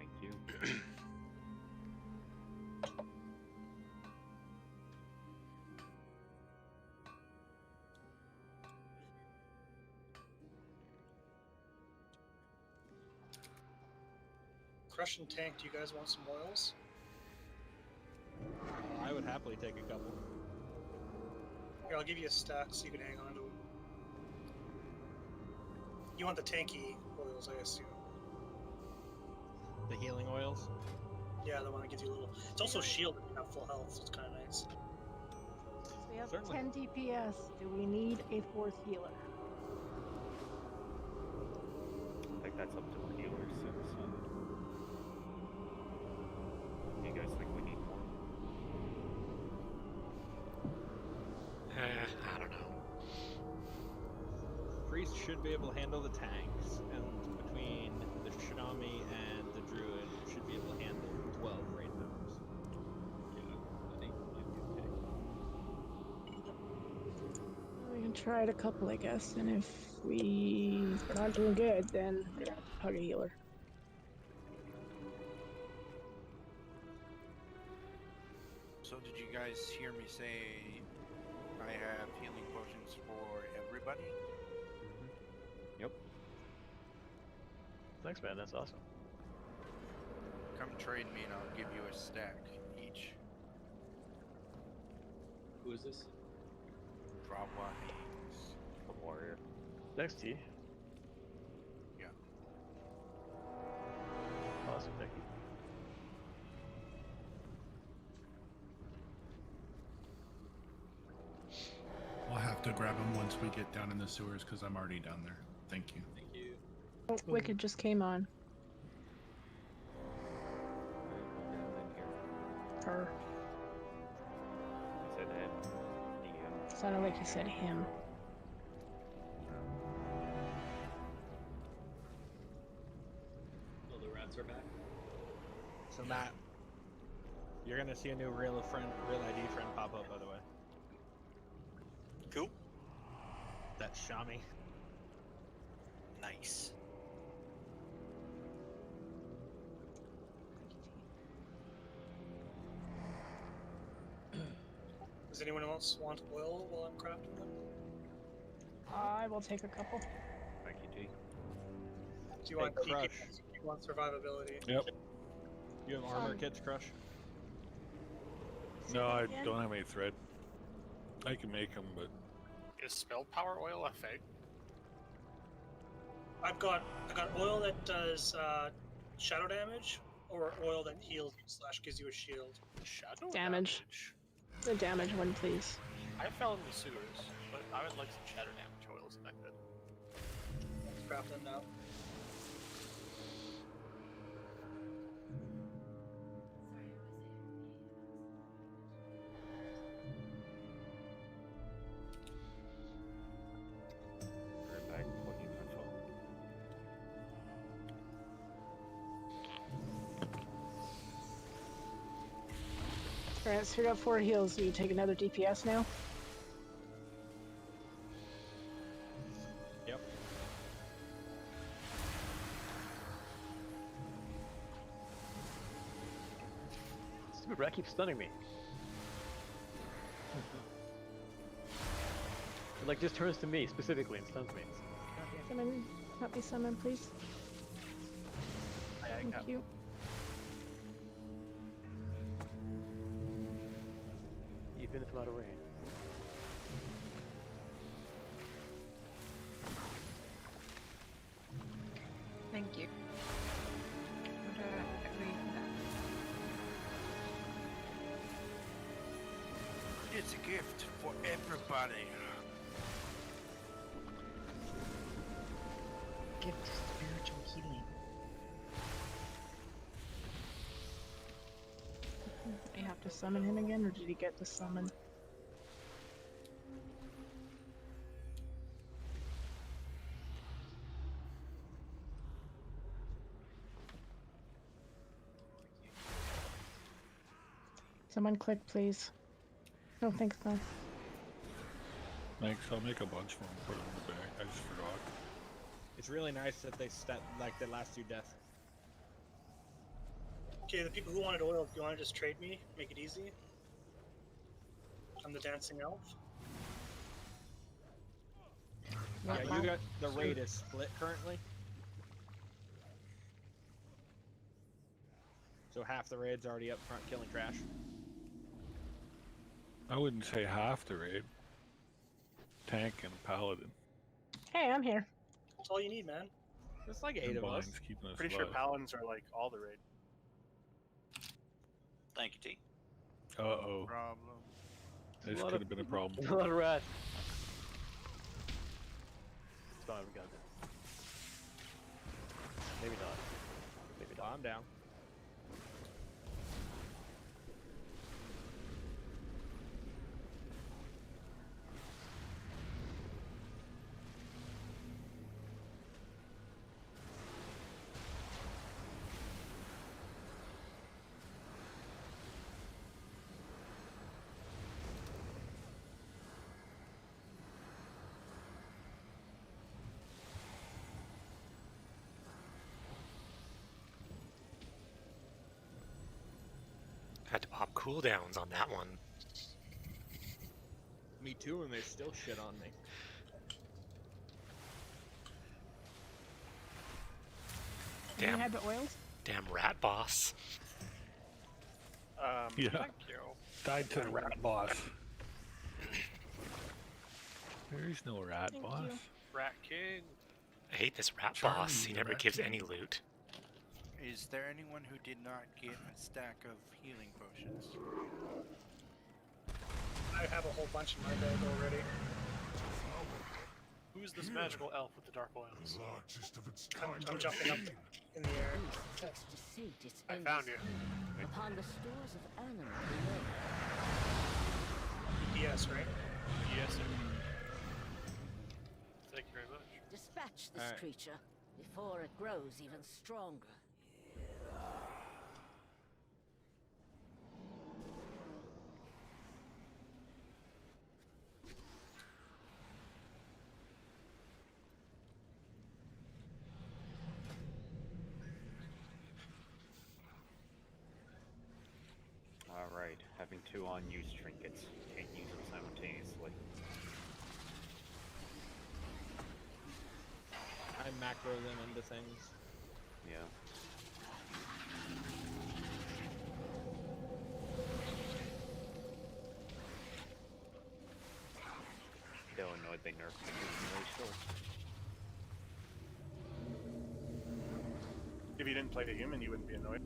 Thank you. Crush and tank, do you guys want some oils? I would happily take a couple. Here, I'll give you a stack so you can hang on to them. You want the tanky oils, I assume. The healing oils. Yeah, the one that gives you a little... It's also shielded if you have full health, so it's kind of nice. So we have Certainly. 10 DPS. Do we need a 4th healer? I think that's up to the healers to decide. You guys think we need more? I don't know. Priest should be able to handle the tanks, and between the Shinami and the Druid should be able to handle 12 raid members. Yeah, I think you'd be okay. We can try it a couple, I guess, and if we're not doing good, then we're gonna have to hug a healer. So did you guys hear me say I have healing potions for everybody? Yep. Thanks, man. That's awesome. Come trade me and I'll give you a stack each. Who is this? Drawa Haynes. The warrior. Thanks, T. Yeah. Awesome, thank you. I'll have to grab him once we get down in the sewers because I'm already down there. Thank you. Thank you. Oh, Wicked just came on. Her. I said him. Sounded like you said him. Oh, the rats are back. So Matt, you're gonna see a new real ID friend pop up, by the way. Cool. That's Shami. Nice. Does anyone else want oil while I'm crafting them? I will take a couple. Thank you, T. Do you want Hey, Crush. DPS? Do you want survivability? Yep. You have armor kits, Crush? No, I Again? don't have any thread. I can make them, but Is spell power oil a thing? I got oil that does shadow damage, or oil that heals you / gives you a shield. Shadow Damage. The damage one, please. I fell in the sewers, but I would like some shadow damage oils if I could. Let's craft them now. Right back when you my phone. Alright, so we got 4 heals. Do you take another DPS now? Yep. Stupid rat keeps stunning me. It like just turns to me specifically and stuns me. Summon, help me summon, please. Thank you. Even if I'm out of range. Thank you. Would agree with that. It's a gift for everybody. Gift spiritual healing. I have to summon him again, or did he get the summon? Someone click, please. No, thanks, no. thanks. I'll make a bunch for them. Put them in the bag. I just forgot. It's really nice that they last you death. Okay, the people who wanted oil, do you want to just trade me? Make it easy? I'm the dancing elf. Yeah, you got the raid is split currently. So half the raid's already up front killing trash. I wouldn't say half the raid. Tank and paladin. Hey, I'm here. That's all you need, man. There's like 8 of us. Combined's keeping us Pretty sure alive. paladins are like all the raid. Thank you, T. Uh-oh. Problem. This A lot could of- have been a problem. A lot of rats. It's fine, we got this. Maybe not. Maybe not. I'm down. Had to pop cooldowns on that one. Me too, and they still shit on me. Do you Damn, have the oils? damn rat boss. Yeah. Thank you. Died to the rat boss. There's no rat Thank boss. you. Rat King. I hate this rat Charlie, boss. He never rat gives king. any loot. Is there anyone who did not get a stack of healing potions? I have a whole bunch in my bag already. Who's this magical elf with the dark oils? I'm jumping up in the air. I found you. Upon the stores of animal EPS, right? Yes, sir. Thank you very much. Dispatch this Alright. creature before it grows even stronger. Alright, having 2 unused trinkets. Can't use them simultaneously. I macro them into things. Yeah. Still annoyed they nerfed the human racial. If you didn't play the human, you wouldn't be annoyed.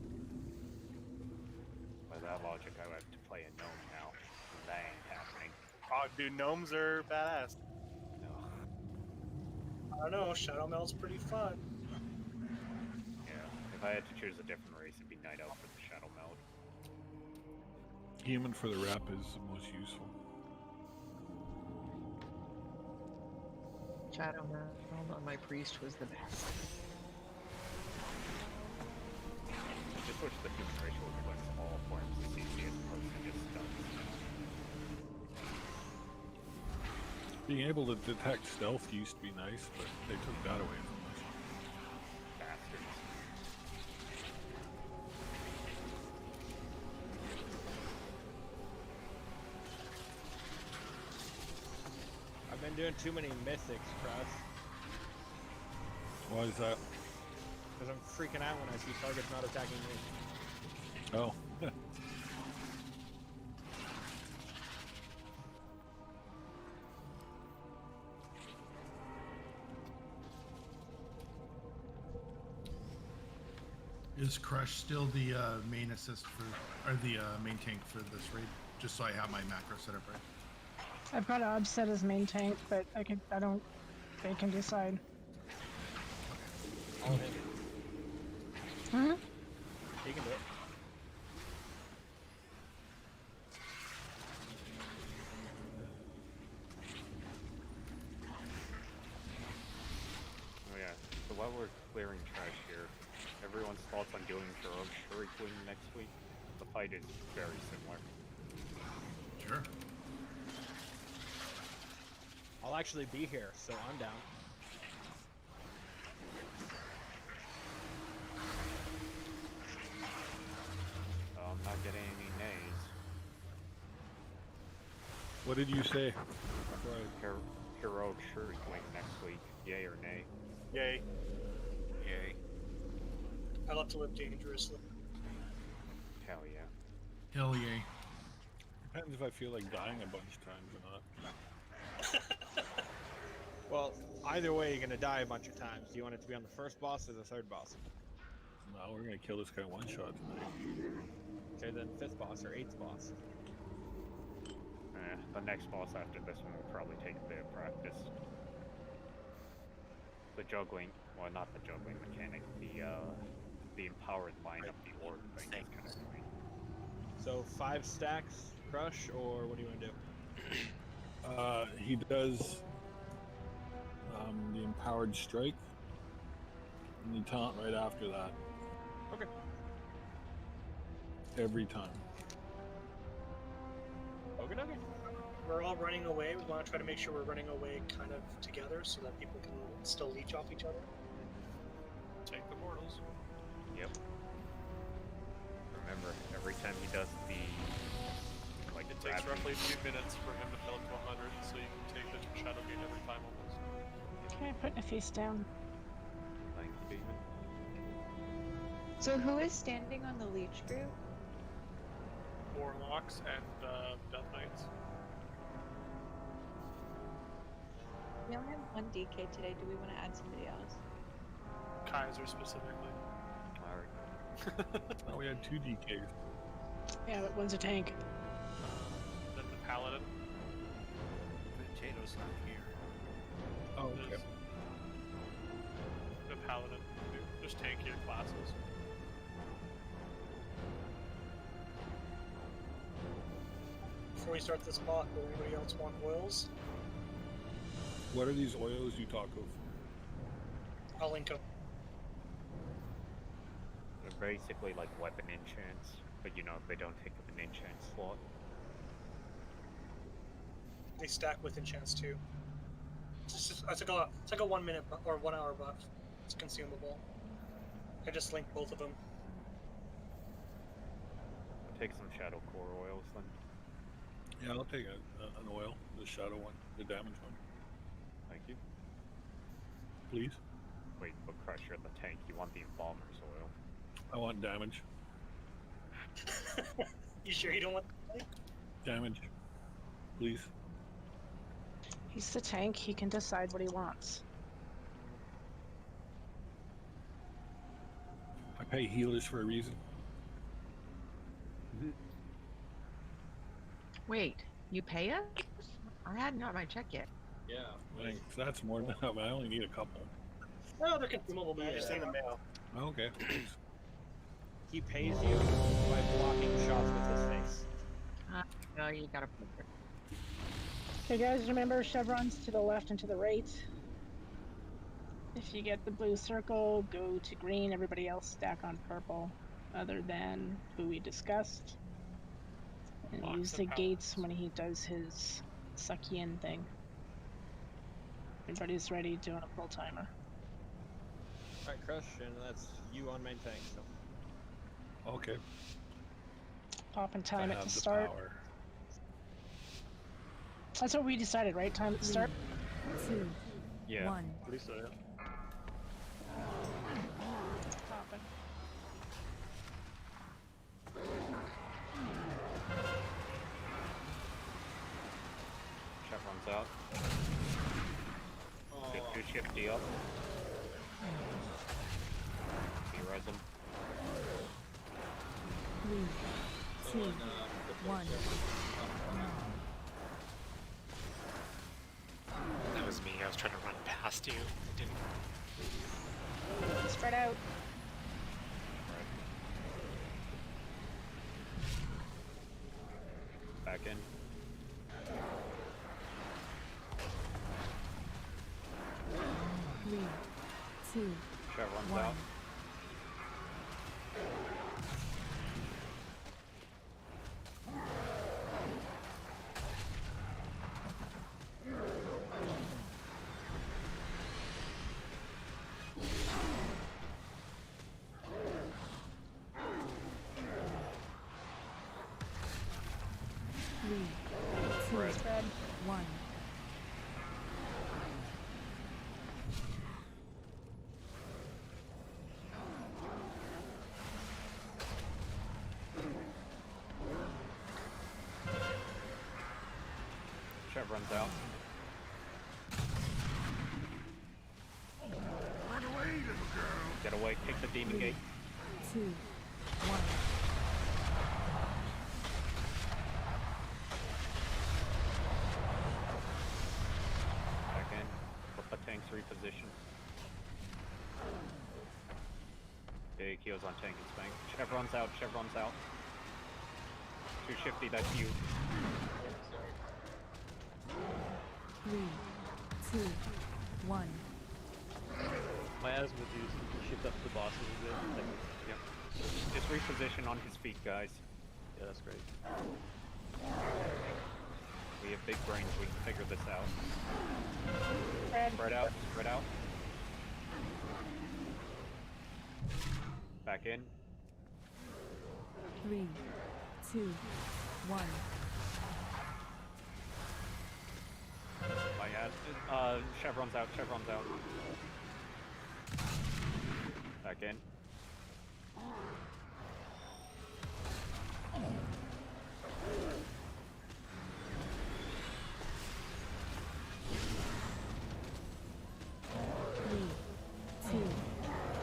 By that logic, I would have to play a gnome now. And that ain't happening. Oh, dude, gnomes are badass. No. I don't know, Shadow Melt's pretty fun. Yeah. If I had to choose a different race, it'd be Night Elf for the Shadow Meld. Human for the rep is the most useful. Shadow Meld on my priest was the best. I just wish the human racial reflects all forms of CC as opposed to just stuff. Being able to detect stealth used to be nice, but they took that away from us. Bastards. I've been doing too many mythics, Cross. Why is that? Because I'm freaking out when I see targets not attacking me. Oh. Is Crush still the main assist for, or the main tank for this raid? Just so I have my macro set up right. I've got Ob set as main tank, but I don't, they can decide. All of him. Hmm? He can do it. Oh yeah. So while we're clearing trash here, everyone's thoughts on doing Shuri Queen next week? The fight is very similar. Sure. I'll actually be here, so I'm down. What did you say? Heroic Shuri Wing next week. Yay or nay? Yay. Yay. I love to live dangerously. Hell yeah. Hell yay. Depends if I feel like dying a bunch of times or not. Well, either way, you're gonna die a bunch of times. Do you want it to be on the first boss or the third boss? No, we're gonna kill this guy one shot tonight. Okay, then fifth boss or eighth boss. The next boss after this one will probably take a bit of practice. The juggling, well, not the juggling mechanic, the empowered line of the orb thing is kind of annoying. So 5 stacks, Crush, or what do you want to do? He does the empowered strike, and the taunt right after that. Okay. Every time. Okay. We're all running away. We want to try to make sure we're running away kind of together so that people can still leech off each other. Take the mortals. Yep. Remember, every time he does the It takes roughly 2 minutes for him to fill up to 100, so you can take the Shadow Gate every time almost. Can I put Nafis down? Thanks, Demon. So who is standing on the leech group? Warlocks and Death Knights. We only have 1 DK today. Do we want to add somebody else? Kaiser specifically. Alright. Oh, we had 2 DKs. Yeah, but one's a tank. Then the Paladin. Potato's not here. Oh, okay. There's the Paladin. There's tankier classes. Before we start this block, will anybody else want oils? What are these oils you talk of? I'll link them. They're basically like weapon enchants, but you know, they don't take up an enchant slot. They stack with enchants too. It's like a 1 minute or 1 hour buff. It's consumable. I just linked both of them. I'll take some Shadow Core oils then. Yeah, I'll take an oil, the shadow one, the damage one. Thank you. Please. Wait, but Crush, you're the tank. You want the Embalmer's oil. I want damage. You sure you don't want Damage. Please. He's the tank. He can decide what he wants. I pay healers for a reason. Wait, you pay us? I hadn't got my check yet. Yeah. Thanks. That's more than enough. I only need a couple. No, they're consumable, man. Just in the mail. Okay. Thanks. He pays you by blocking shots with his face. No, you gotta put it. Okay, guys, remember chevrons to the left and to the right. If you get the blue circle, go to green. Everybody else stack on purple, other than who we discussed. And Box use of the powers. gates when he does his suck-in thing. Everybody's ready doing a full timer. Alright, Crush, and that's you on main tank, so. Okay. Pop and I time it have to the start. power. That's what we decided, right? Time to start. 2, Yeah. 1. Pretty so, yeah. Popping. Chevron's out. Good shift D up. Res him. 3, 2, 1. That was me. I was trying to run past you. I didn't. Spread out. Back in. 3, 2, Chevron's 1. out. Three, two, Res. First red. 1. Chevron's out. Run away, little girl. Get away. Kick the demon gate. 2. 1. Back in. Let the tanks reposition. Okay, Kyo's on tank and spank. Chevron's out. Chevron's out. Too shifty. That's you. 3. 2. 1. My azimuth is shift up the bosses a bit. Like, Yep. Just reposition on his feet, guys. yeah, that's great. We have big brains. We can figure this out. Red. Spread out. Spread out. Back in. 3. 2. 1. Chevron's out. Chevron's out. Back in. Three, two,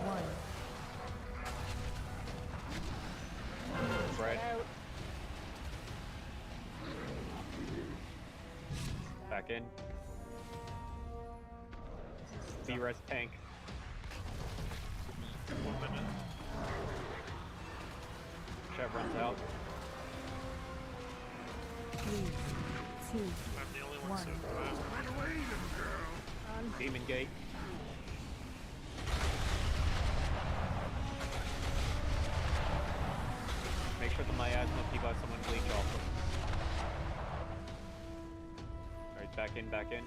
one. Spread. Back in. B-res tank. 1 minute. Chevron's out. 3, 2, I'm the only one 1. so fast. Run away, little girl. Demon gate. Make sure the miasma keep out someone bleach off them. Alright, back in, back in.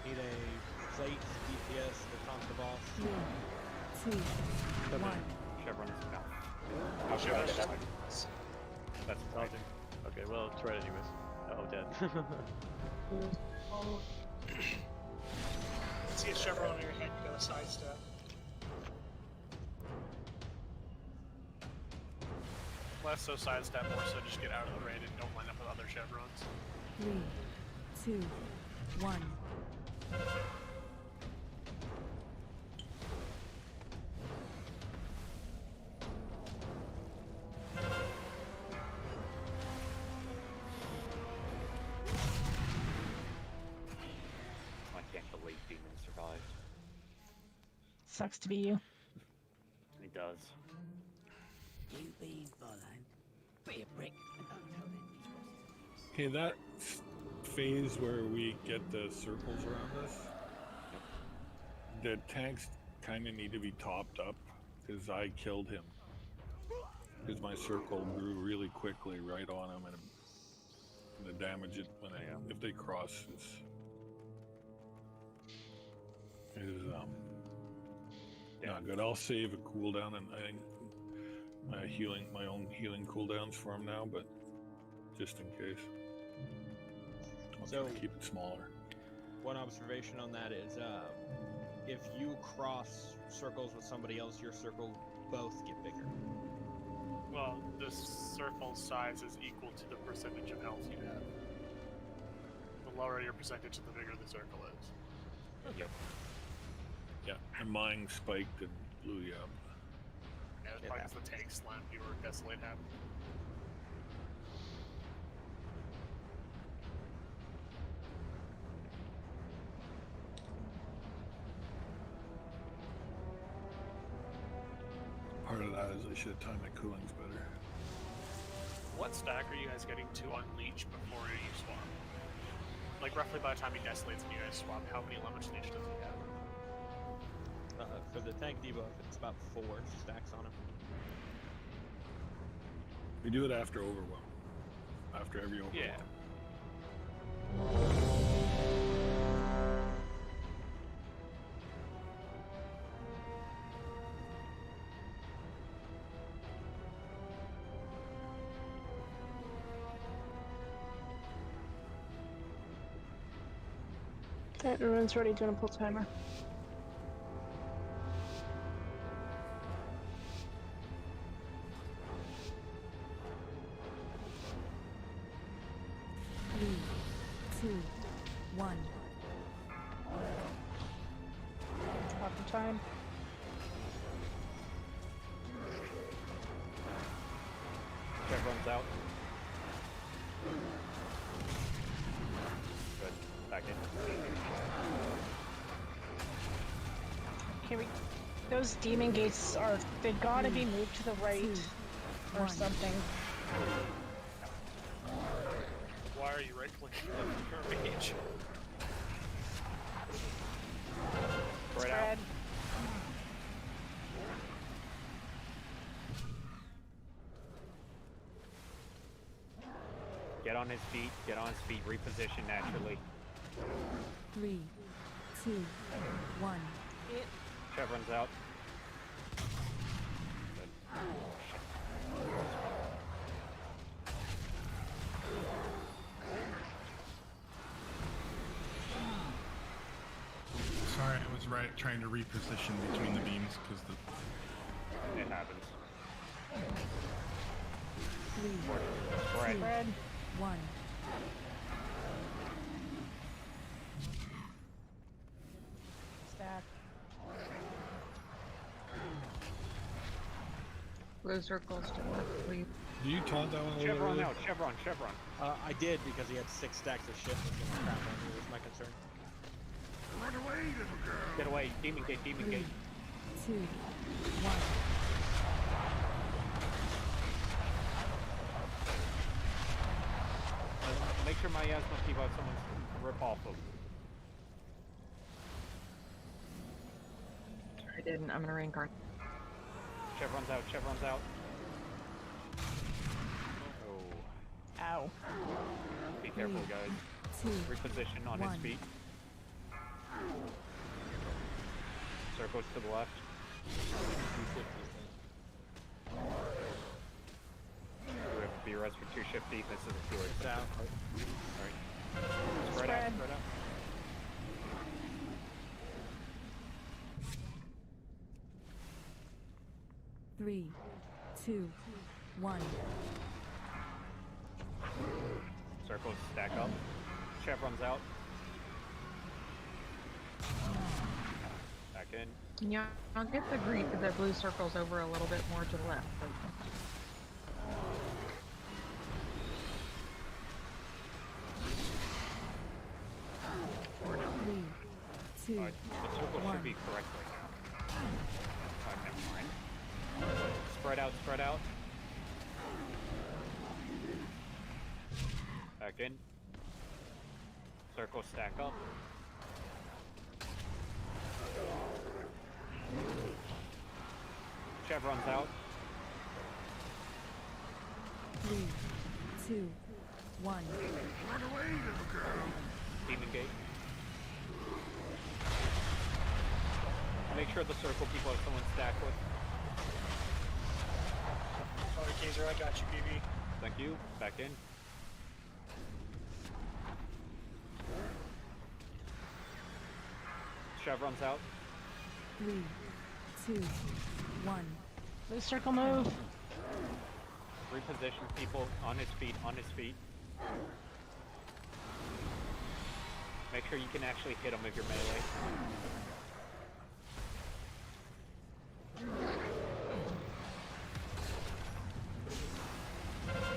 Need a plate DPS to taunt the boss. 3, 2, 1. Chevron's out. Oh, Chevron's That's out. That's Oh, right. okay, well, it's right anyways. Oh, dead. See a chevron on your head, you gotta sidestep. Less so sidestep, more so just get out of the raid and don't line up with other chevrons. 3, 2, 1. I can't believe Demon survived. Sucks to be you. He does. You been followed. Be a brick. Okay, that phase where we get the circles around us, the tanks kind of need to be topped up because I killed him. Because my circle grew really quickly right on him, and the damage it when if they cross is not good. I'll save a cooldown, and I think my own healing cooldowns for him now, but just in case. I'll try to keep it smaller. One observation on that is, if you cross circles with somebody else, your circle both get bigger. Well, the circle size is equal to the percentage of health you have. The lower your percentage, the bigger the circle is. Yep. Yeah, and mine spiked and blew you up. Yeah, it's probably because the tank slammed you or Desolate happened. Part of that is I should have timed my coolings better. What stack are you guys getting to unleash before you swap? Like, roughly by the time he desolates and you guys swap, how many lemon leech does he have? For the tank debuff, it's about 4 stacks on him. We do it after overwhelm. After every overwhelm. Yeah. Everyone's ready doing a pull timer. Three, two, one. Stop the time. Chevron's out. Good. Back in. Okay, those demon gates are, they gotta be moved to the right or something. Why are you right clicking your mage? Spread out. Get on his feet, get on his feet, reposition naturally. 3, 2, 1. Chevron's out. Sorry, I was trying to reposition between the beams because the. It happens. 3, Spread. 2, 1. Stack. Blue circles to the left, please. Do you taunt that one? Chevron out, Chevron. I did because he had 6 stacks of shit that's gonna crap on me, was my concern. Run away, little girl. Get away, demon gate, demon 3, gate. 2, 1. Make sure my ass must keep out someone's rip off of. I didn't. I'm gonna reincarnate. Chevron's out. Oh. Ow. Be careful, guys. 2, Reposition on 1. his feet. Circles to the left. We have to be res for 2 shift deep. This is a 2 It's out. Alright. Spread out. 3, 2, 1. Circles stack up. Chevron's out. Back in. Can y'all get the blue circles over a little bit more to the left, please? Two, The circle should be correct right now. Never mind. Spread out. Back in. Circle stack up. Chevron's out. 3, 2, 1. Run away, little girl. Demon gate. Make sure the circle people have someone stack with. Sorry, Kaiser, I got you, BB. Thank you. Back in. Chevron's out. 3, 2, 1. Blue circle move. Reposition people on his feet. Make sure you can actually hit him if you're melee.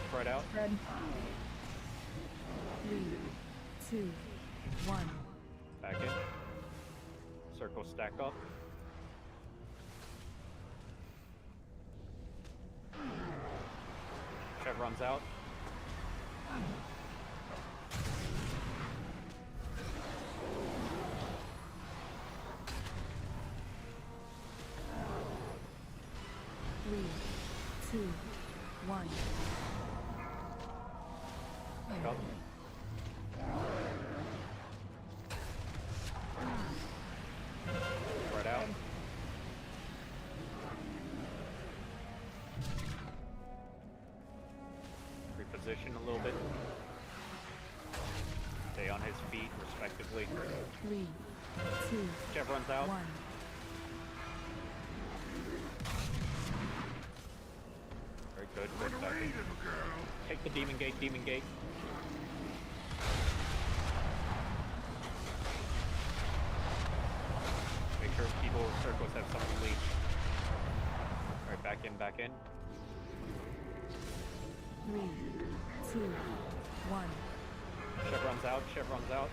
Spread out. Red. 3, 2, 1. Back in. Circle stack up. Chevron's out. Three, 2, 1. Up. Spread out. Reposition a little bit. Stay on his feet, respectively. 3, 2, Chevron's out. 1. Very good. Good second. Take the demon gate. Demon gate. Make sure people with circles have someone lead. All right, back in. Back in. 3, 2, 1. Chevron's out. Chevron's out.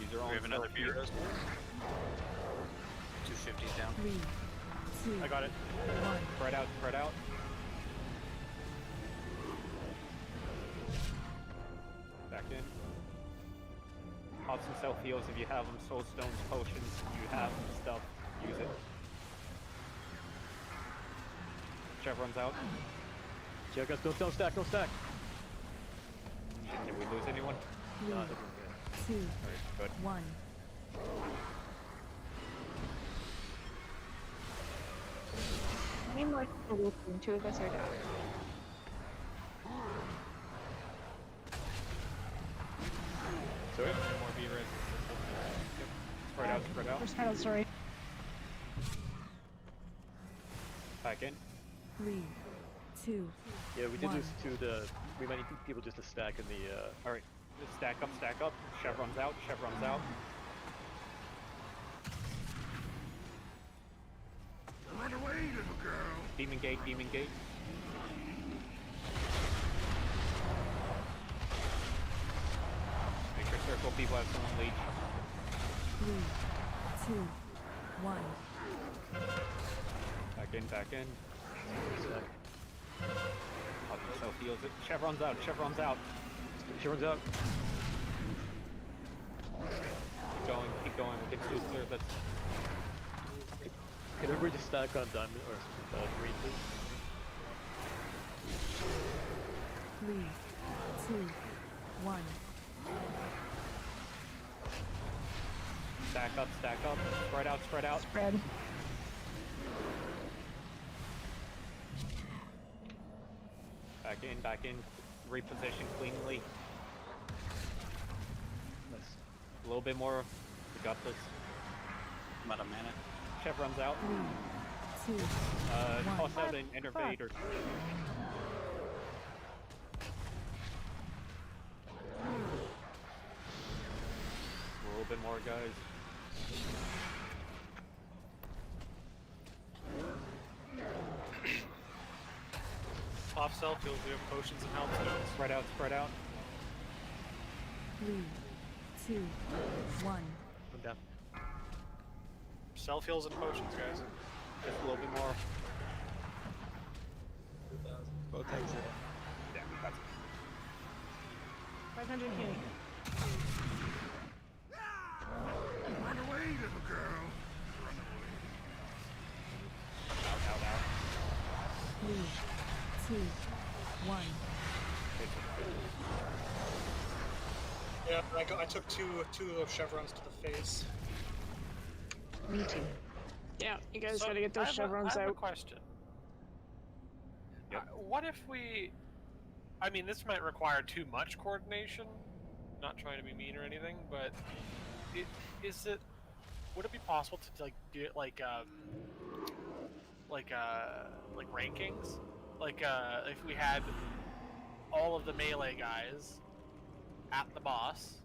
Use your own. We have another beer. 250s down. 3, 2, I got it. 1. Spread out. Spread out. Back in. Pop some self heals if you have them. Soul stones, potions. You have stuff. Use it. Chevron's out. Yeah, guys, don't stack, don't stack. Did we lose anyone? 3, 2, Alright, good. 1. How many more people will come? 2 of us are down. Sorry? More beaver. Spread out, spread out. Spread out, sorry. Back in. 3, 2, Yeah, we did 1. lose to the. We might need people just to stack in the. Alright, stack up, stack up. Chevron's out, Chevron's out. Run away, little girl. Demon gate, demon gate. Make sure circle people have someone lead. 3, 2, 1. Back in, back in. Help yourself heals it. Chevron's out, Chevron's out. Chevron's out. Keep going. We can still clear this. Can everybody just stack on diamond or green, please? 3, 2, 1. Stack up, stack up. Spread out, spread out. Spread. Back in. Reposition cleanly. Nice. A little bit more. We got this. I'm out of mana. Chevron's out. 3, 2, 1. Toss out an innervator. A little bit more, guys. Off self heals, we have potions and health stones. Spread out, spread out. 3, 2, 1. I'm down. Self heals and potions, guys. Just a little bit more. Both tanks it. Yeah, that's it. 500 healing. Run away, little girl. Run away. Out. 3, 2, 1. Yeah, I took two of chevrons to the face. Me too. Yeah, you guys So, gotta get those chevrons I have a out. question. Yep. What if we... I mean, this might require too much coordination. Not trying to be mean or anything, but... Would it be possible to, like, do it like rankings? Like, if we had all of the melee guys at the boss,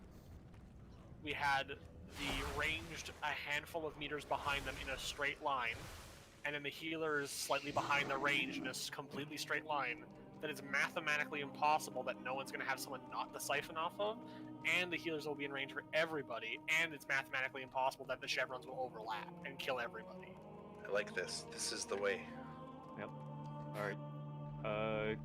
we had the ranged a handful of meters behind them in a straight line, and then the healers slightly behind the range in a completely straight line, then it's mathematically impossible that no one's going to have someone not to siphon off of, and the healers will be in range for everybody, and it's mathematically impossible that the chevrons will overlap and kill everybody. I like this. This is the way. Yep. Alright.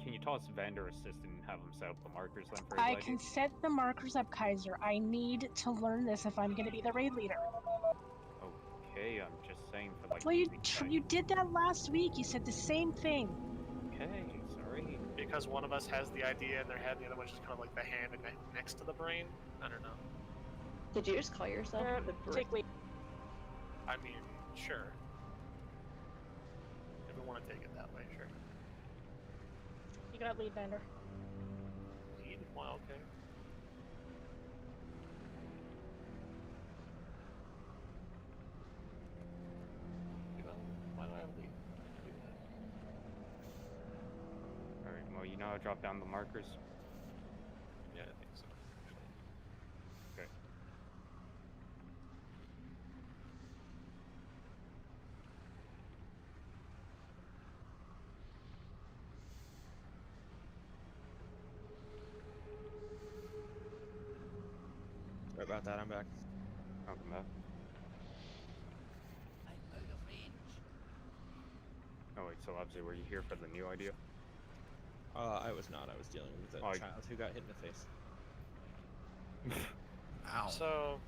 Can you toss Vander assist and have him set up the markers then for his I ID? can set the markers up, Kaiser. I need to learn this if I'm gonna be the raid leader. Okay, I'm just saying for like... Well, easy you did that last week. You said the same thing. Okay, sorry. Because one of us has the idea in their head, and the other one's just kind of like the hand next to the brain. I don't know. Did you just call yourself the Take lead. I mean, sure. If we want to take it that way, sure. You got lead, Bender. Lead? Well, okay. Why do I have lead? Do that. Alright, well, you know how to drop down the markers? Yeah, I think so. Okay. Sorry about that, I'm back. Welcome back. Oh wait, so obviously were you here for the new idea? I was not. I was dealing with a Oh, child who got hit in the face. Ow. So,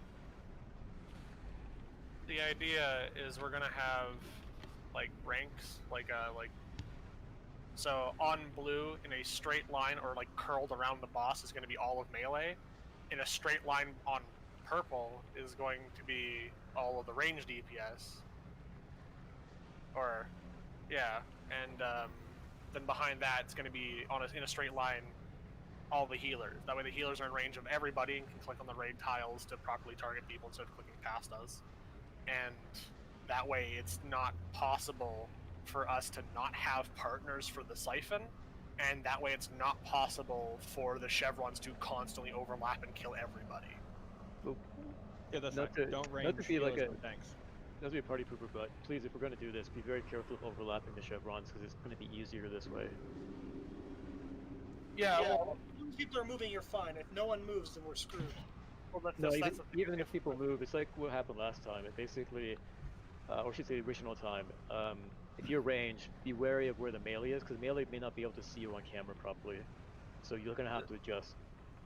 the idea is we're gonna have, like, ranks, so on blue, in a straight line, or like curled around the boss, is gonna be all of melee. In a straight line on purple is going to be all of the ranged DPS. Or, yeah, and then behind that it's going to be in a straight line all the healers. That way the healers are in range of everybody and can click on the raid tiles to properly target people instead of clicking past us. And that way it's not possible for us to not have partners for the siphon, and that way it's not possible for the chevrons to constantly overlap and kill everybody. Yeah, that's Not fine. to, Don't range not to be like healers a with tanks. not to be a party pooper, but please, if we're going to do this, be very careful of overlapping the chevrons because it's going to be easier this way. Yeah, Well, as long as people are moving, you're fine. If no one moves, then we're screwed. Well, No, even if people move, it's like what happened last time. It basically, or I should say the original time, if you're ranged, be wary of where the melee is, because melee may not be able to see you on camera properly. So you're going to have to adjust.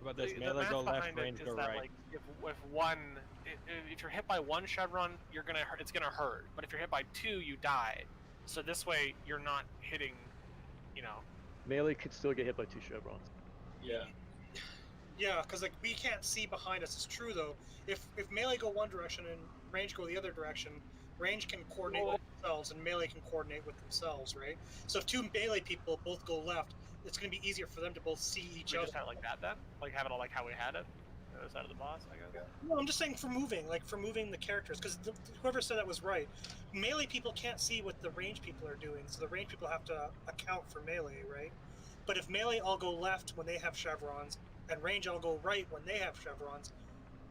How about this? The Melee math go left, behind it range is go that, right. like, if you're hit by one chevron, it's gonna hurt. But if you're hit by two, you die. So this way, you're not hitting, you know. Melee could still get hit by 2 chevrons. Yeah. Yeah, because like we can't see behind us. It's true though. If melee go one direction and range go the other direction, range can coordinate with themselves and melee can coordinate with themselves, right? So if 2 melee people both go left, it's going to be easier for them to both see each We other. just have it like that then, like have it all like how we had it, the other side of the boss, I guess. No, I'm just saying for moving the characters, because whoever said that was right. Melee people can't see what the range people are doing, so the range people have to account for melee, right? But if melee all go left when they have chevrons, and range all go right when they have chevrons,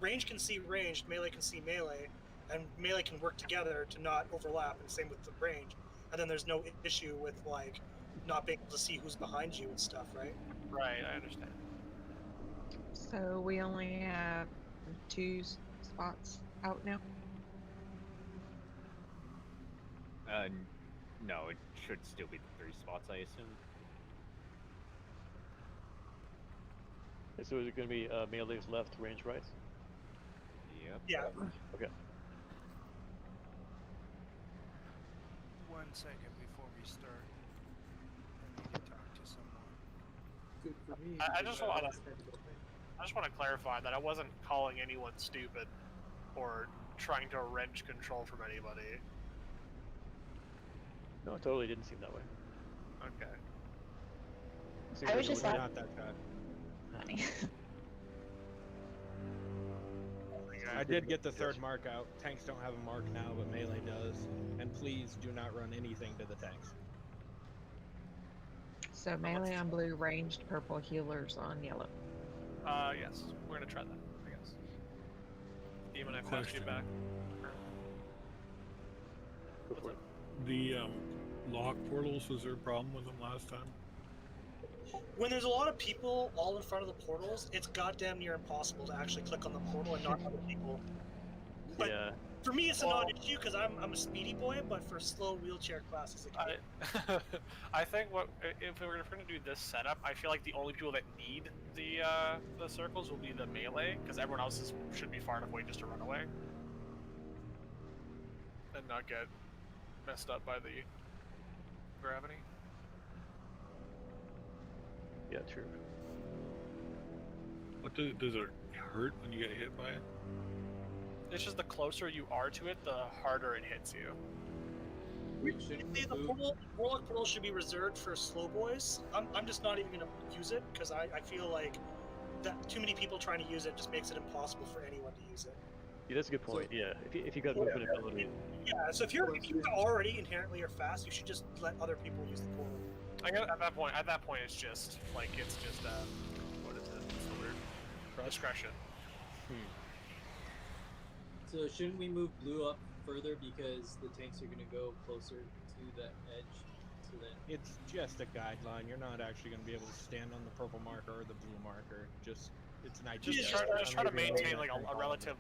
range can see ranged, melee can see melee, and melee can work together to not overlap, and same with the range. And then there's no issue with, like, not being able to see who's behind you and stuff, right? Right, I understand. So we only have 2 spots out now? No, it should still be the 3 spots, I assume. So is it going to be melee's left, range right? Yep. Yeah. Okay. 1 second before we start. I need to talk to someone. Good for me. I just want to clarify that I wasn't calling anyone stupid or trying to wrench control from anybody. No, it totally didn't seem that way. Okay. I was just not that bad. funny. I did get the 3rd mark out. Tanks don't have a mark now, but melee does. And please do not run anything to the tanks. So melee on blue, ranged purple, healers on yellow. Yes, we're gonna try that, I guess. Demon, I passed you Question. back. The lock portals, was there a problem with them last time? When there's a lot of people all in front of the portals, it's goddamn near impossible to actually click on the portal and not other people. But Yeah. for me, it's a non-issue because I'm a speedy boy, but for slow wheelchair classes, it can be. I think if we're gonna do this setup, I feel like the only people that need the circles will be the melee, because everyone else should be far enough away just to run away and not get messed up by the gravity. Yeah, true. What does it hurt when you get hit by it? it's just the closer you are to it, the harder it hits you. The Warlock portal should be reserved for slow boys. I'm just not even gonna use it because I feel like that too many people trying to use it just makes it impossible for anyone to use it. Yeah, that's a good point. Yeah, if you got movement ability. Yeah, so if you already inherently are fast, you should just let other people use the portal. At that point, it's just what is it? What's the word? Discretion. So shouldn't we move blue up further because the tanks are going to go closer to the edge? So then It's just a guideline. You're not actually going to be able to stand on the purple marker or the blue marker. It's an idea. Just try to maintain like a relative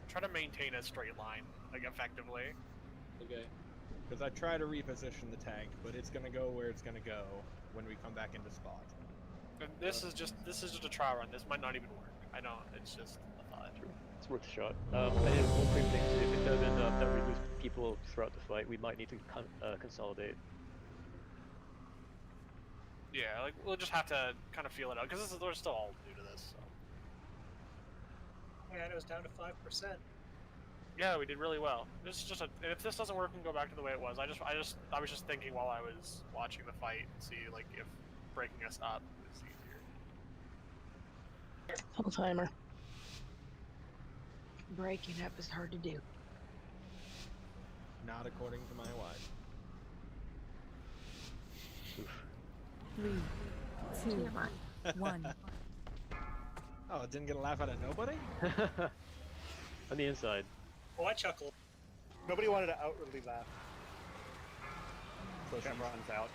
try to maintain a straight line effectively. Okay. Because I try to reposition the tank, but it's going to go where it's going to go when we come back into spot. And this is just a trial run. This might not even work. I don't. It's just a thought. It's worth a shot. And then one quick thing, if it does end up that we lose people throughout the fight, we might need to consolidate. Yeah, like we'll just have to kind of feel it out because we're still all new to this. So. And it was down to 5%. Yeah, we did really well. This is just if this doesn't work, we can go back to the way it was. I was just thinking while I was watching the fight, see like if breaking us up is easier. Full timer. Breaking up is hard to do. Not according to my wife. 3, 2, 1. Oh, it didn't get a laugh out of nobody? On the inside. Oh, I chuckled. Nobody wanted to outwardly laugh. So runs out.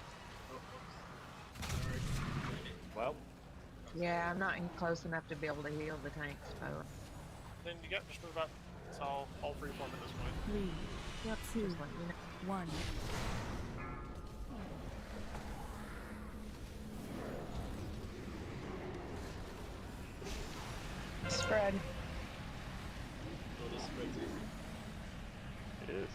Well. Yeah, I'm not close enough to be able to heal the tanks, so. Then you get just move up. It's all free form at this point. 3, 2, 1. Spread. It is.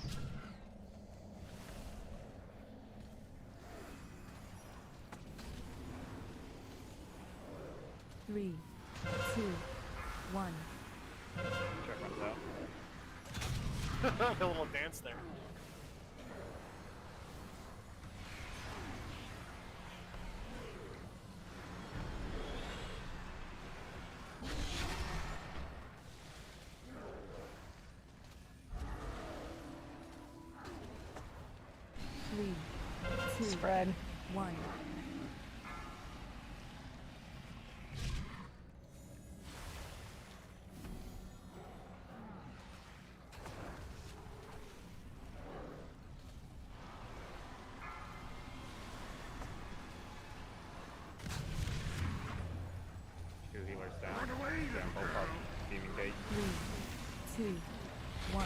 Three, 2, 1. Check runs out. A little dance there. Three, 2, Spread. 1. Two healers down. Yeah, both up. Beaming gate. 3, 2, 1.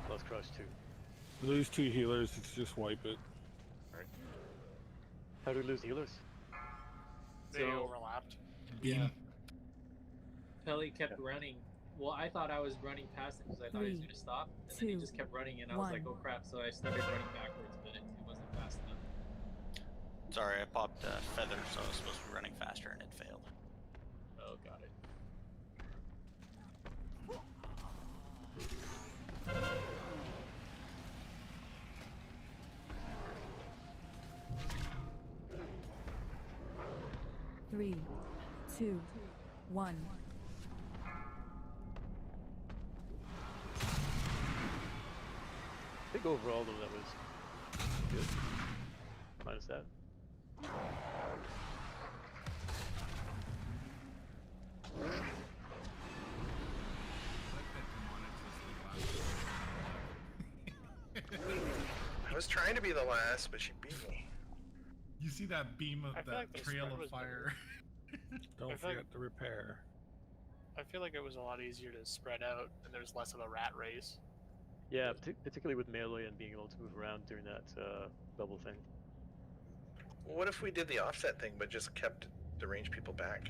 Lost cross 2. Lose 2 healers, it's just wipe it. Alright. How do we lose healers? They overlapped. Yeah. Pelly kept running. Well, I thought I was running past him because I thought he was going to stop. And then he just kept running, and I was like, oh crap. So I started running backwards, but it wasn't fast enough. Sorry, I popped feather, so I was supposed to be running faster and it failed. Oh, got it. Three, 2, 1. I think overall though that was good. Minus that. I was trying to be the last, but she beat me. You see that beam of I feel that like the trail spread of was fire? Don't I feel like- forget to repair. I feel like it was a lot easier to spread out, and there's less of a rat race. Yeah, particularly with melee and being able to move around during that bubble thing. What if we did the offset thing, but just kept the range people back?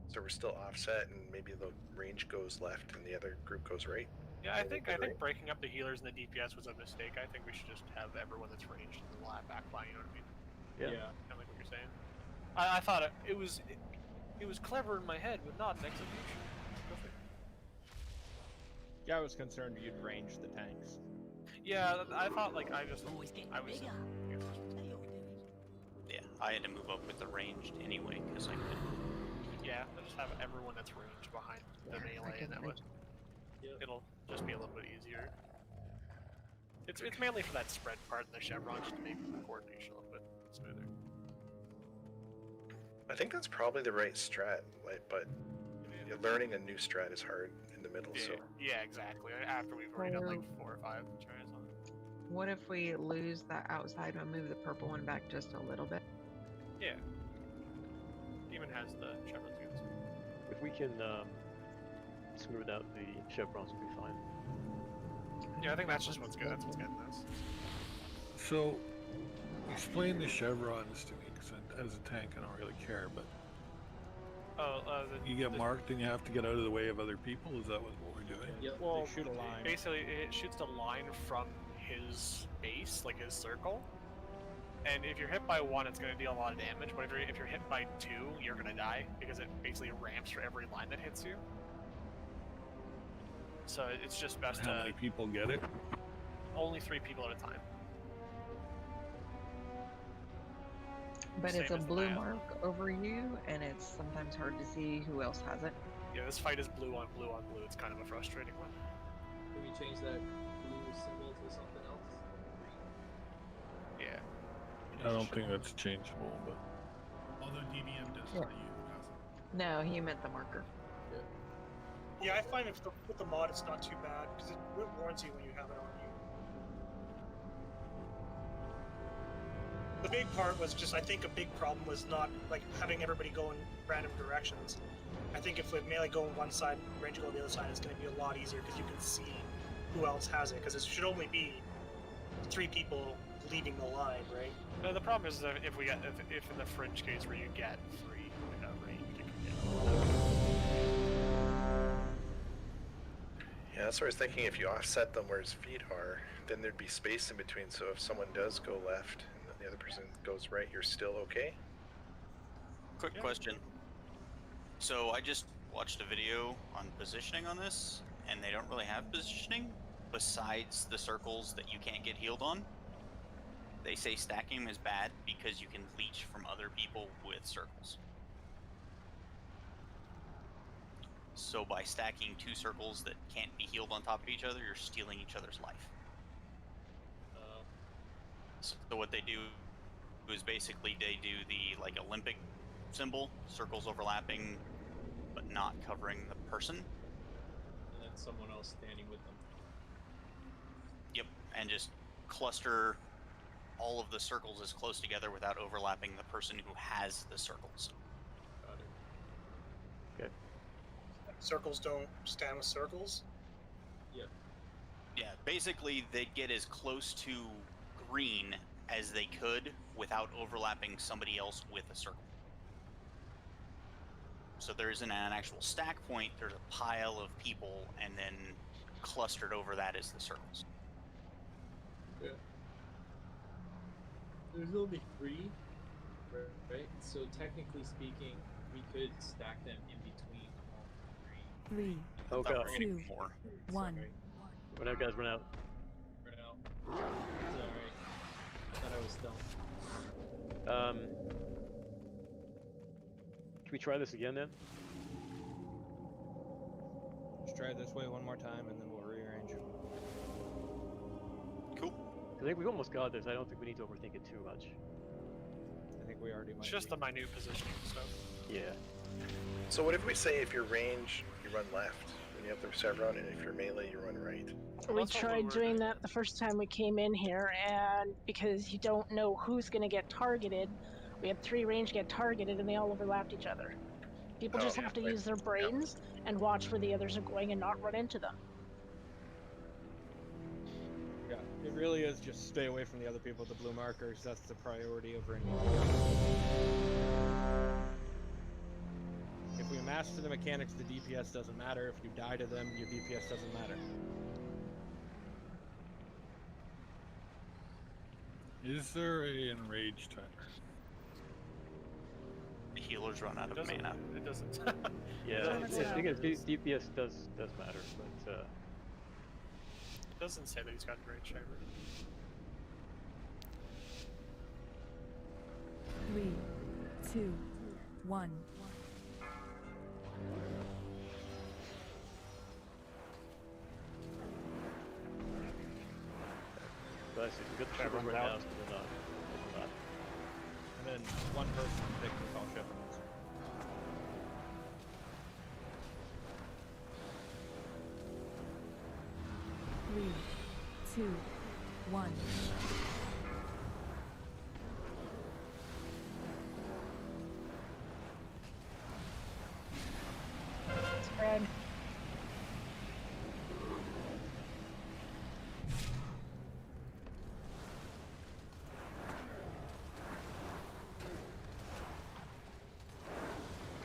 So we're still offset, and maybe the range goes left and the other group goes right. Yeah, I think breaking up the healers and the DPS was a mistake. I think we should just have everyone that's ranged in the back line. You know what I mean? Yeah. Kind of like what you're saying. I thought it was clever in my head, but not in execution. Perfect. Yeah, I was concerned you'd range the tanks. Yeah, I thought like I was. Yeah, I had to move up with the ranged anyway because I couldn't. Yeah, I just have everyone that's ranged behind the melee, and it'll just be a little bit easier. It's mainly for that spread part in the chevron, just to make the coordination a little bit smoother. I think that's probably the right strat, but learning a new strat is hard in the middle. So Yeah, exactly. After we've already done like 4 or 5 tries on it. What if we lose that outside and move the purple one back just a little bit? Yeah. Demon has the chevrons. If we can smooth out the chevrons, we'll be fine. Yeah, I think that's just what's good. That's what's getting this. So, explain the chevrons to me, because as a tank, I don't really care. But you get marked, and you have to get out of the way of other people. Is that what we're doing? Yep. Well, They shoot a line. Basically, it shoots the line from his base, like his circle. And if you're hit by 1, it's going to deal a lot of damage. But if you're hit by 2, you're going to die because it basically ramps for every line that hits you. So it's just best How many people get it? Only 3 people at a time. But Same it's a as the blue map. mark over you, and it's sometimes hard to see who else has it. Yeah, this fight is blue on blue on blue. It's kind of a frustrating one. Can we change that blue symbol to something else? Yeah. I don't think that's changeable, but Although DBM does Yeah. let you pass it. No, he meant the marker. Yeah, I find with the mod it's not too bad because it warns you when you have it on you. The big part was just, I think a big problem was not like having everybody go in random directions. I think if with melee go on one side, range go on the other side, it's going to be a lot easier because you can see who else has it. Because it should only be 3 people leaving the line, right? The problem is that if in the fringe case where you get 3 range, you can get. yeah, that's what I was thinking. If you offset them where his feet are, then there'd be space in between. So if someone does go left and the other person goes right, you're still okay. Quick question. So I just watched a video on positioning on this, and they don't really have positioning besides the circles that you can't get healed on. They say stacking them is bad because you can leech from other people with circles. So by stacking 2 circles that can't be healed on top of each other, you're stealing each other's life. So what they do is basically they do the like Olympic symbol, circles overlapping, but not covering the person. And then someone else standing with them. Yep, and just cluster all of the circles as close together without overlapping the person who has the circles. Got it. Okay. Circles don't stand with circles. Yep. Yeah, basically they get as close to green as they could without overlapping somebody else with a circle. So there isn't an actual stack point, there's a pile of people, and then clustered over that is the circles. Yeah. There's only 3, right? So technically speaking, we could stack them in between all 3. 3, Oh god. 2, 1. Run out, guys, run out. Run out. It's alright. I thought I was done. Can we try this again then? Let's try it this way one more time, and then we'll rearrange. Cool. I think we almost got this. I don't think we need to overthink it too much. I think we already It's might. just the minute positioning stuff. Yeah. So what if we say if you're range, you run left when you have the chevron, and if you're melee, you run right? We tried doing that the first time we came in here, and because you don't know who's going to get targeted, we had 3 range get targeted, and they all overlapped each other. People just have to use their brains and watch where the others are going and not run into them. Yeah, it really is just stay away from the other people with the blue markers. That's the priority over any. If we master the mechanics, the DPS doesn't matter. If you die to them, your DPS doesn't matter. Is there a enrage timer? healers run out of doesn't, mana. It doesn't. Yeah, I think DPS does matter, but It doesn't say that he's got Great Shaver. 3, 2, 1. But we got the Shivers right now, so we're not. And then one person picks with all Shivers. Three, 2, 1. Spread.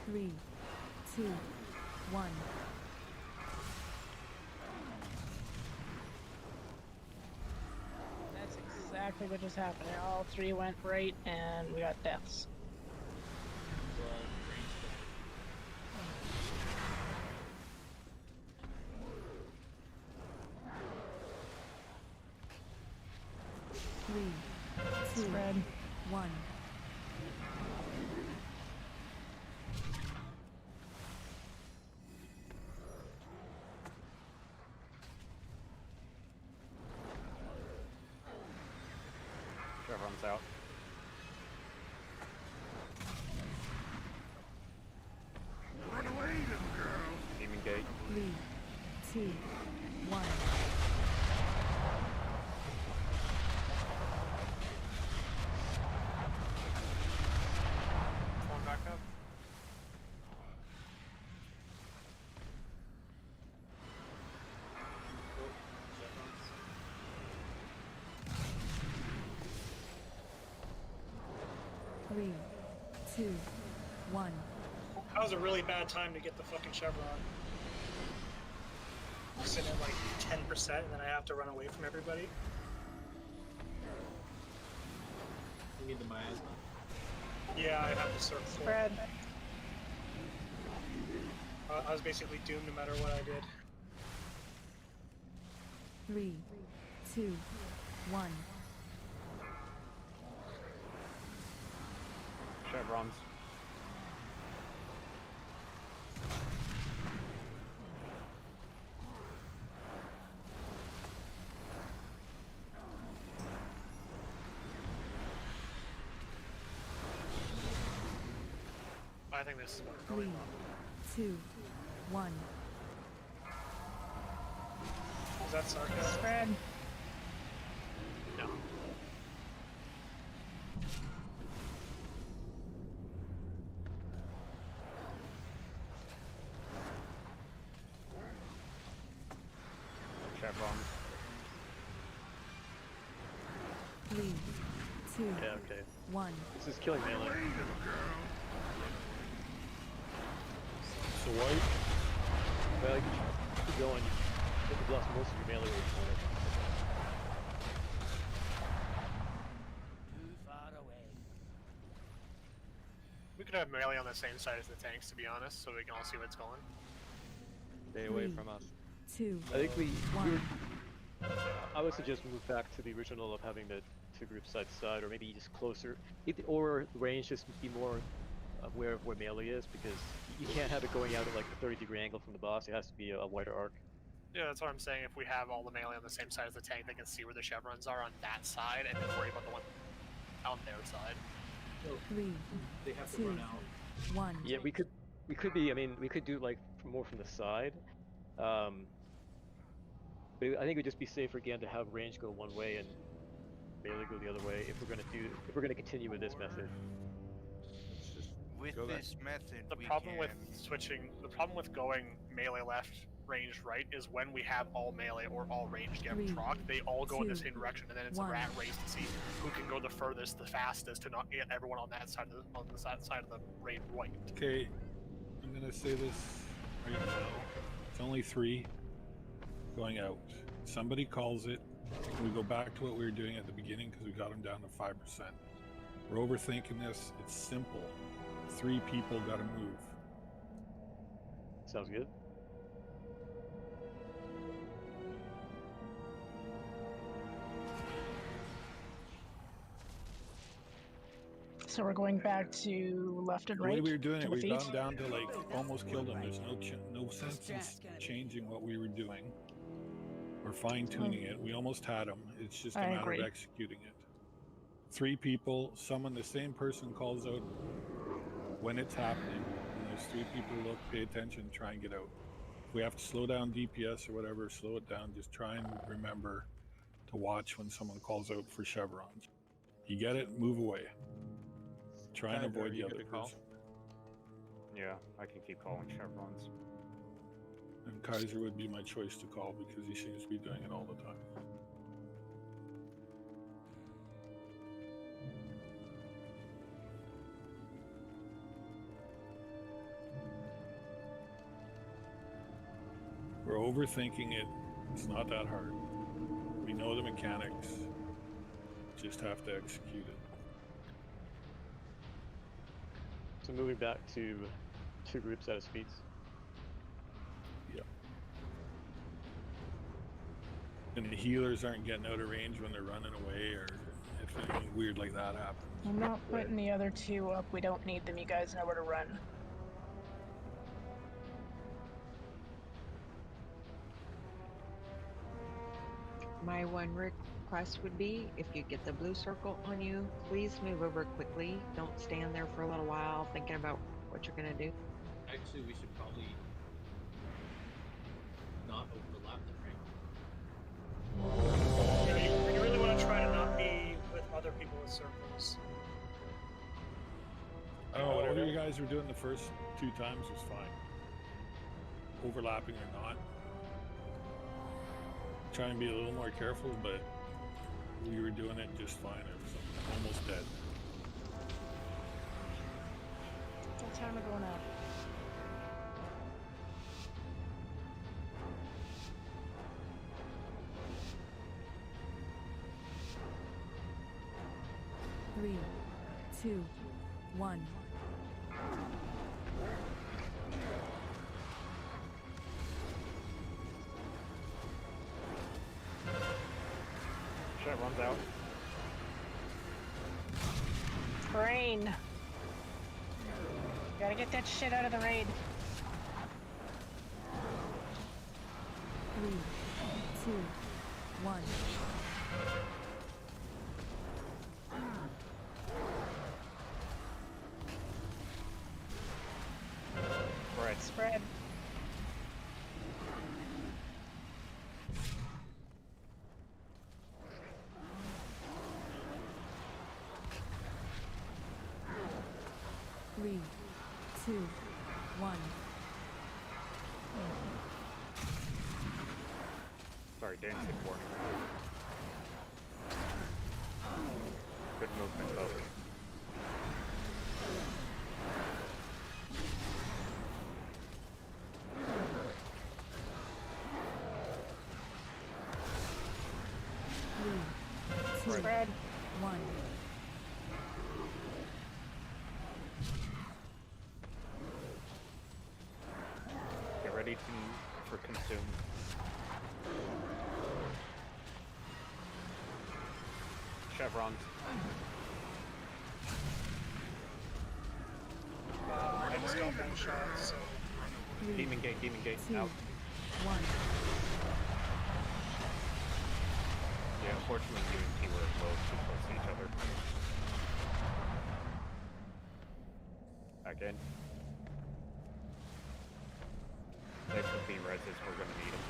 Three, 2, 1. That's exactly what just happened. All three went right, and we got deaths. Three, 2, Spread. 1. Chevron's out. Run away, little girl. Demon Gate. 3, 2, 1. One back up. Three, 2, 1. That was a really bad time to get the fucking Chevron. I'm sitting at like 10%, and then I have to run away from everybody. You need the miasma. Yeah, I have to circle. Spread. I was basically doomed no matter what I did. 3, 2, 1. Chevrons. I think this is what it's really 3, 2, 1. Is that sarcasm? Spread. No. Chevrons. 3, 2, Yeah, okay. 1. This is killing melee. So white. Well, you can keep going. I think you've lost most of your melee weight for it. Too far away. We could have melee on the same side as the tanks, to be honest, so we can all see what's going. Stay away 3, from us. 2, I think we 1. I would suggest move back to the original of having the two groups side to side, or maybe just closer, or the range just be more aware of where melee is, because you can't have it going out at like a 30-degree angle from the boss. It has to be a wider arc. Yeah, that's what I'm saying. If we have all the melee on the same side as the tank, they can see where the chevrons are on that side, and then worry about the one on their side. 3, They have to 2, run out. 1. Yeah, we could be. I mean, we could do like more from the side. But I think it would just be safer again to have range go one way and melee go the other way if we're gonna continue with this method. With Go back. this method, The we problem can... with switching, the problem with going melee left, range right, is when we have all melee or all range get 3, proc, they all go in the 2, same direction, and then it's 1. a rat race to see who can go the furthest, the fastest, to not get everyone on that side of the side of the raid right. Okay, I'm gonna say this right now. It's only 3 going out. Somebody calls it. We go back to what we were doing at the beginning because we got them down to 5%. We're overthinking this. It's simple. 3 people got to move. Sounds good. So we're going back to left and The right. way we were doing to it, the we've feet? gotten down to like almost killed him. There's no sense in changing what we were doing or fine tuning it. We almost had him. It's just a I matter agree. of executing it. 3 people, the same person calls out when it's happening. And there's 3 people look, pay attention, try and get out. If we have to slow down DPS or whatever, slow it down. Just try and remember to watch when someone calls out for chevrons. You get it, move away. Try and avoid the other person. Yeah, I can keep calling chevrons. And Kaiser would be my choice to call because he seems to be doing it all the time. We're overthinking it. It's not that hard. We know the mechanics. Just have to execute it. So moving back to 2 groups at his feet. Yep. And the healers aren't getting out of range when they're running away, or if anything weird like that happens. I'm not putting the other 2 up. We don't need them. You guys know where to run. My one request would be, if you get the blue circle on you, please move over quickly. Don't stand there for a little while thinking about what you're going to do. Actually, we should probably not overlap them, right? You really want to try to not be with other people with circles. Oh, whatever you guys were doing the first 2 times was fine. Overlapping or not. Try and be a little more careful, but we were doing it just fine. It was almost dead. What time are we going out? Three, two, one. Chevron's out. Brain. Gotta get that shit out of the raid. 3, 2, 1. Spread. Three, two, one. Sorry, Dan's hit warning. Good movement, though. Two, Spread. 1. Get ready for consume. Chevrons. I just got 1 shot, so... Demon Gate, out. 1. Yeah, unfortunately you and T were both too close to each other. Back in. They could be reses, we're gonna need them.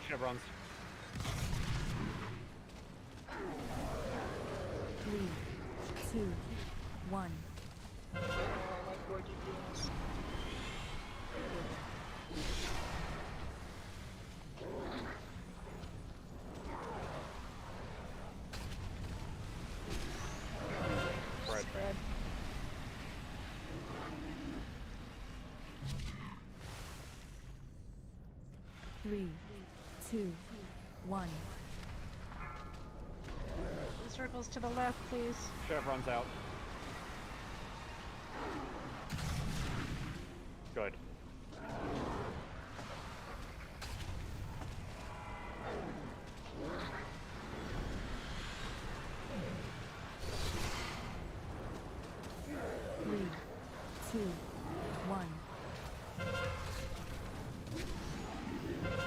Chevrons. 3, 2, 1. I like where DPS. Spread. Three, two, 1. Circles to the left, please. Chevron's out. Good. Three, two, one.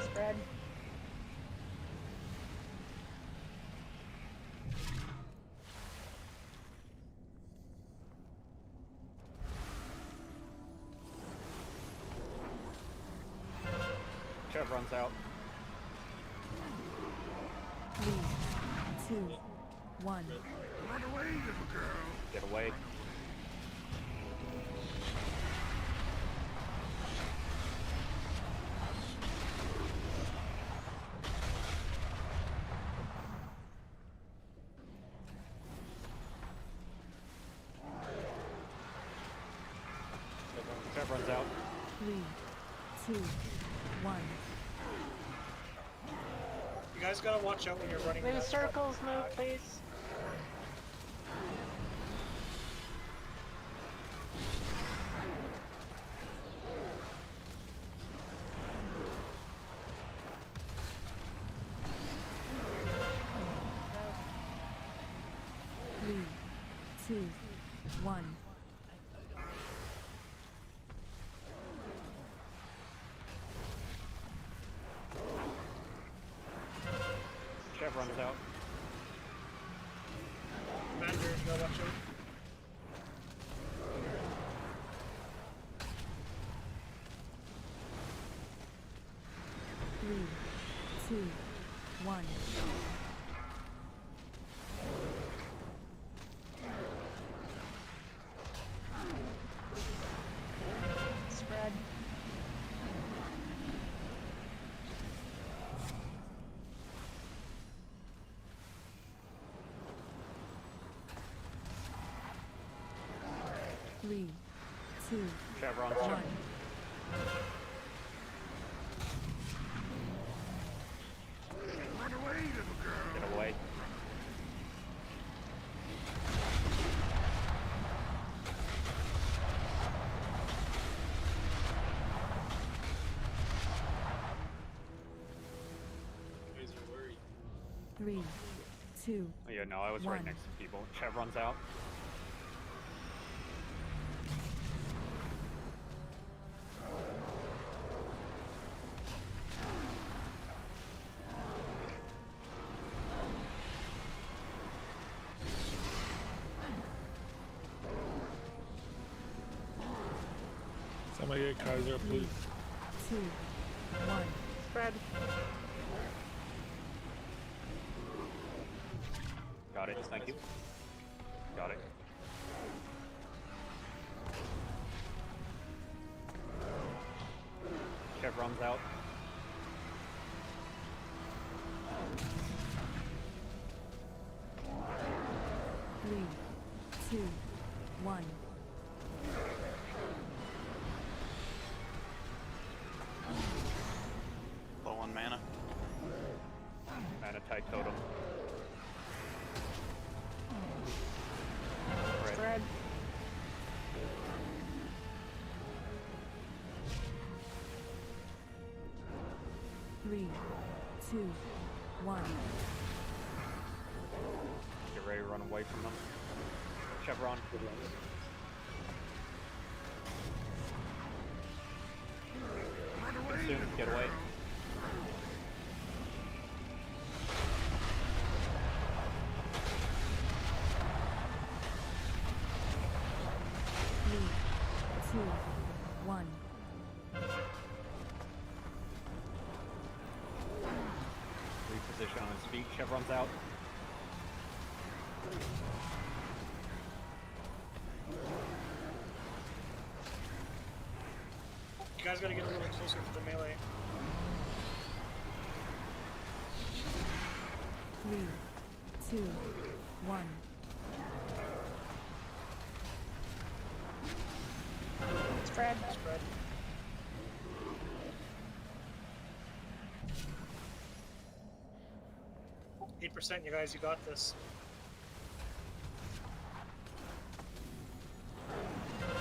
Spread. Chev runs out. 3, 2, 1. Run away, little girl. Get away. Chev runs out. 3, 2, 1. You guys gotta watch out when you're running. Blue that- circles move, please. Three, two, one. Chev runs out. Commander, you gotta watch out. Three, two, one. Spread. Three, two, Chev runs one. out. Run away, little girl. Get away. You guys are worried. 3, 2, Oh, yeah, no, I was right next to people. Chev runs out. Somebody get Kaiser, please. 2, 1. Spread. Got it, thank you. Got it. Chev runs out. Three, two, one. Low on mana. Mana tide totem. Right. Spread. Three, two, one. Get ready to run away from them. Chevron. Soon, get away. Three, two, one. Reposition on his feet. Chevron's out. You guys gotta get a little closer to the melee. Three, two, one. Spread. Spread. %, you guys, you got this.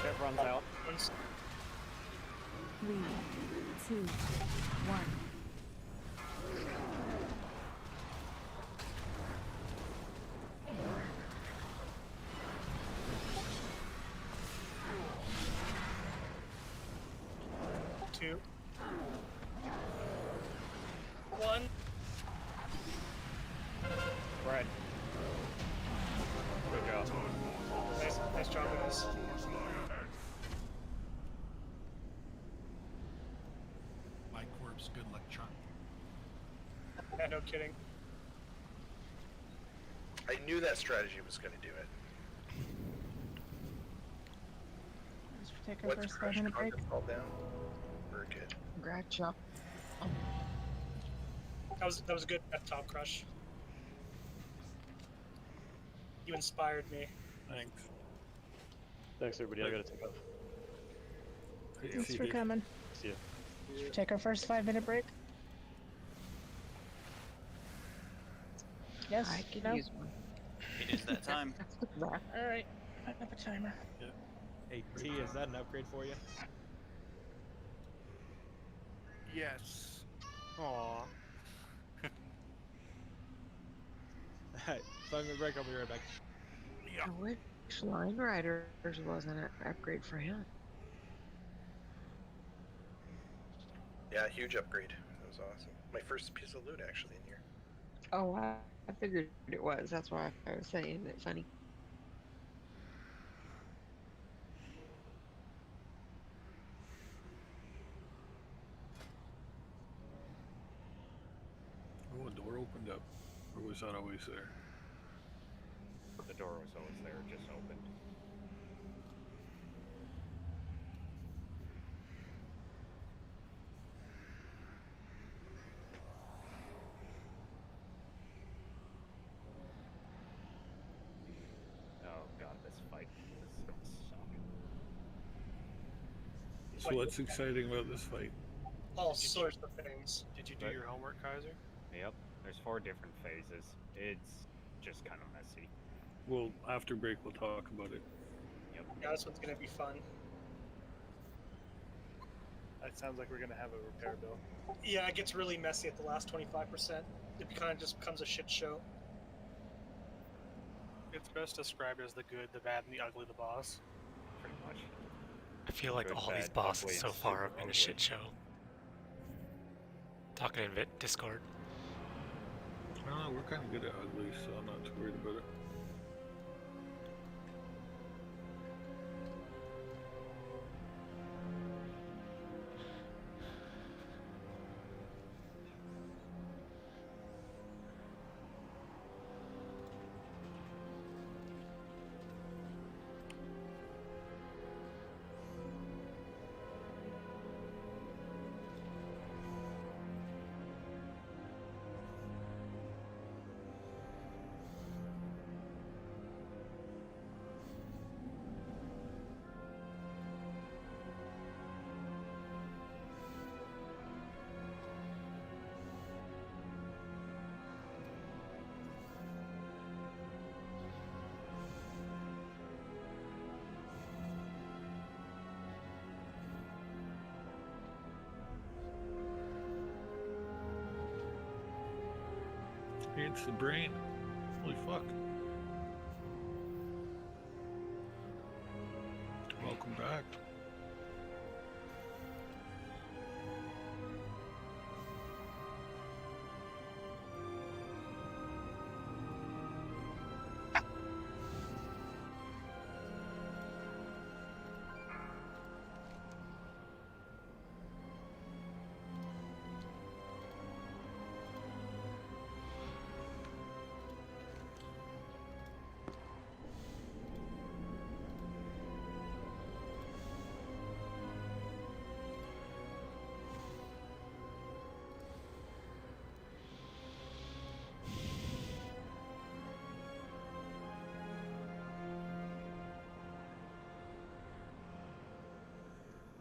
Chevron's out. 3, 2, 1. Two. One. Brad. Good job. Nice job, guys. My corpse, good luck, Chuck. Yeah, no kidding. I knew that strategy was going to do it. Let's take our What's first Crush 5-minute break. content fall down? We're good. Gotcha. That was a good top crush. You inspired me. Thanks. Thanks, everybody. I gotta take off. Thanks for coming. See ya. Should we take our first 5-minute break? Yes. I could no? use one. It is that time. All right. Putting up a timer. Hey, T, is that an upgrade for you? Yes. Aww. Alright, 5-minute break. I'll be right back. I wish Line Riders wasn't an upgrade for him. Yeah, huge upgrade. That was awesome. My first piece of loot actually in here. Oh, I figured it was. That's why I was saying it funny. Oh, a door opened up. Or was that always there? The door was always there, it just opened. Oh god, this fight is gonna suck. So what's exciting about this fight? All sorts of things. Did you do your homework, Kaiser? Yep, there's 4 different phases. It's just kind of messy. Well, after break we'll talk about it. Yep. Yeah, this one's gonna be fun. It sounds like we're gonna have a repair bill. Yeah, it gets really messy at the last 25%. It kind of just becomes a shit show. It's best described as the good, the bad, and the ugly, the boss. Pretty much. I feel like Good, all these bad, bosses ugly, so and far super have been ugly. a shit show. Talking in Discord. No, we're kind of good at ugly, so I'm not too worried about it. It's the brain. Holy fuck. Welcome back.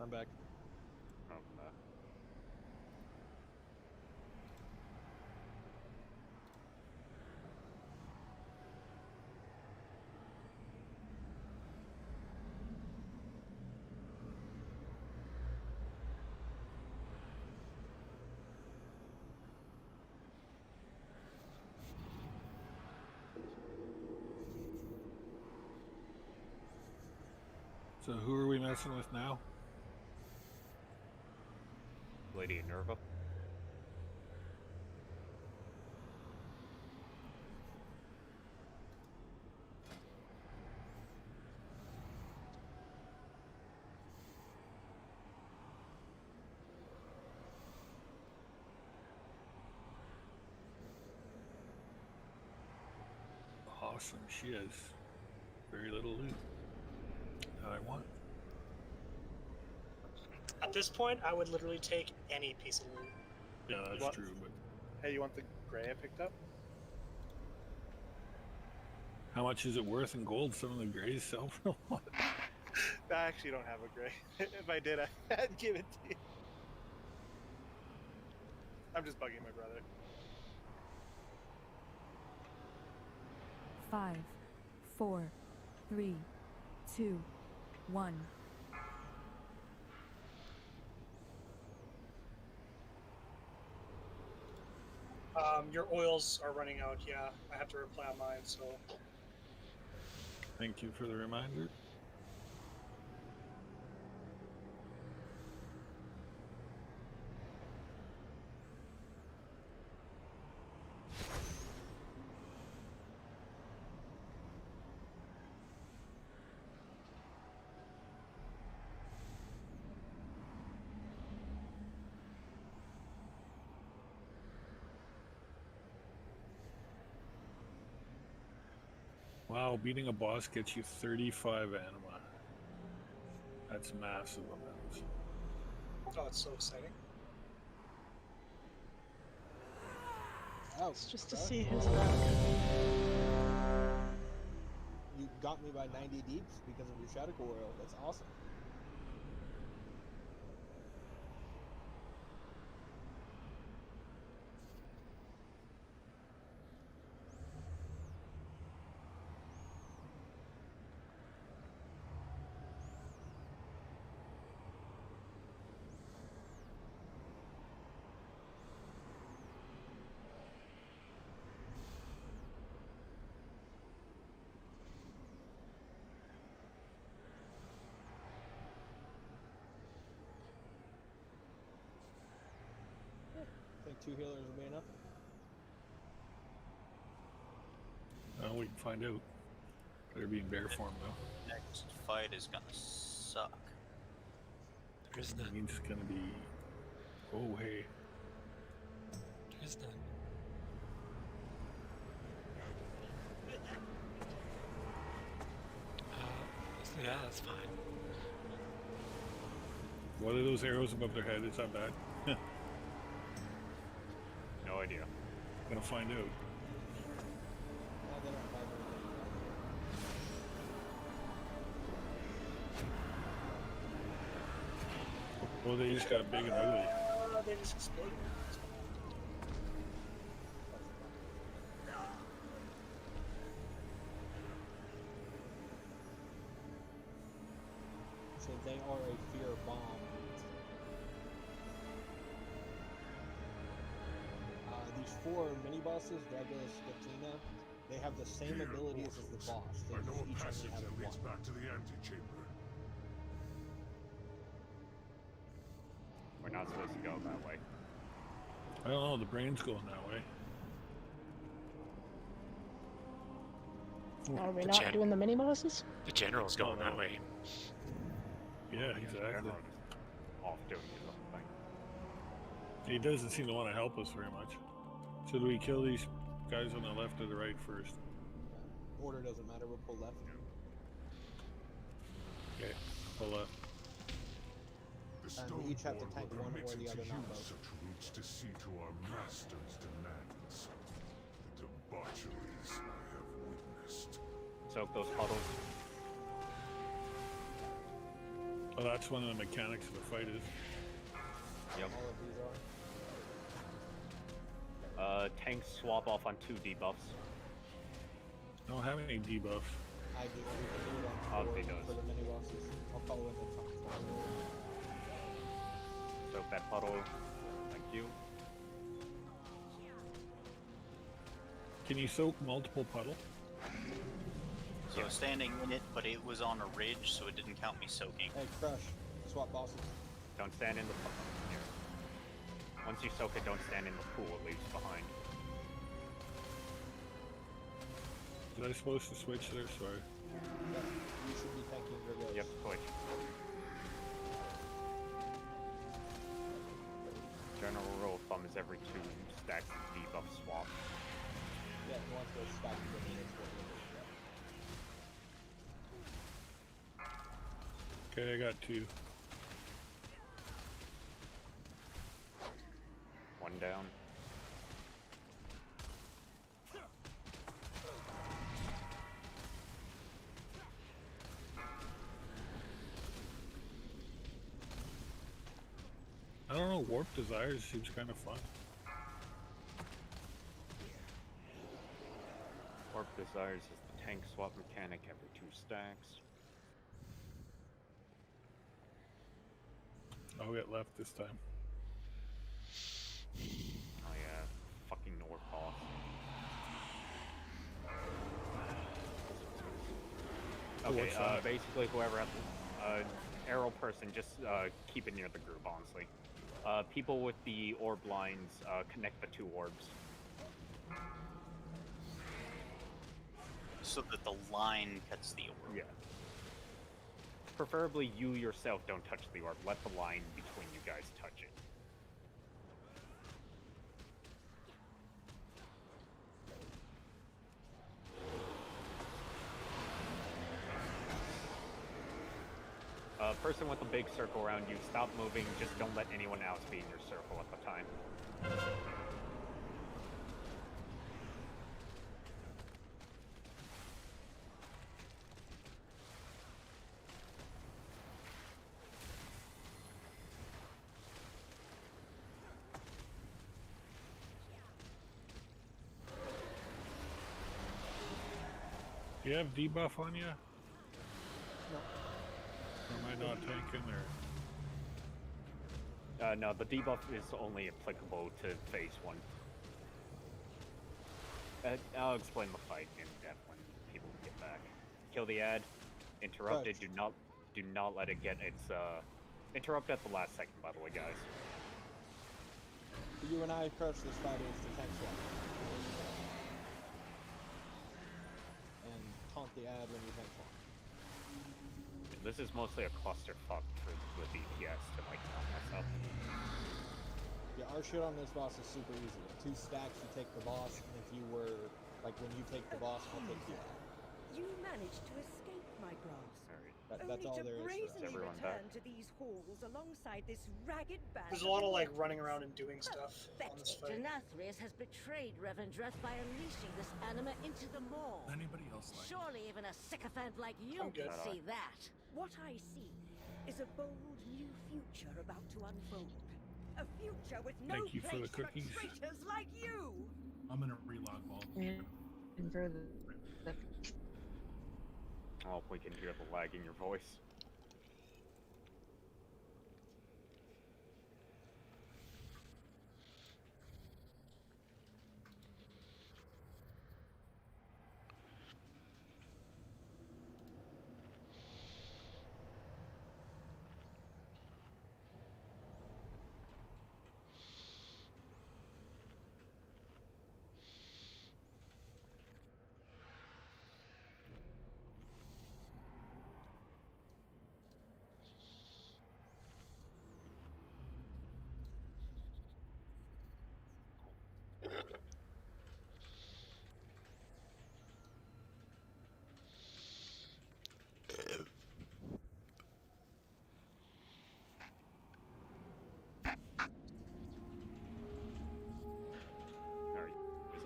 I'm back. So who are we messing with now? Lady Nerva. Awesome. She has very little loot that I want. At this point, I would literally take any piece of loot. Yeah, that's What? true. But Hey, you want the gray I picked up? how much is it worth in gold? Some of the grays sell for a lot. I actually don't have a gray. If I did, I'd give it to you. I'm just bugging my brother. 5, 4, 3, 2, 1. Your oils are running out. Yeah, I have to reply on mine. So Thank you for the reminder. Wow, beating a boss gets you 35 anima. That's massive amounts. oh, it's so exciting. Oh, It's just to Crush, see who's back. you got me by 90 deeps because of your Shadow Oil. That's awesome. I think 2 healers will be enough. Well, we can find out. Better be in bear form though. Next fight is gonna suck. There is none. Means it's gonna be. Oh hey. There is none. Yeah, that's fine. What are those arrows above their head? Is that bad? No idea. Gonna find out. No, they don't have anything. Well, they just got big and ugly. They just exploded. So they are a fear bomb. These 4 mini bosses, Dragos, Gatina, they have the same abilities as the boss. They just each only have one. Back to the antechamber. We're not supposed to go that way. I don't know. The brain's going that way. Are we The not gen- doing the mini bosses? The general's going that way. Yeah, exactly. General is off doing his own thing. He doesn't seem to want to help us very much. So do we kill these guys on the left or the right first? Order doesn't matter, we'll pull left. Okay, pull left. And we each have to tank one or the other, not both. Such routes to see to our master's demands. The debaucheries I have witnessed. Soak those puddles. Well, that's one of the mechanics of the fight is. Yep. All of these are. Tanks swap off on 2 debuffs. I don't have any debuffs. I do. We can do it on Obviously 4 does. for the mini bosses. I'll follow in the top. Soak that puddle. Thank you. Can you soak multiple puddle? So I was standing in it, but it was on a ridge, so it didn't count me soaking. Hey, Crush, swap bosses. Don't stand in the pool. Once you soak it, don't stand in the pool. It leaves behind. Was I supposed to switch there? Sorry. Yeah, you should be tanking Gregos. Yep, switch. General rule of thumb is every 2 stacks of debuff swap. Yeah, and once those stacks go in, it's what Okay, I got 2. 1 down. I don't know, Warp Desires seems kind of fun. Warp Desires is the tank swap mechanic every 2 stacks. I'll get left this time. Oh yeah, fucking North boss. Okay, What's that? basically whoever has arrow person, just keep it near the group, honestly. People with the orb lines, connect the 2 orbs. So that the line cuts the orb. Yeah. Preferably you yourself don't touch the orb. Let the line between you guys touch it. Person with a big circle around you, stop moving. Just don't let anyone else be in your circle at the time. Do you have debuff on you? No. Or am I not tanking there? No, the debuff is only applicable to phase 1. I'll explain the fight in depth when people get back. Kill the ad. Interrupt it. Do not let it get its interrupt at the last second, by the way, guys. You and I, Crush, this fight is the tank swap. And taunt the ad when you tank swap. This is mostly a clusterfuck for the DPS to like not mess up. Yeah, our shit on this boss is super easy. 2 stacks, you take the boss, and if you were, like, when you take the boss, I'll take you. You managed to escape my grasp. That's all there is. Brazenly return to these halls alongside this ragged band. There's a lot of like running around and doing stuff on this fight. Nathria has betrayed Revendreth by unleashing this anima into the maw. Anybody else like Surely even a sycophant like you can see that. What I see is a bold new future about to unfold. A future with no Thank you for the place cookies. traitors like you. I'm gonna relog ball. And for the Oh, if we can hear the lag in your voice.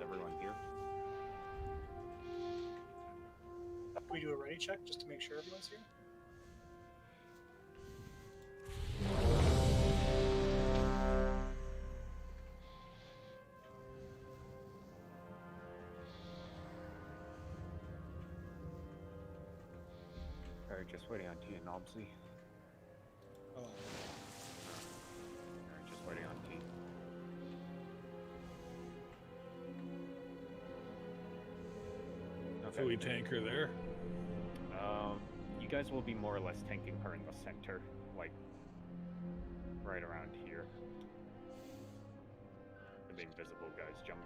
Everyone here? Can we do a ready check just to make sure everyone's here? Alright, just waiting on T and Obsy. Oh. Alright, just waiting on T. So we tank her there. guys will be more or less tanking her in the center, like right around here. The invisible guys jumping.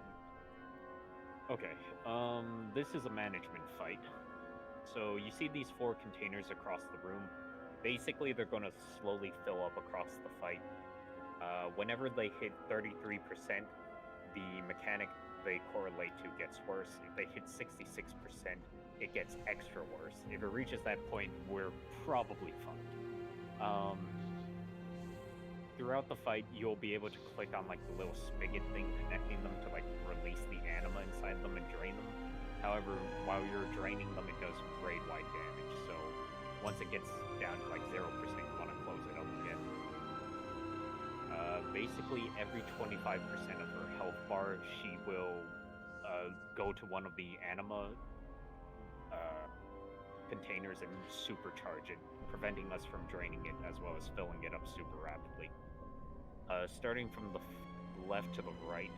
Okay, this is a management fight. So you see these 4 containers across the room. Basically, they're going to slowly fill up across the fight. Whenever they hit 33%, the mechanic they correlate to gets worse. If they hit 66%, it gets extra worse. If it reaches that point, we're probably fucked. Throughout the fight, you'll be able to click on like the little spigot thing connecting them to like release the anima inside them and drain them. However, while you're draining them, it does grade-wide damage. So once it gets down to like 0%, you want to close it up again. Basically, every 25% of her health bar, she will go to one of the anima containers and supercharge it, preventing us from draining it as well as filling it up super rapidly. Starting from the left to the right,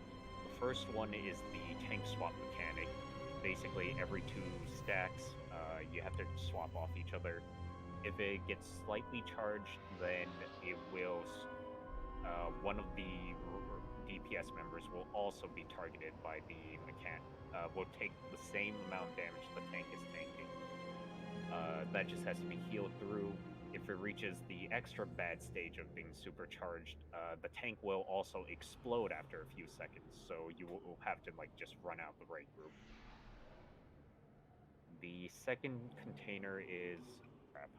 the first one is the tank swap mechanic. Basically, every 2 stacks, you have to swap off each other. If it gets slightly charged, then it will. One of the DPS members will also be targeted by the mechanic. Will take the same amount of damage the tank is tanking. That just has to be healed through. If it reaches the extra bad stage of being supercharged, the tank will also explode after a few seconds, so you will have to like just run out the right group. The second container is... crap.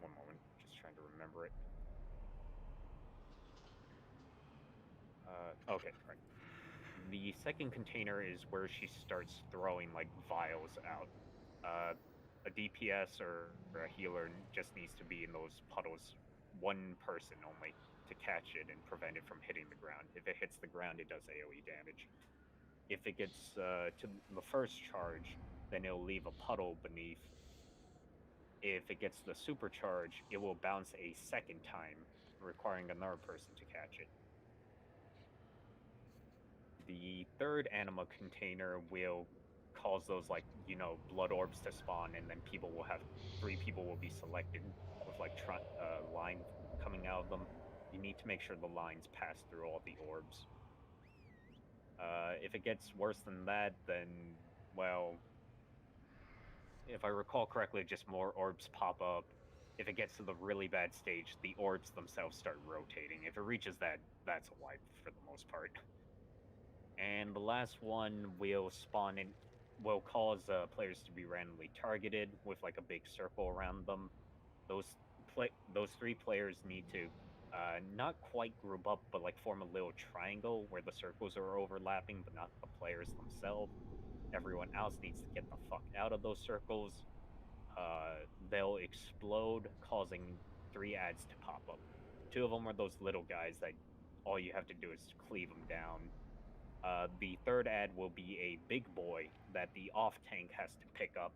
One moment, just trying to remember it. Okay, right. The second container is where she starts throwing like vials out. A DPS or a healer just needs to be in those puddles, 1 person only, to catch it and prevent it from hitting the ground. If it hits the ground, it does AoE damage. If it gets to the first charge, then it'll leave a puddle beneath. If it gets the supercharge, it will bounce a second time, requiring another person to catch it. The third anima container will cause those, like, you know, blood orbs to spawn, and then 3 people will be selected with, like, line coming out of them. You need to make sure the lines pass through all the orbs. If it gets worse than that, then, well, if I recall correctly, just more orbs pop up. If it gets to the really bad stage, the orbs themselves start rotating. If it reaches that, that's a wipe for the most part. And the last one will spawn in, will cause players to be randomly targeted with like a big circle around them. Those 3 players need to not quite group up, but like form a little triangle where the circles are overlapping, but not the players themselves. Everyone else needs to get the fuck out of those circles. They'll explode, causing 3 ads to pop up. 2 of them are those little guys that all you have to do is cleave them down. The third ad will be a big boy that the off tank has to pick up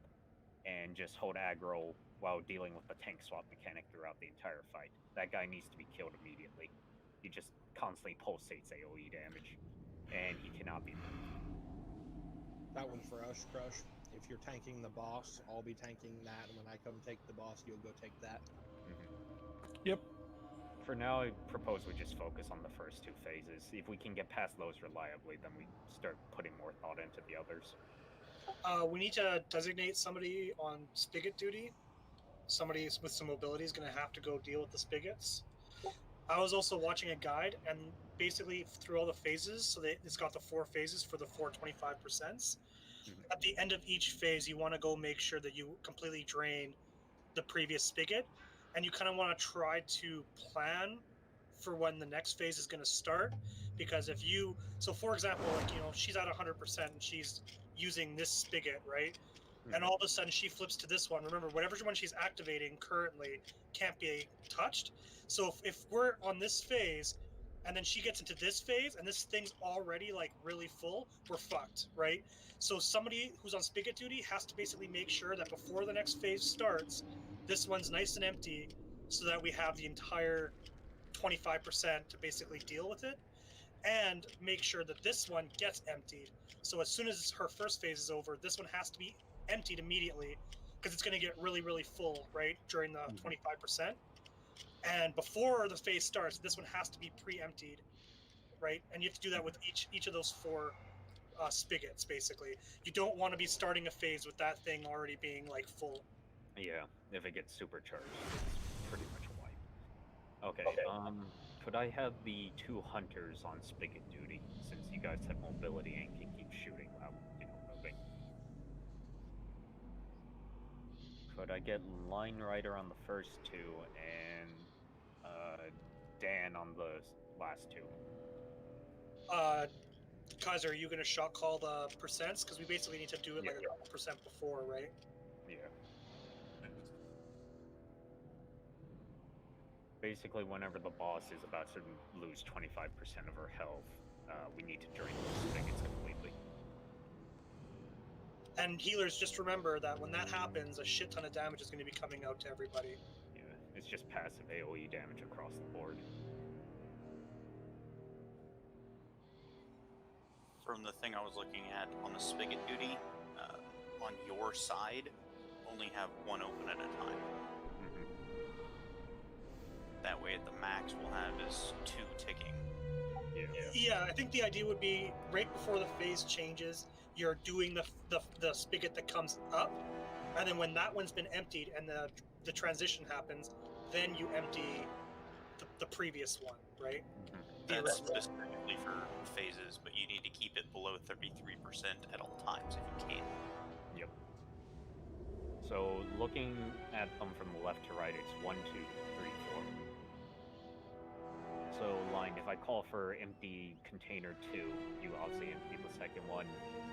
and just hold aggro while dealing with the tank swap mechanic throughout the entire fight. That guy needs to be killed immediately. He just constantly pulsates AoE damage, and he cannot be moved. That one's for us, Crush. If you're tanking the boss, I'll be tanking that, and when I come take the boss, you'll go take that. Yep. For now, I propose we just focus on the first 2 phases. If we can get past those reliably, then we start putting more thought into the others. We need to designate somebody on spigot duty. Somebody with some mobility is going to have to go deal with the spigots. I was also watching a guide, and basically through all the phases, so it's got the 4 phases for the 425%. At the end of each phase, you want to go make sure that you completely drain the previous spigot, and you kind of want to try to plan for when the next phase is going to start, because if you, so for example, like, you know, she's at 100% and she's using this spigot, right? And all of a sudden she flips to this one. Remember, whatever one she's activating currently can't be touched. So if we're on this phase and then she gets into this phase and this thing's already like really full, we're fucked, right? So somebody who's on spigot duty has to basically make sure that before the next phase starts, this one's nice and empty so that we have the entire 25% to basically deal with it, and make sure that this one gets emptied. So as soon as her first phase is over, this one has to be emptied immediately because it's going to get really, really full, right, during the 25%. And before the phase starts, this one has to be pre-emptied, right? And you have to do that with each of those 4 spigots, basically. You don't want to be starting a phase with that thing already being like full. Yeah, if it gets supercharged, it's pretty much a wipe. Okay, could I have the 2 hunters on spigot duty, since you guys have mobility and can keep shooting without, moving? Could I get Line Rider on the first 2 and Dan on the last 2? Kaiser, are you going to shot call the percents? Because we basically need to do it like a couple percent before, right? Yeah. Basically, whenever the boss is about to lose 25% of her health, we need to drain the spigots completely. And healers, just remember that when that happens, a shit ton of damage is going to be coming out to everybody. Yeah, it's just passive AoE damage across the board. From the thing I was looking at on the spigot duty, on your side, only have 1 open at a time. That way, the max we'll have is 2 ticking. Yeah, I think the idea would be right before the phase changes, you're doing the spigot that comes up, and then when that one's been emptied and the transition happens, then you empty the previous one, right? That's specifically for phases, but you need to keep it below 33% at all times if you can. Yep. So looking at them from left to right, it's 1, 2, 3, 4. So, Line, if I call for empty container 2, you obviously empty the second one.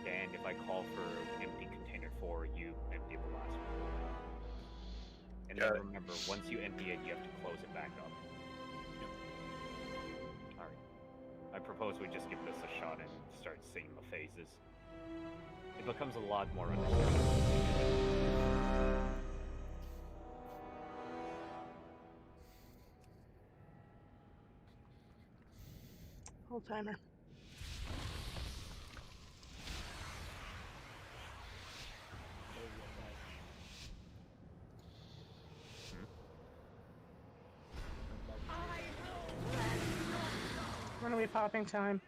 And if I call for empty container 4, you empty the last one. And then remember, once you empty it, you have to close it back up. Alright. I propose we just give this a shot and start seeing the phases. It becomes a lot more understandable. Whole timer. When are we popping time?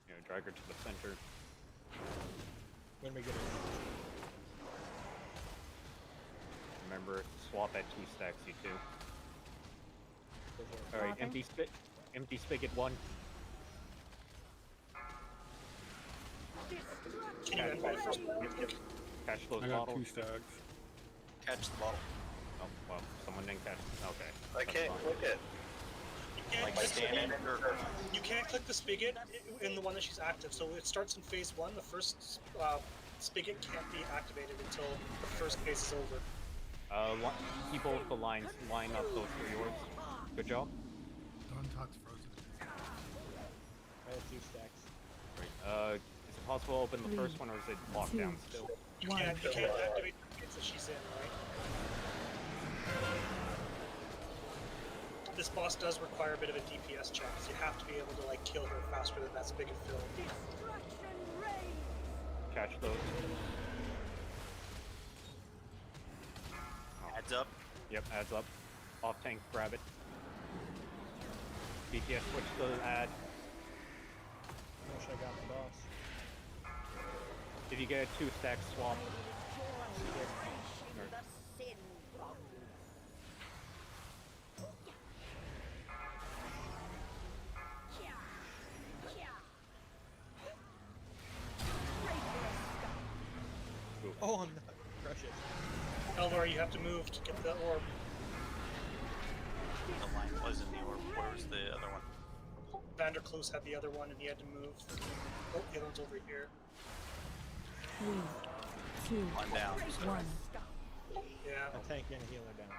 You know, drag her to the center. When we get it. Remember, swap at 2 stacks, you 2. Alright, empty spigot 1. Catch those I got bottles. 2 stacks. Catch the bottle. Oh, well, someone didn't catch it. Okay. I can't click it. You can't click the spigot in the one that she's active. So it starts in phase 1. The first spigot can't be activated until the first phase is over. People with the lines line up those 3 orbs. Good job. Dawn Talk's frozen. I have 2 stacks. Right. Is it possible to open the first one, or is it locked down still? You can't activate the phase that she's in, right? This boss does require a bit of a DPS check, because you have to be able to like kill her faster than that spigot fill. Catch those. Adds up. Yep, adds up. Off tank, grab it. DPS switch to add. I wish I got the boss. Did you get a 2 stack swap? Oh, I'm not. Crush it. Elvar, you have to move to get the orb. The line was in the orb. Where was the other one? Vanderkloos had the other one, and he had to move. Oh, the other one's over here. 3, 2, One down. 1. Yeah. A tank and a healer down.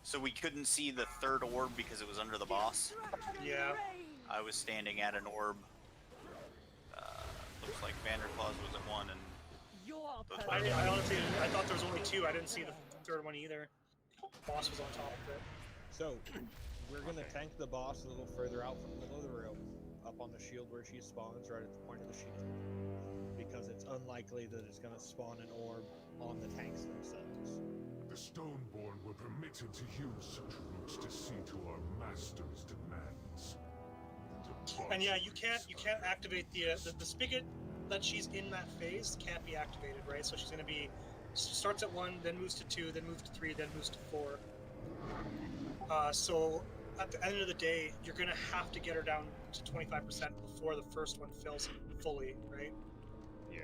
So we couldn't see the 3rd orb because it was under the boss? Yeah. I was standing at an orb. Looks like Vanderclaws was at 1 and... I honestly, I thought there was only 2. I didn't see the 3rd one either. Boss was on top of it. So, we're gonna tank the boss a little further out from the middle of the room, up on the shield where she spawns, right at the point of the shield. Because because it's unlikely that it's going to spawn an orb on the tanks themselves. The Stoneborn were permitted to use such routes to see to our master's demands. And yeah, you can't activate the spigot that she's in that phase can't be activated, right? So she's going to be starts at 1, then moves to 2, then moves to 3, then moves to 4. So at the end of the day, you're going to have to get her down to 25% before the first one fills fully, right? Yeah.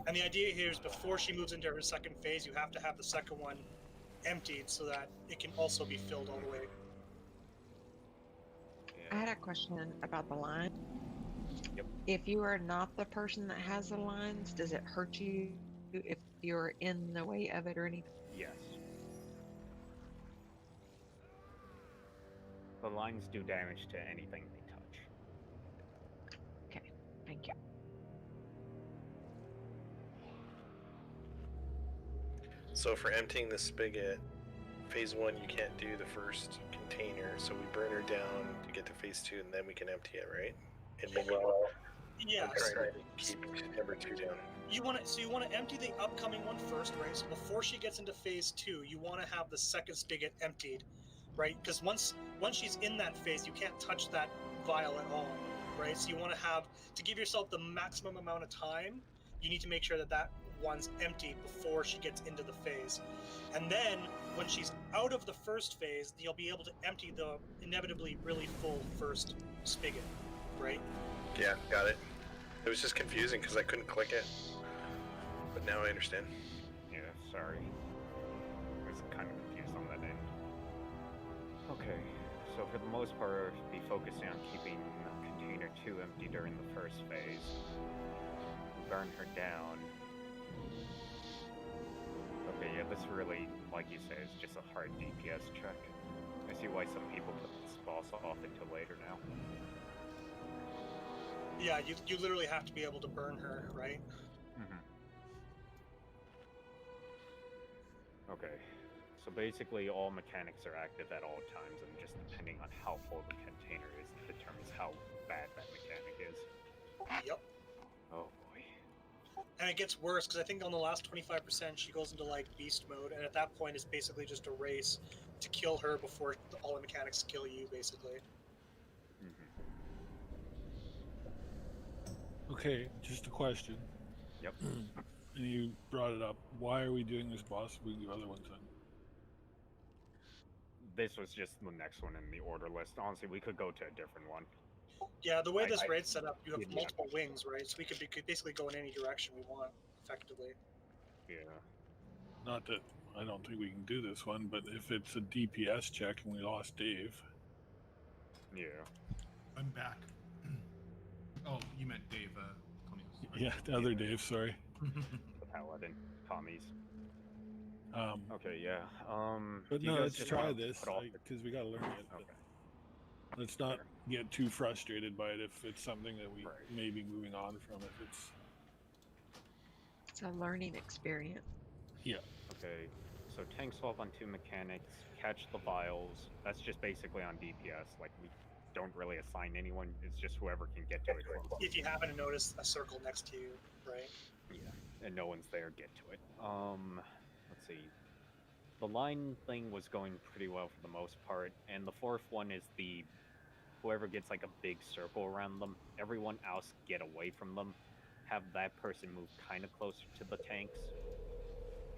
And the idea here is before she moves into her second phase, you have to have the second one emptied so that it can also be filled all the way. I had a question about the line. Yep. If you are not the person that has the lines, does it hurt you if you're in the way of it or anything? Yes. The lines do damage to anything they touch. Okay, thank you. So for emptying the spigot, phase 1 you can't do the first container, so we burn her down to get to phase 2, and then we can empty it, right? And meanwhile, Yeah. I'm trying to keep number 2 down. You want to empty the upcoming one first, right? So before she gets into phase 2, you want to have the second spigot emptied, right? Because once she's in that phase, you can't touch that vial at all, right? So you want to give yourself the maximum amount of time. You need to make sure that one's empty before she gets into the phase, and then when she's out of the first phase, you'll be able to empty the inevitably really full first spigot, right? Yeah, got it. It was just confusing because I couldn't click it. But now I understand. Yeah, sorry. I was kind of confused on that end. Okay, so for the most part, be focusing on keeping container 2 empty during the first phase. Burn her down. Okay, yeah, this really, like you said, is just a hard DPS check. I see why some people put this boss off until later now. Yeah, you literally have to be able to burn her, right? Mm-hmm. Okay, so basically all mechanics are active at all times, and just depending on how full the container is determines how bad that mechanic is. Yep. Oh boy. And it gets worse because I think on the last 25% she goes into like beast mode, and at that point it's basically just a race to kill her before all the mechanics kill you, basically. Okay, just a question. Yep. And you brought it up. Why are we doing this boss? We do other ones then. This was just the next one in the order list. Honestly, we could go to a different one. Yeah, the way this raid's set up, you have multiple wings, right? So we could basically go in any direction we want, effectively. Yeah. Not that I don't think we can do this one, but if it's a DPS check and we lost Dave. Yeah. I'm back. Oh, you meant Dave, Tommy's. Yeah, the other Dave, sorry. The Paladin, Tommy's. Okay, yeah. But do you no, guys let's just try wanna this, put off because we gotta learn it. Okay. Let's not get too frustrated by it if it's something that we may be moving on from. If It's a learning experience. Yeah. Okay, so tank swap on 2 mechanics, catch the vials. That's just basically on DPS. Like, we don't really assign anyone. It's just whoever can get to it. If you happen to notice a circle next to you, right? Yeah, and no one's there, get to it. Let's see. The line thing was going pretty well for the most part, and the fourth one is the whoever gets like a big circle around them, everyone else get away from them, have that person move kind of closer to the tanks,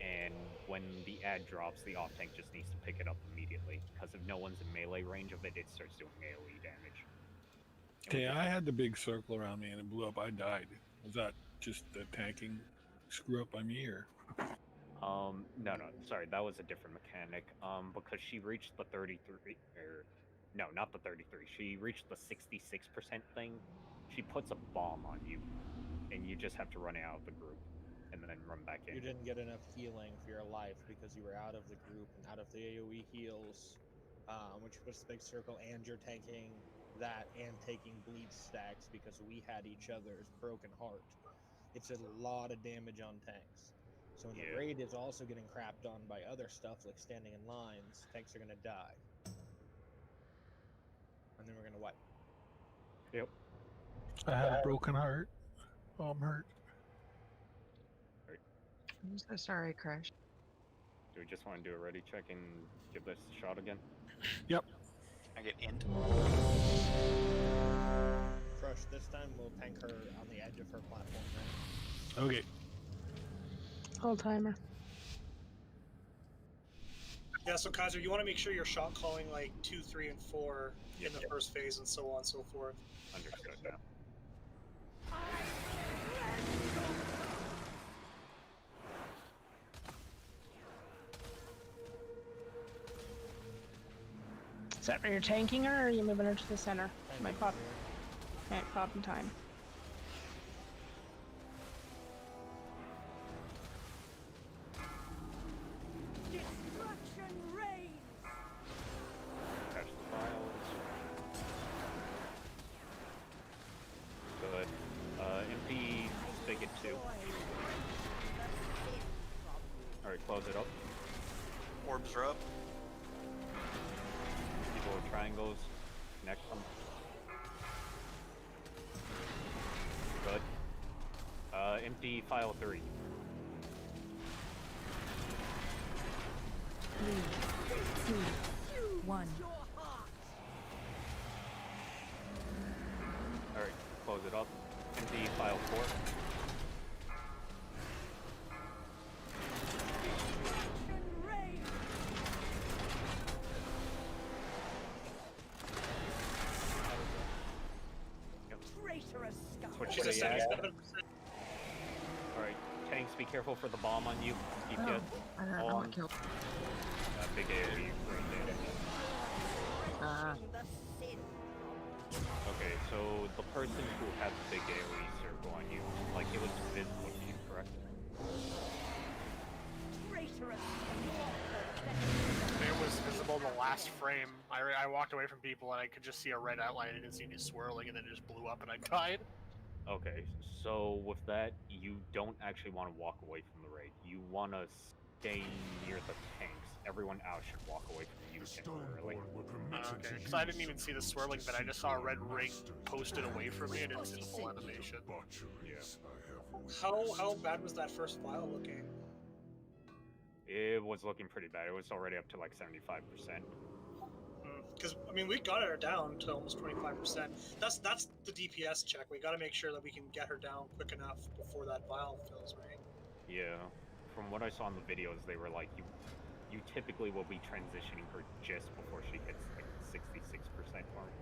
and when the ad drops, the off tank just needs to pick it up immediately, because if no one's in melee range of it, it starts doing AoE damage. Okay, I had the big circle around me and it blew up. I died. Was that just the tanking screw up by me, or? No, sorry, that was a different mechanic. Because she reached the 33, no, not the 33. She reached the 66% thing. She puts a bomb on you, and you just have to run out of the group, and then run back in. You didn't get enough healing for your life because you were out of the group and out of the AoE heals, which puts the big circle, and you're tanking that and taking bleed stacks because we had each other's broken heart. It's a lot of damage on tanks. So when the raid is also getting crapped on by other stuff like standing in lines, tanks are going to die. And then we're going to wipe. Yep. I had a broken heart. Oh, I'm hurt. I'm so sorry, Crush. Do we just want to do a ready check and give this a shot again? Yep. I get int. Crush, this time we'll tank her on the edge of her platform, right? Okay. Hold timer. Yeah, so Kaiser, you want to make sure you're shot calling like 2, 3, and 4 in the first phase, and so on and so forth. Understood now. Is that where you're tanking her, or are you moving her to the center? Might pop. Might pop in time. Destruction reigns. Catch the files. Good. Empty spigot 2. Alright, close it up. Orbs are up. People with triangles, connect them. Good. Empty file 3. 3, 2, 1. Alright, close it up. Empty file 4. Traitorous scum. Switch She's to at the ag. 77%. Alright, tanks, be careful for the bomb on you. DPS on. Big AoE right there. Okay, so the person who had the big AoE circle on you, like it was visible to you, correct? It was visible in the last frame. I walked away from people and I could just see a red outline. I didn't see any swirling, and then it just blew up and I died. Okay, so with that, you don't actually want to walk away from the raid. You want to stay near the tanks. Everyone else should walk away from you temporarily. Okay, because I didn't even see the swirling, but I just saw a red ring posted away from me. I didn't see the full animation. Yeah. How bad was that first file looking? It was looking pretty bad. It was already up to like 75%. Because I mean, we got her down to almost 25%. That's the DPS check. We got to make sure that we can get her down quick enough before that vial fills, right? Yeah. From what I saw in the videos, they were like, you typically will be transitioning her just before she hits like 66% mark.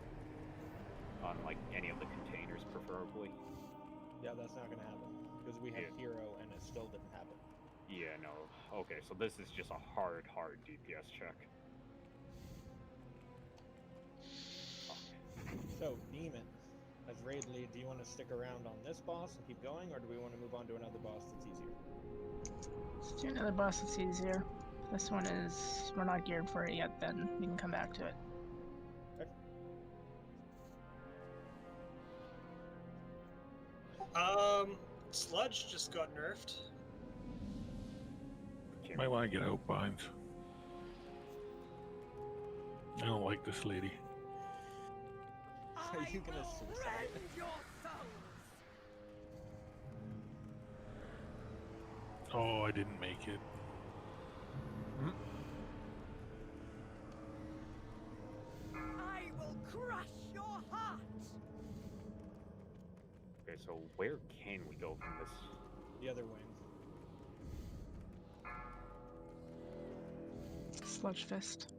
On like any of the containers, preferably. Yeah, that's not gonna happen because we had hero and it still didn't happen. Yeah, no. Okay, so this is just a hard DPS check. So, Demon, as raid lead, do you want to stick around on this boss and keep going, or do we want to move on to another boss that's easier? Let's do another boss that's easier. This one is... we're not geared for it yet, then we can come back to it. Sludge just got nerfed. Might want to get out, Binds. I don't like this lady. Are you gonna suicide? Oh, I didn't make it. I will crush your heart. Okay, so where can we go from this? The other wing. Sludge Fist.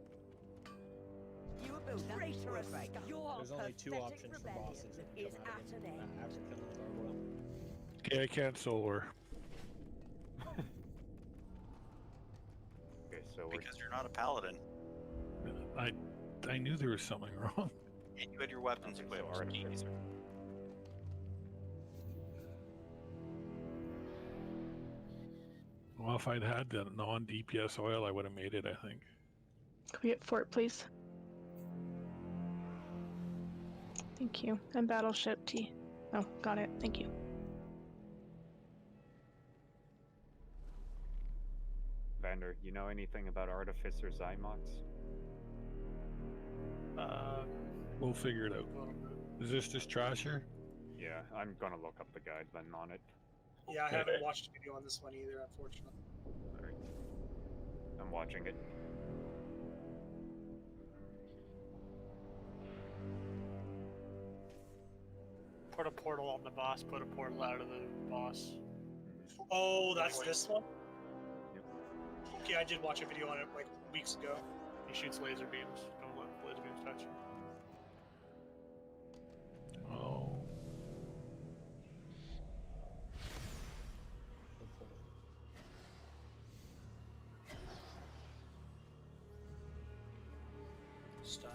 You about traitorous scum. Your There's only 2 pathetic options for rebellion bosses that is can come out at of an it end. after killing the gargoyle. Okay, I can't solo her. Okay, so Because you're not a paladin. I knew there was something wrong. And you had your weapons equipped. Jeez. Well, if I'd had the non-DPS oil, I would have made it, I think. Can we get fort, please? Thank you. And battleship T. Oh, got it. Thank you. Vander, you know anything about Artificer Zymox? We'll figure it out. Is this just Trasher? Yeah, I'm gonna look up the guide then on it. Yeah, I haven't watched a video on this one either, unfortunately. Alright. I'm watching it. Put a portal on the boss, put a portal out of the boss. Oh, that's this one? Okay, I did watch a video on it like weeks ago. He shoots laser beams. Don't let laser beams touch you. Oh. Stunned.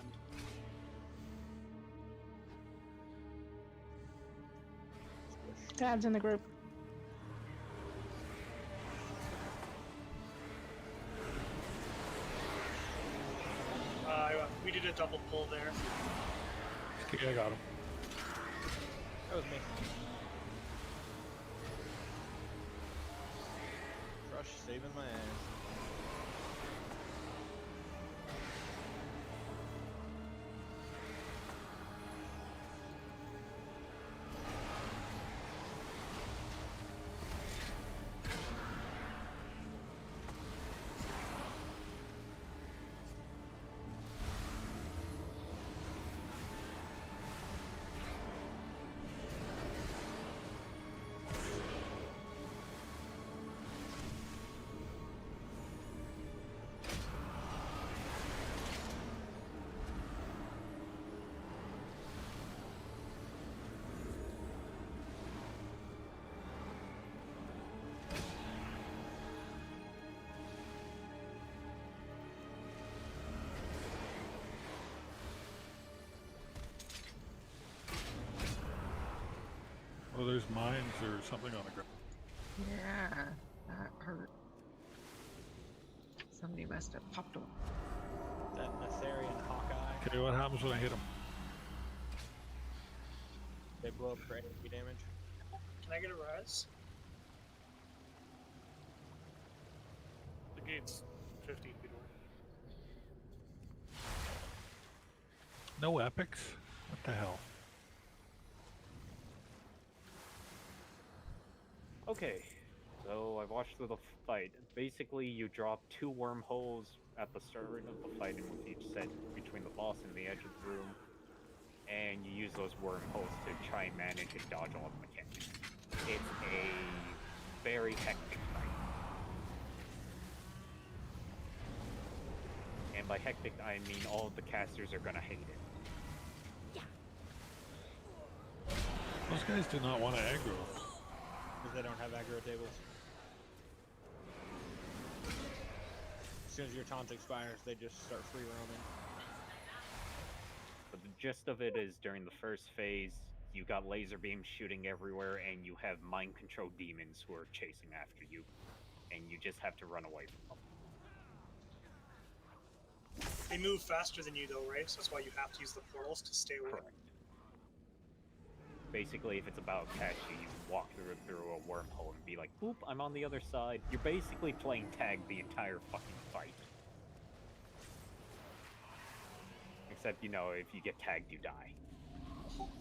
Dad's in the group. We did a double pull there. Okay, I got him. That was me. Crush saving my ass. Oh, there's mines or something on the ground. Yeah, that hurt. Somebody must have popped one. That Natharian Hawkeye. Okay, what happens when I hit him? They blow up for AoE damage. Can I get a rise? The gate's 15 feet away. No epics? What the hell? Okay, so I watched through the fight. Basically, you drop 2 wormholes at the start of the fight in with each set between the boss and the edge of the room, and you use those wormholes to try and manage and dodge all the mechanics. It's a very hectic fight. And by hectic, I mean all of the casters are gonna hate it. Those guys do not want to aggro. Because they don't have aggro tables. As soon as your taunt expires, they just start free roaming. But the gist of it is during the first phase, you got laser beams shooting everywhere, and you have mind control demons who are chasing after you, and you just have to run away from them. They move faster than you though, right? So that's why you have to use the portals to stay away. Correct. Basically, if it's about catch you, you walk through a wormhole and be like, "Oop, I'm on the other side." You're basically playing tag the entire fucking fight. Except, you know, if you get tagged, you die.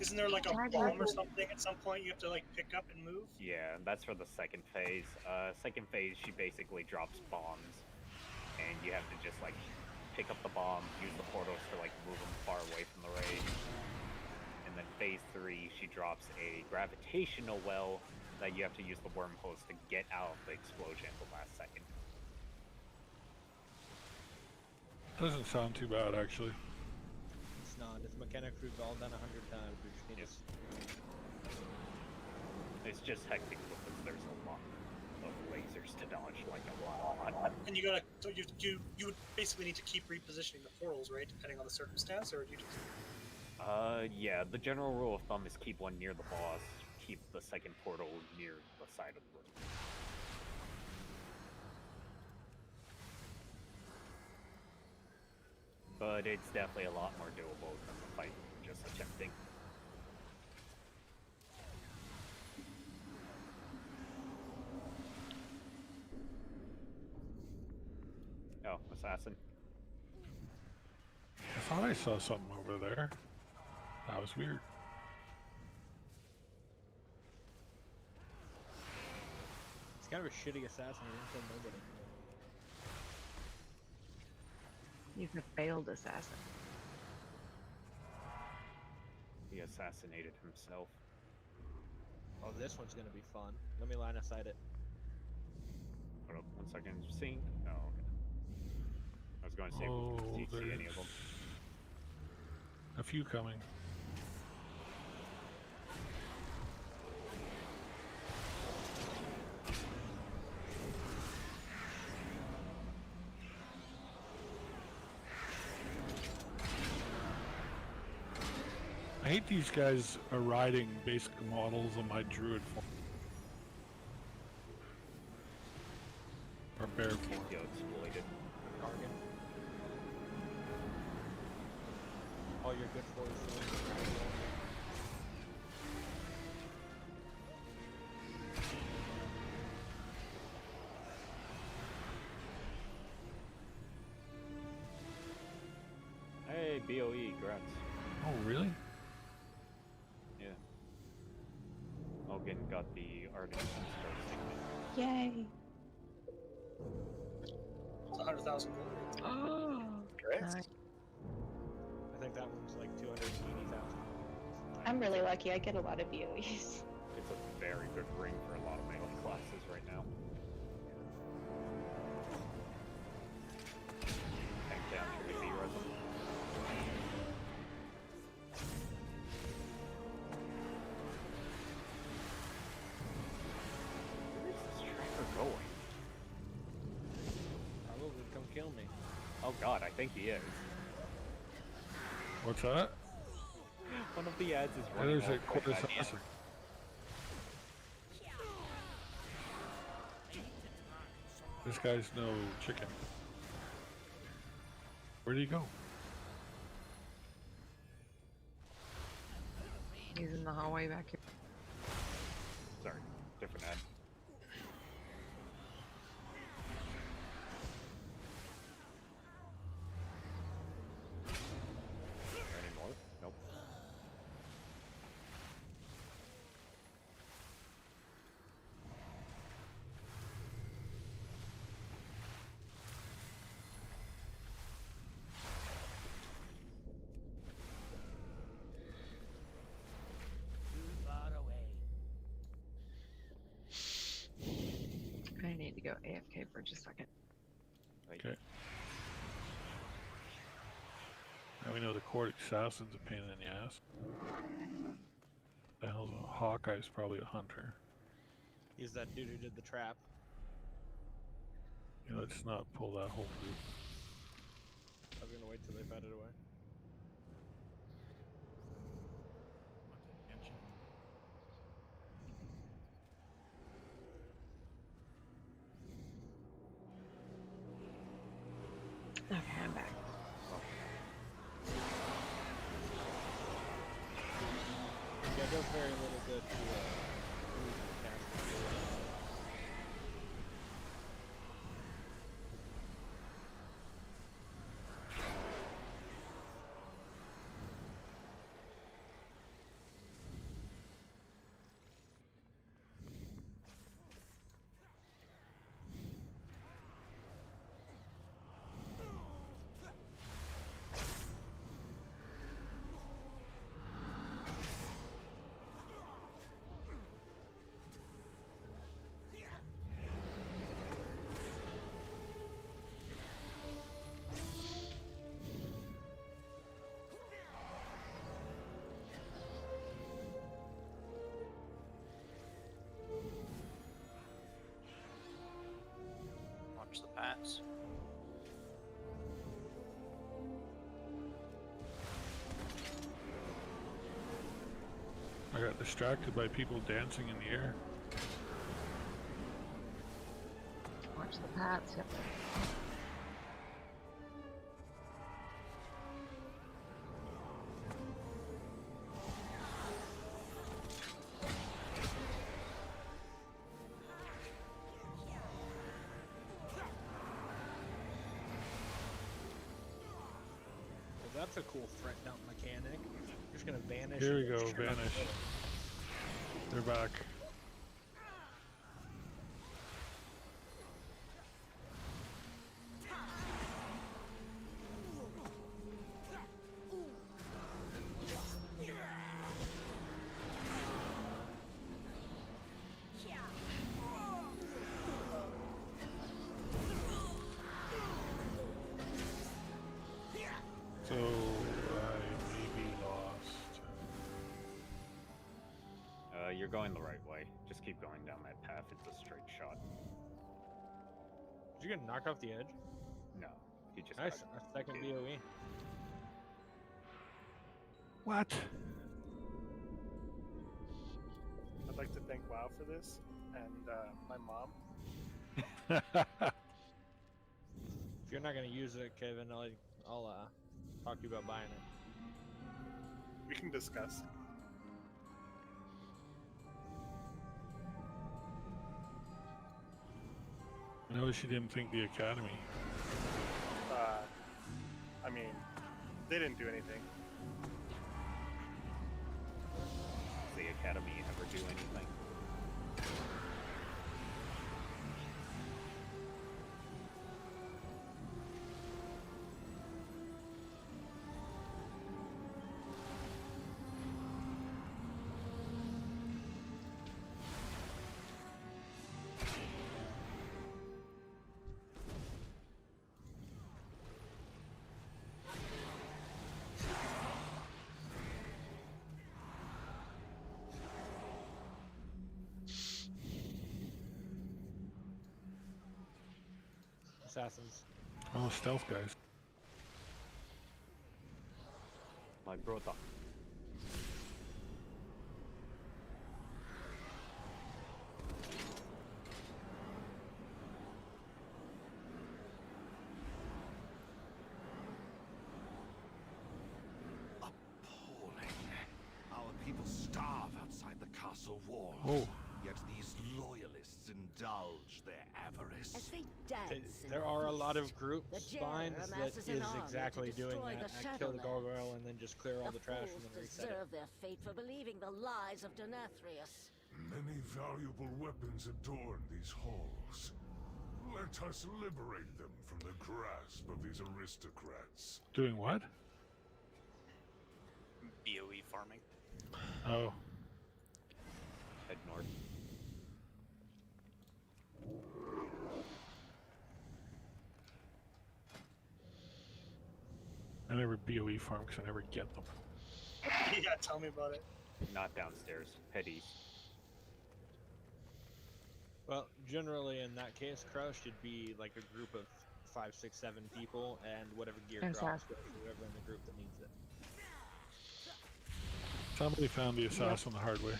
Isn't there like a bomb or something at some point you have to like pick up and move? Yeah, that's for the second phase. Second phase, she basically drops bombs, and you have to just like pick up the bomb, use the portals to like move them far away from the raid. And then phase 3, she drops a gravitational well that you have to use the wormholes to get out of the explosion at the last second. Doesn't sound too bad, actually. It's not. It's mechanics we've all done 100 times. We just need It's just hectic because there's a lot of lasers to dodge, like a lot. And you gotta, so you would basically need to keep repositioning the portals, right? Depending on the circumstance, or do you just... Yeah, the general rule of thumb is keep one near the boss, keep the second portal near the side of the room. But it's definitely a lot more doable than the fight just attempting. Oh, assassin. I thought I saw something over there. That was weird. kind of a shitty assassin. He didn't kill nobody. He's a failed assassin. He assassinated himself. Oh, this one's gonna be fun. Let me line aside it. Hold up, 1 second. Seeing? Oh, okay. I was going to say, do you see any of them? A few coming. I hate these guys are riding basic models of my druid form. Or bear form. Exploited. Target. All your good forces. Hey, BOE, grabs. Oh, really? Yeah. Hogan got the Artisan Star Signet. Yay! It's 100,000 gold. Oh, Correct. nice. I think that one's like 280,000. I'm really lucky. I get a lot of BOEs. It's a very good ring for a lot of melee classes right now. Tank down to the B-Resin. Where is this tracker going? Probably come kill me. Oh god, I think he is. What's that? One of the ads is That running is a off quick like that. assassin. This guy's no chicken. Where'd he go? He's in the hallway back here. Sorry, different ad. Any more? Nope. I need to go AFK for just a second. Okay. Now we know the court assassin's a pain in the ass. The hell's a Hawkeye's probably a hunter. He's that dude who did the trap. Yeah, let's not pull that whole group. I was gonna wait till they batted away. Okay, I'm back. Yeah, it does very little good to move the cast. Watch the pats. I got distracted by people dancing in the air. Watch the pats. Yep. Well, that's a cool threat dump mechanic. You're just gonna vanish. Here we and go, straight up vanish. kill. They're back. You're going the right way. Just keep going down that path. It's a straight shot. Did you get knocked off the edge? No, he just Nice. got A second BOE. What? I'd like to thank WoW for this, and my mom. If you're not gonna use it, Kevin, I'll talk to you about buying it. We can discuss. No, she didn't think the academy. I mean, they didn't do anything. Does the academy ever do anything? Assassins. Oh, stealth guys. My brother. Appalling. Our people starve outside the castle walls. Oh. Yet these loyalists indulge their avarice. As they dance There are a lot of group The spines Jailer that amasses is an army exactly to doing destroy that. the I kill the Shadowlands. gargoyle and then just clear all the trash and fools then reset it. deserve their fate for believing the lies of Nathria. Many valuable weapons adorn these halls. Let us liberate them from the grasp of these aristocrats. Doing what? BOE farming. Oh. Head north. I never BOE farm because I never get them. Yeah, tell me about it. Not downstairs. Head east. Well, generally in that case, Crush should be like a group of 5, 6, 7 people, and whatever gear And drops Sass. goes to whoever in the group that needs it. Somebody found the assassin the hard way.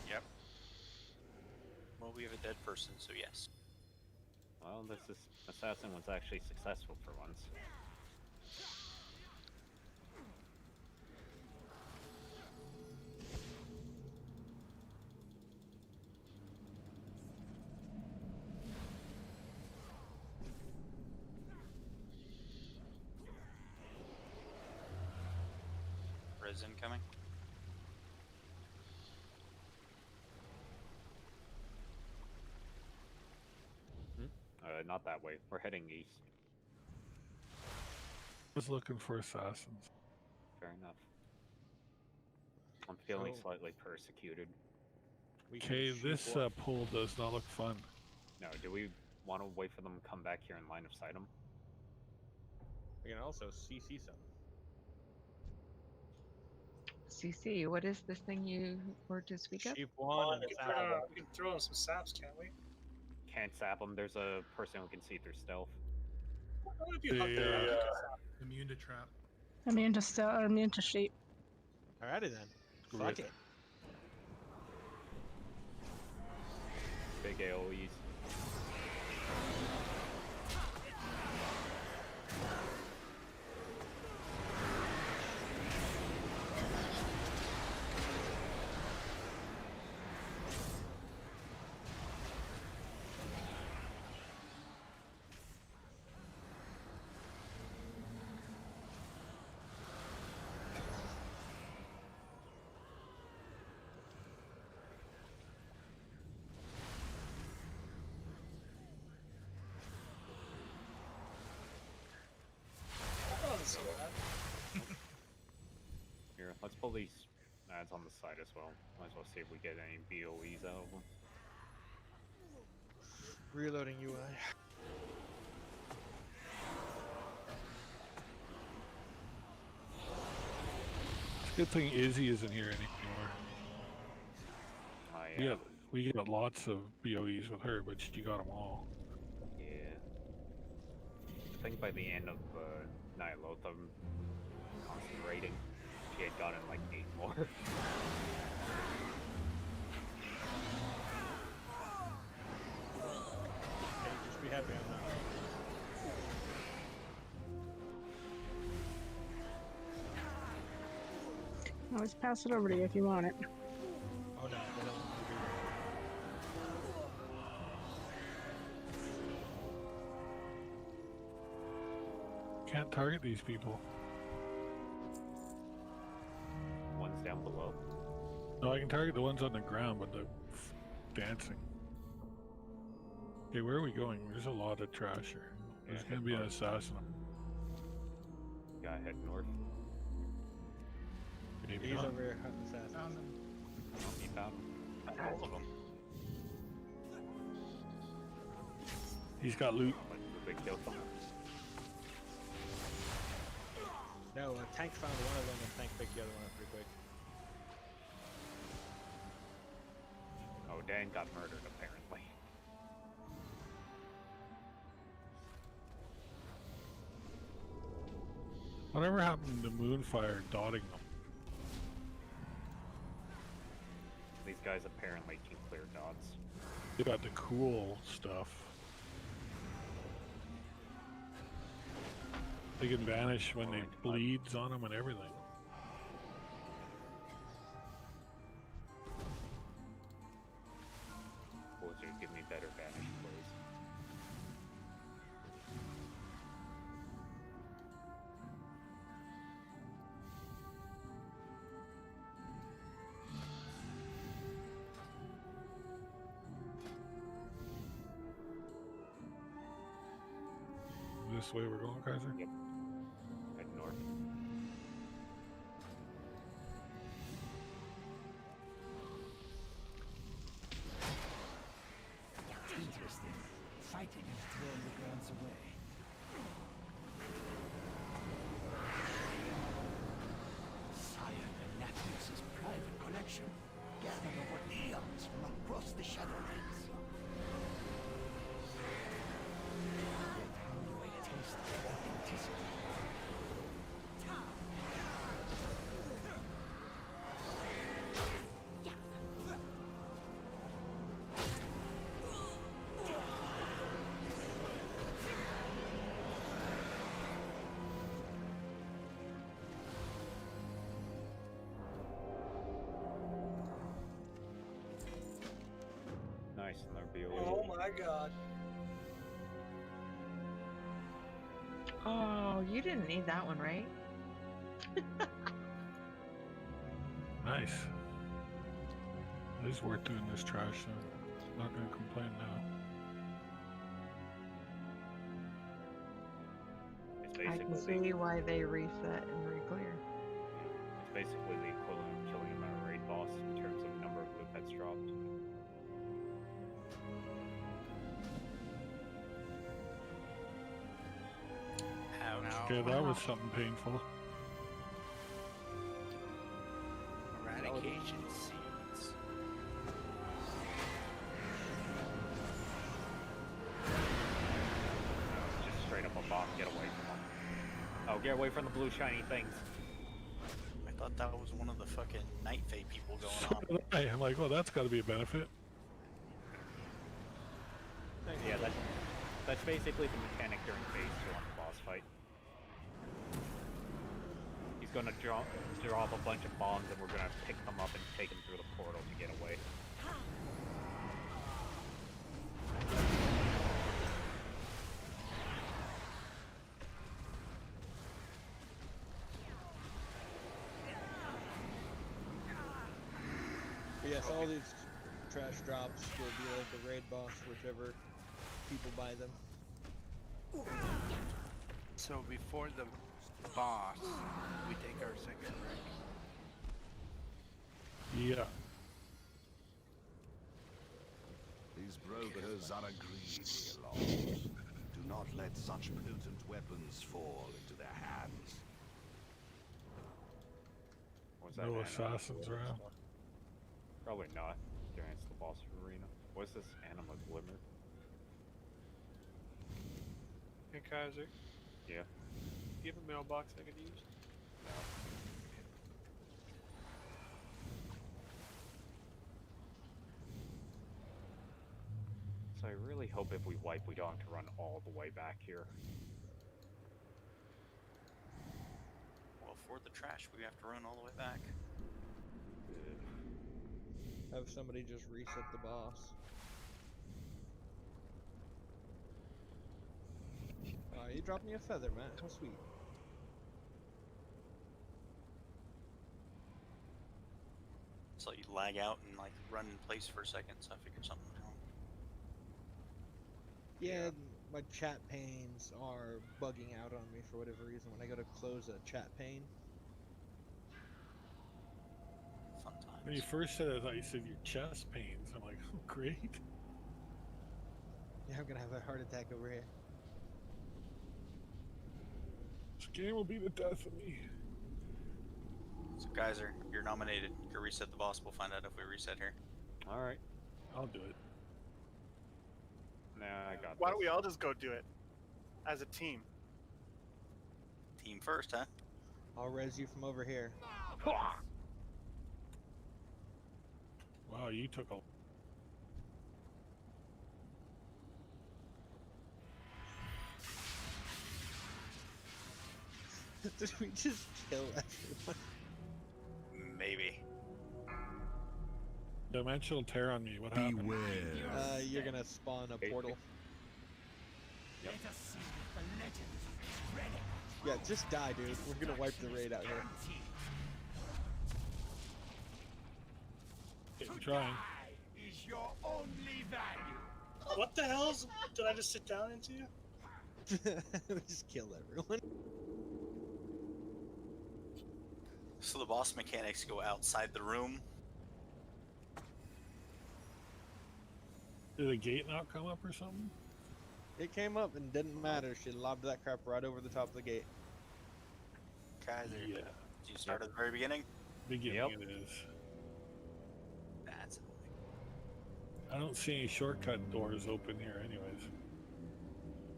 Yep. Well, we have a dead person, so yes. Well, this assassin was actually successful for once. Res incoming. Not that way. We're heading east. I was looking for assassins. Fair enough. I'm feeling So- slightly persecuted. We can Okay, shoot this one- pool does not look fun. No, do we want to wait for them to come back here in line of sight them? We can also CC some. CC, what is this thing you were to speak of? Sheep one and We sap one. can throw in some saps, can't we? Can't sap them. There's a person who can see through stealth. What if you hunt them? Immune to trap. Immune to sheep. Alrighty then. Great. Fuck it. Big AoEs. Here, let's pull these ads on the side as well. Might as well see if we get any BOEs out of them. Reloading UI. This Good thing Izzy isn't here anymore. Yeah. We got lots of BOEs with her, but she got them all. Yeah. I think by the end of Nylotham constant rating, she had gotten like 8 more. Hey, just be happy I'm not. I'll always pass it over to you if you want it. Oh no, they don't want to be. Can't target these people. One's down below. No, I can target the ones on the ground, but they're dancing. Okay, where are we going? There's a lot of trash here. There's gonna be an assassin. Gotta head north. Maybe He's not. over here hunting assassins. Oh, you found him? All of them. He's got loot. Big kill. No, Tank found one of them and Tank picked the other one up pretty quick. Oh, Dan got murdered apparently. Whatever happened to Moonfire dotting them? These guys apparently can clear dots. They got the cool stuff. They can vanish when they bleeds on them and everything. Blizzard, give me better vanish, please. This way we're going, Kaiser? Yep. Head north. Interesting. Fighting has thrown the grounds away. Sire Nathria's private collection, gathered over eons from across the Shadowlands. Yet how do I taste the authenticity? Nice, and their BOE. Oh my god. Oh, you didn't need that one, right? Nice. It is worth doing this trash, so I'm not gonna complain now. It's I can basically see why they reset and re-clear. it's basically the equivalent of killing a raid boss in terms of number of loot that's dropped. Okay, that was something painful. Eradication seeds. Just straight up a bomb. Get away from them. Oh, get away from the blue shiny things. I thought that was one of the fucking Night Fae people going on. I'm like, well, that's got to be a benefit. Yeah, that's basically the mechanic during phase 2 on the boss fight. He's gonna drop a bunch of bombs and we're gonna pick them up and take them through the portal to get away. But yes, all these trash drops will be like the raid boss, whichever people buy them. So before the boss, we take our second rank. Yeah. These brokers are a greedy lot. Do not let such potent weapons fall into their hands. Was that No Anima? assassins around. Probably not. During the boss arena. What's this Anima Glimmer? Hey Kaiser, Yeah. do you have a mailbox I could use? No. So I really hope if we wipe, we don't have to run all the way back here. Well, for the trash, we have to run all the way back. Have somebody just reset the boss. You dropped me a feather, Matt. How sweet. So you lag out and like run in place for a second, so I figured something was wrong. Yeah, my chat panes are bugging out on me for whatever reason when I go to close a chat pane. Fun times. When you first said it, I thought you said your chest pains. I'm like, oh, great. Yeah, I'm gonna have a heart attack over here. This game will be the death of me. So Geyser, you're nominated. You can reset the boss. We'll find out if we reset here. Alright. I'll do it. Nah, I got Why this. don't we all just go do it as a team? Team first, huh? I'll res you from over here. Wow, you took a... Did we just kill everyone? Maybe. Dimensional tear on me. What happened? You're gonna spawn a portal. Let us see if the legends is ready. Yeah, just die, dude. We're gonna wipe the raid out here. I'm trying. Is your only value. What the hell did I just sit down into? Just kill everyone. So the boss mechanics go outside the room. Did the gate not come up or something? It came up and didn't matter. She lobbed that crap right over the top of the gate. Kaiser, Yeah. did you start at the very beginning? Beginning Yep. it is. That's annoying. I don't see any shortcut doors open here anyways.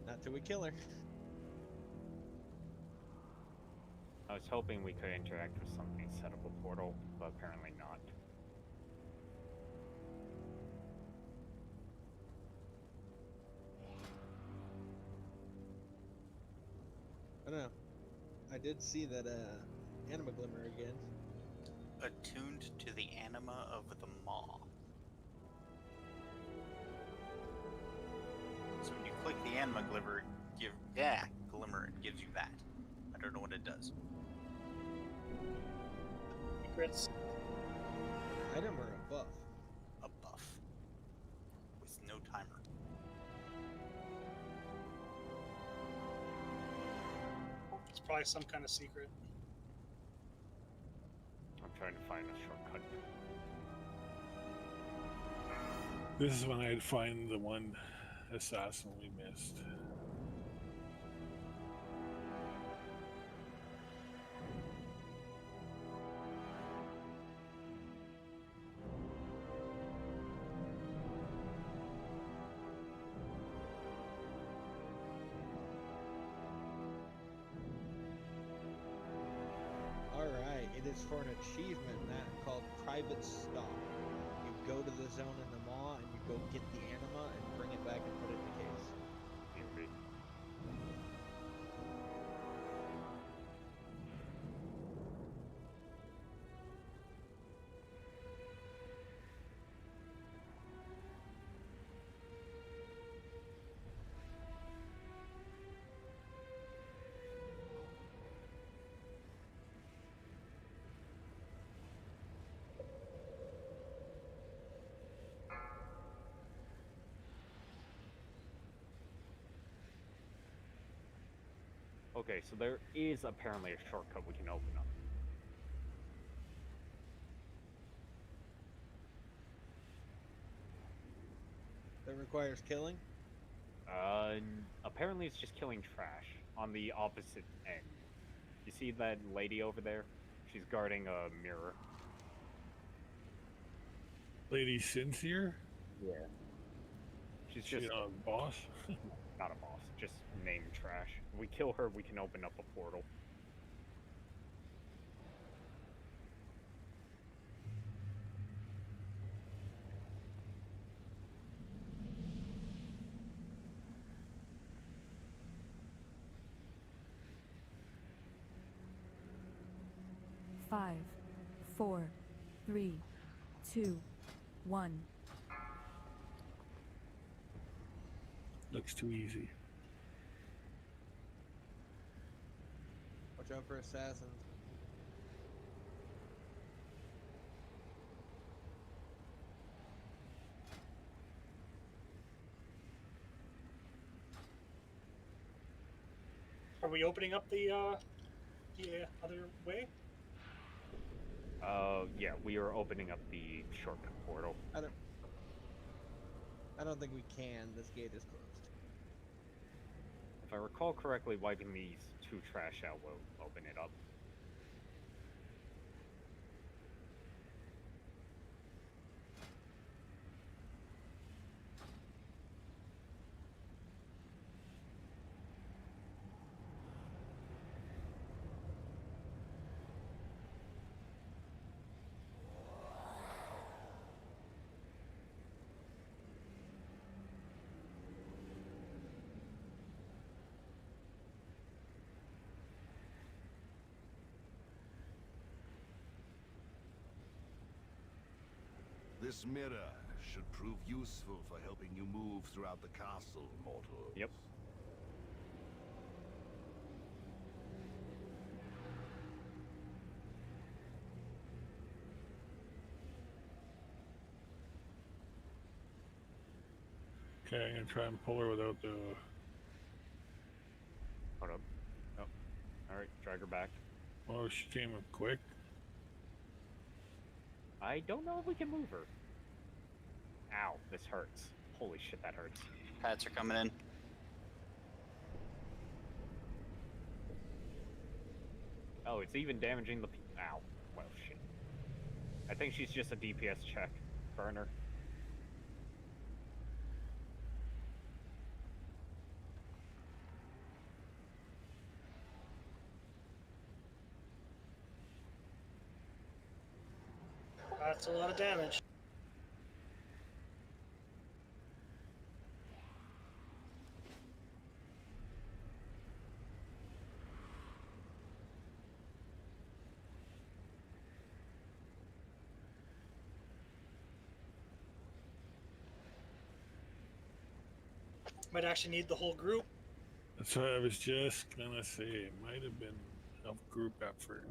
Not till we kill her. I was hoping we could interact with something, set up a portal, but apparently not. I don't know. I did see that Anima Glimmer again. Attuned to the anima of the maw. So when you click the anima glimmer, glimmer, it gives you that. I don't know what it does. Secrets. Item or a buff? A buff. With no timer. It's probably some kind of secret. I'm trying to find a shortcut. This is when I'd find the one assassin we missed. Alright, it is for an achievement called Private Stock. You go to the zone in the maw and you go get the anima and bring it back and put it in the case. Maybe. Okay, so there is apparently a shortcut we can open up. That requires killing? Apparently it's just killing trash on the opposite end. You see that lady over there? She's guarding a mirror. Lady Sincere? Yeah. She's She just a boss? not a boss, just name trash. If we kill her, we can open up a portal. Five, 4, 3, 2, 1. Looks too easy. Watch out for assassins. Are we opening up the other way? Yeah, we are opening up the shortcut portal. I don't think we can. This gate is closed. If I recall correctly, wiping these two trash out will open it up. This mirror should prove useful for helping you move throughout the castle, mortal. Yep. Okay, I'm gonna try and pull her without the... Hold up. Oh. Alright, drag her back. Oh, she came up quick. I don't know if we can move her. Ow, this hurts. Holy shit, that hurts. Pats are coming in. Oh, it's even damaging the... Ow. Well, shit. I think she's just a DPS check. Burner. That's a lot of damage. Might actually need the whole group. That's what I was just gonna say. It might have been a group effort.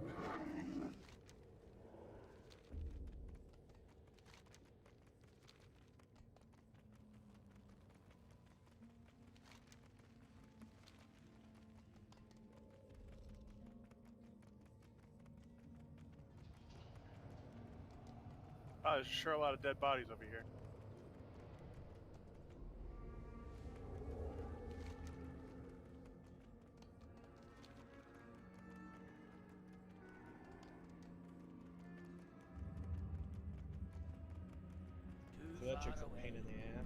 There's sure a lot of dead bodies over here. So that chick's a pain in the ass.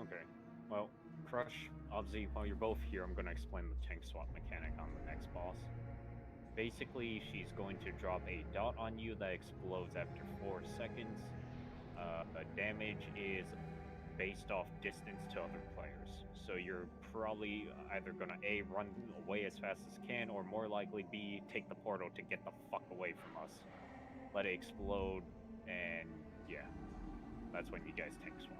Okay. Well, Crush, obviously, while you're both here, I'm going to explain the tank swap mechanic on the next boss. Basically, she's going to drop a dot on you that explodes after 4 seconds. Damage is based off distance to other players. So you're probably either going to A, run away as fast as you can, or more likely B, take the portal to get the fuck away from us. Let it explode, and yeah. That's when you guys tank swap.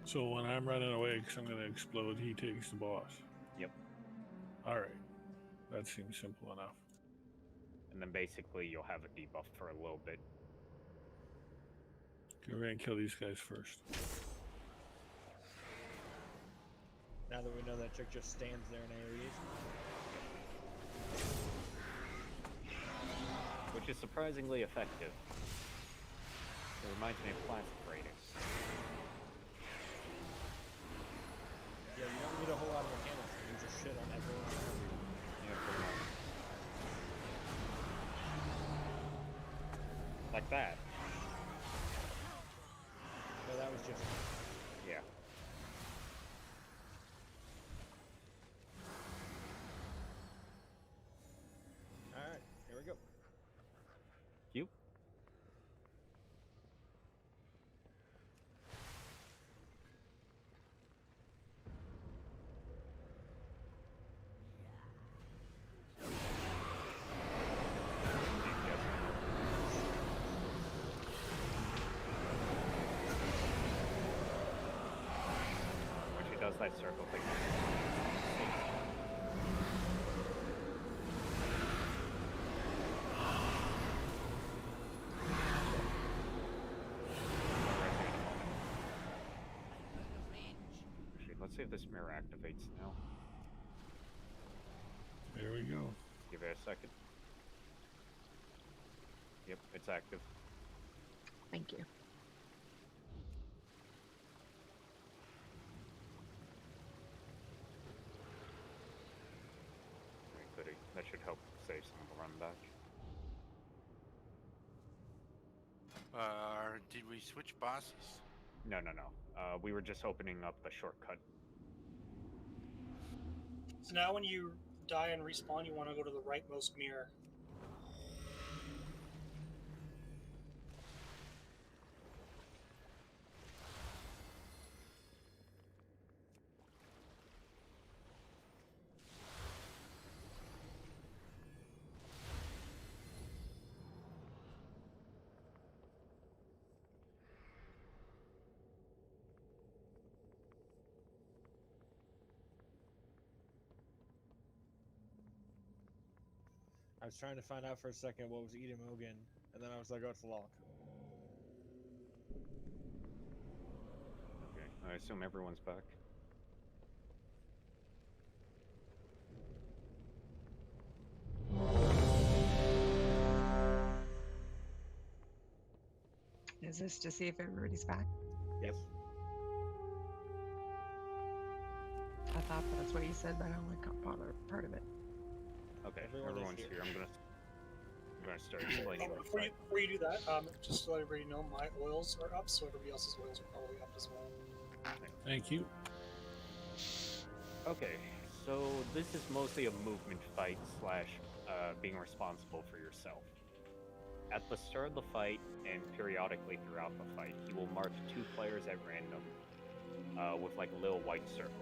So when I'm running away because I'm going to explode, he takes the boss. Yep. Alright. That seems simple enough. And then basically you'll have a debuff for a little bit. We're gonna kill these guys first. Now that we know that chick just stands there in AoEs. Which is surprisingly effective. It reminds me of plastic braiding. Yeah, you don't need a whole lot of mechanics. You just shit on everyone. Yeah, pretty much. Like that. No, that was just... Yeah. Alright, here we go. You? When she does that circle thing. Actually, let's see if this mirror activates now. There we go. Give it a second. Yep, it's active. Thank you. Very goody. That should help save some of the run back. Did we switch bosses? No. We were just opening up the shortcut. So now when you die and respawn, you want to go to the rightmost mirror. I was trying to find out for a second what was Imogen, and then I was like, oh, it's locked. Okay, I assume everyone's back. Is this to see if everybody's back? Yes. I thought that's what you said, but I only got part of it. Okay, Everyone is everyone's here. here. I'm gonna start explaining. Oh, before you do that, just to let everybody know, my oils are up, so everybody else's oils are probably up as well. Thank you. Okay, so this is mostly a movement fight slash being responsible for yourself. At the start of the fight and periodically throughout the fight, he will mark 2 players at random with like a little white circle.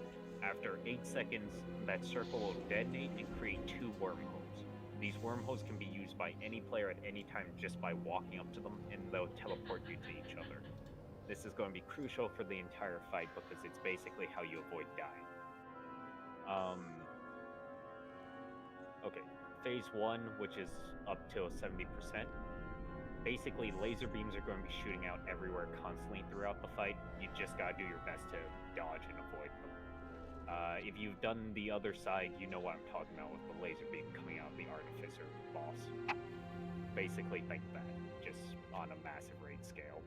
After 8 seconds, that circle will detonate and create 2 wormholes. These wormholes can be used by any player at any time just by walking up to them, and they'll teleport you to each other. This is going to be crucial for the entire fight because it's basically how you avoid dying. Okay, phase 1, which is up till 70%. Basically, laser beams are going to be shooting out everywhere constantly throughout the fight. You just gotta do your best to dodge and avoid them. If you've done the other side, you know what I'm talking about with the laser beam coming out of the Artificer boss. Basically, think that, just on a massive raid scale.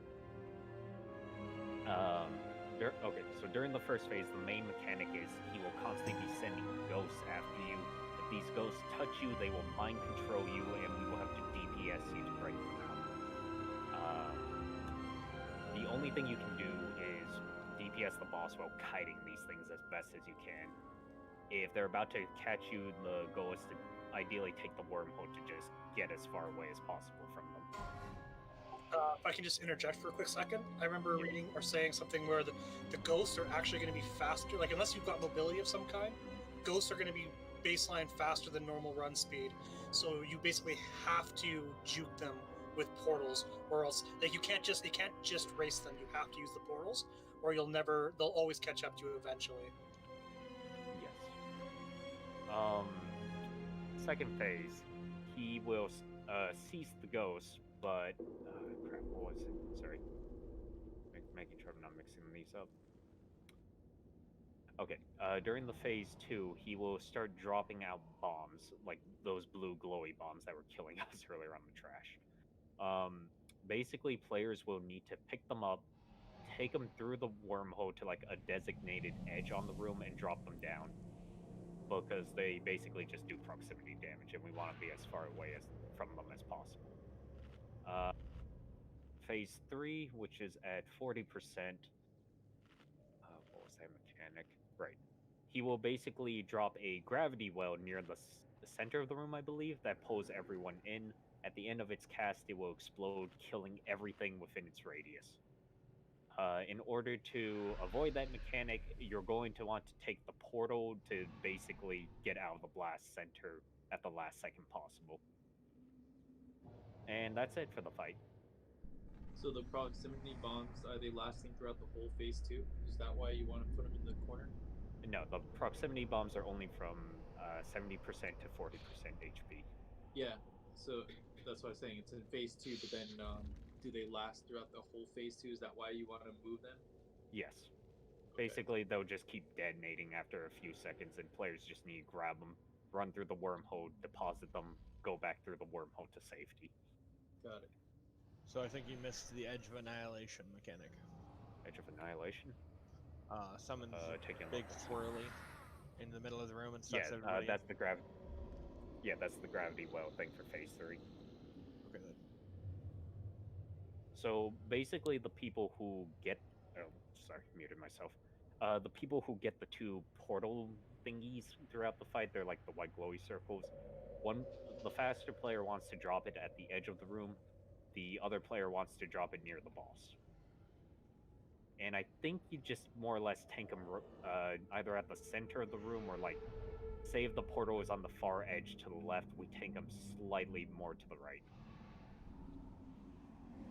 Okay, so during the first phase, the main mechanic is he will constantly be sending ghosts after you. If these ghosts touch you, they will mind control you, and we will have to DPS you to break them out. The only thing you can do is DPS the boss while kiting these things as best as you can. If they're about to catch you, the goal is to ideally take the wormhole to just get as far away as possible from them. If I can just interject for a quick second, I remember reading or saying something where the ghosts are actually going to be faster. Like, unless you've got mobility of some kind, ghosts are going to be baseline faster than normal run speed. So you basically have to juke them with portals, or else like you can't just race them. You have to use the portals, or they'll always catch up to you eventually. Yes. Second phase, he will cease the ghost, but crap, what was it? Sorry. making sure I'm not mixing these up. Okay, during the phase 2, he will start dropping out bombs, like those blue glowy bombs that were killing us earlier on the trash. Basically, players will need to pick them up, take them through the wormhole to like a designated edge on the room, and drop them down. Because they basically just do proximity damage, and we want to be as far away from them as possible. Phase 3, which is at 40%. What was that mechanic? Right. He will basically drop a gravity well near the center of the room, I believe, that pulls everyone in. At the end of its cast, it will explode, killing everything within its radius. In order to avoid that mechanic, you're going to want to take the portal to basically get out of the blast center at the last second possible. And that's it for the fight. So the proximity bombs, are they lasting throughout the whole phase 2? Is that why you want to put them in the corner? No, the proximity bombs are only from 70% to 40% HP. Yeah, so that's what I'm saying. It's in phase 2, but then do they last throughout the whole phase 2? Is that why you want to move them? Yes. Basically, they'll just keep detonating after a few seconds, and players just need to grab them, run through the wormhole, deposit them, go back through the wormhole to safety. Got it. So I think you missed the Edge of Annihilation mechanic. Edge of Annihilation? Summons big swirly in the middle of the room and sucks everybody that's the gravity. Yeah, that's the gravity well thing for phase 3. Okay, then. So basically, the people who get... Oh, sorry, muted myself. The people who get the 2 portal thingies throughout the fight, they're like the white glowy circles. The faster player wants to drop it at the edge of the room. The other player wants to drop it near the boss. And I think you just more or less tank them either at the center of the room or like, say if the portal is on the far edge to the left, we tank them slightly more to the right.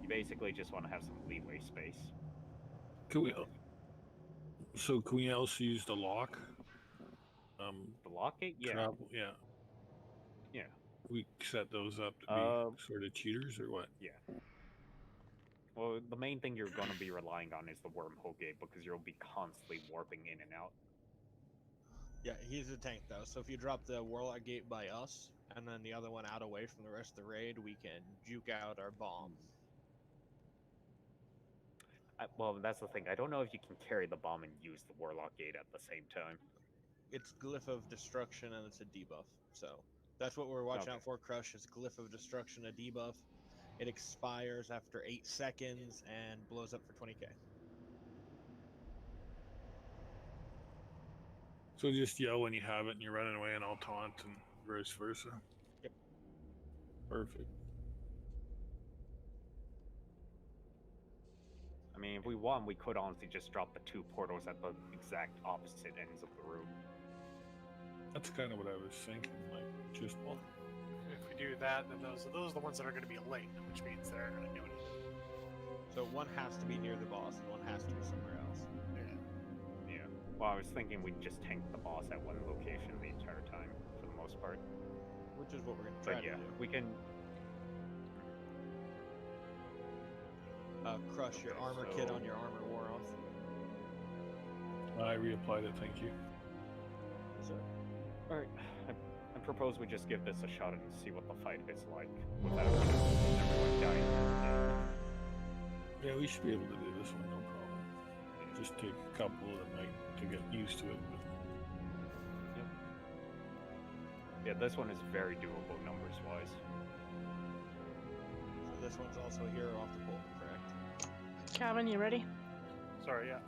You basically just want to have some leeway space. Can we also use the lock? The lock gate? Yeah. Yeah. Yeah. We set those up to be sort of cheaters or what? Yeah. Well, the main thing you're going to be relying on is the wormhole gate, because you'll be constantly warping in and out. Yeah, he's a tank though, so if you drop the Warlock gate by us, and then the other one out away from the rest of the raid, we can juke out our bomb. Well, that's the thing. I don't know if you can carry the bomb and use the Warlock gate at the same time. It's Glyph of Destruction, and it's a debuff, so that's what we're watching out for. Crush is Glyph of Destruction, a debuff. It expires after 8 seconds and blows up for 20k. So just yell when you have it and you're running away, and I'll taunt, and vice versa. Yep. Perfect. I mean, if we want, we could honestly just drop the 2 portals at the exact opposite ends of the room. That's kind of what I was thinking. Like, just if we do that, then those are the ones that are going to be linked, which means they're going to do it. So one has to be near the boss, and one has to be somewhere else. Yeah. Well, I was thinking we'd just tank the boss at one location the entire time, for the most part. Which is what we're going to try to do. We can... Crush your armor kit on your armor wore off. I reapplied it, thank you. Yes, sir. Alright, I propose we just give this a shot and see what the fight is like without everyone dying. Yeah, we should be able to do this one, no problem. Just take a couple of the night to get used to it. But... Yep. Yeah, this one is very doable numbers-wise. So this one's also a hero off the bolt, correct? Calvin, you ready? Sorry, yeah.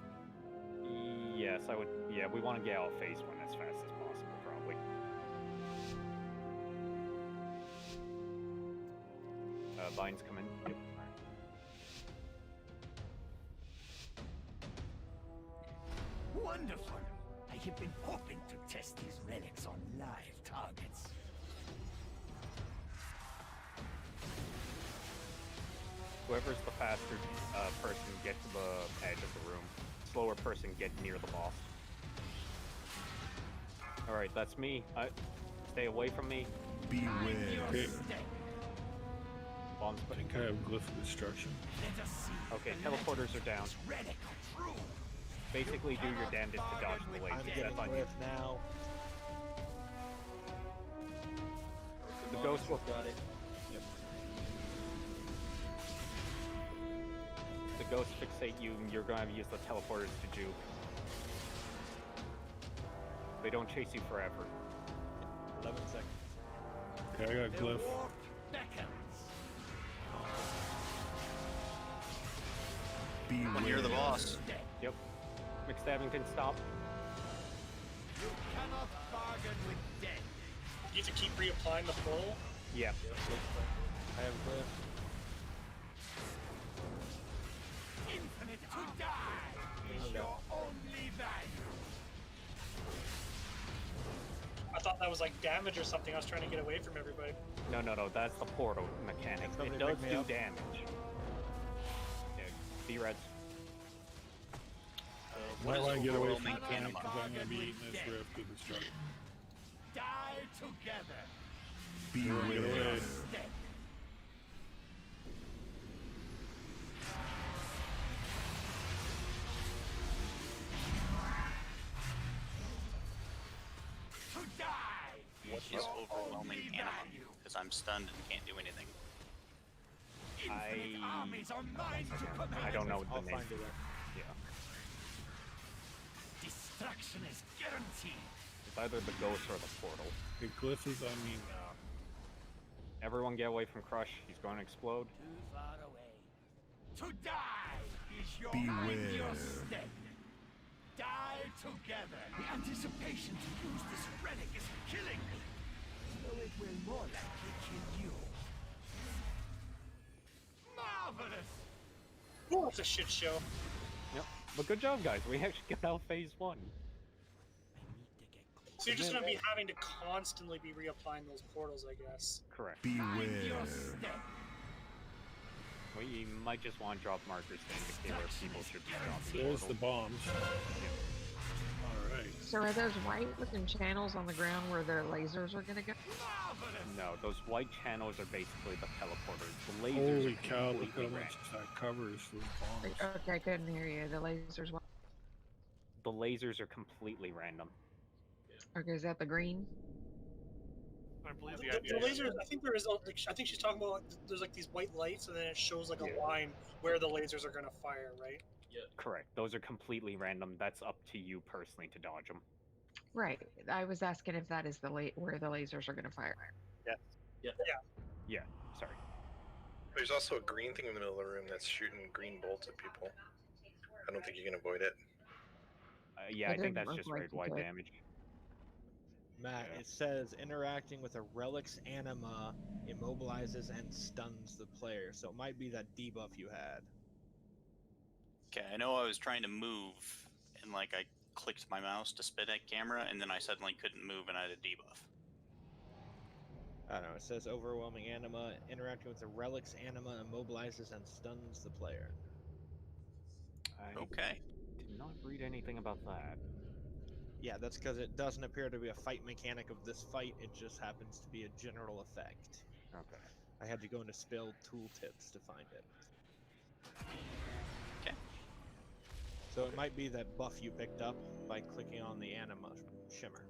Yes, I would. Yeah, we want to get out of phase 1 as fast as possible, probably. Vines come in. Yep. Wonderful! I have been hoping to test these relics on live targets. Whoever's the faster person get to the edge of the room. Slower person get near the boss. Alright, that's me. Stay away from me. Beware. Bombs, I think I have Glyph of Destruction. Okay, teleporters are down. Basically, do your damnedest to dodge the I'm lasers. getting That's on you. Glyph now. The ghost will. Got it. Yep. The ghost fixate you, and you're gonna use the teleporters to juke. They don't chase you forever. 11 seconds. Okay, I got Glyph. When you're the boss. Yep. McStabbington, stop. You cannot bargain with death. You have to keep reapplying the pull. Yeah. I have Glyph. Infinite to die is your only value. I thought that was like damage or something. I was trying to get away from everybody. No, that's the portal mechanic. Somebody It does pick me do up. damage. Yeah, B-Reds. Might want to get away from overwhelming the tank anima? because I'm going to be eating this Rift of Destruction. Die together. Get away. To die. What is overwhelming anima? Because I'm stunned and can't do anything. Infinite armies are mine to command. I don't know what I'll the name. find it. Yeah. Destruction is guaranteed. It's either the ghost or the portal. The Glyph is on me now. Everyone get away from Crush. He's going to explode. Too far away. To die is your Beware. your step. Die together. The anticipation to use this relic is killing me. So it will more likely kill you. Marvelous. Oh, it's a shit show. Yep. But good job, guys. We actually got out phase 1. So you're just going to be having to constantly be reapplying those portals, I guess. Correct. Beware. We might just want to drop markers to indicate where people should be dropping. There's the bombs. Alright. So are those white looking channels on the ground where the lasers are gonna go? No, those white channels are basically the teleporters. The lasers Holy are cow, look how completely much random. that covers for bombs. Okay, I couldn't hear you. The lasers. The lasers are completely random. Okay, is that the green? I believe the The idea. lasers, I think there is. Like, I think she's talking about like, there's like these white lights, and then it shows like a line where the lasers are gonna fire, right? Correct. Those are completely random. That's up to you personally to dodge them. Right. I was asking if that is the where the lasers are gonna fire. Yeah. Sorry. There's also a green thing in the middle of the room that's shooting green bolts at people. I don't think you can avoid it. Yeah, It I think didn't that's look just like raid you wide could. damage. Matt, it says interacting with a relic's anima immobilizes and stuns the player, so it might be that debuff you had. Okay, I know I was trying to move, and like I clicked my mouse to spin at camera, and then I suddenly couldn't move, and I had a debuff. I don't know, it says overwhelming anima, interacting with a relic's anima immobilizes and stuns the player. Okay. Did not read anything about that. Yeah, that's because it doesn't appear to be a fight mechanic of this fight, it just happens to be a general effect. Okay. I had to go into spell tooltips to find it. Okay. So it might be that buff you picked up by clicking on the anima shimmer.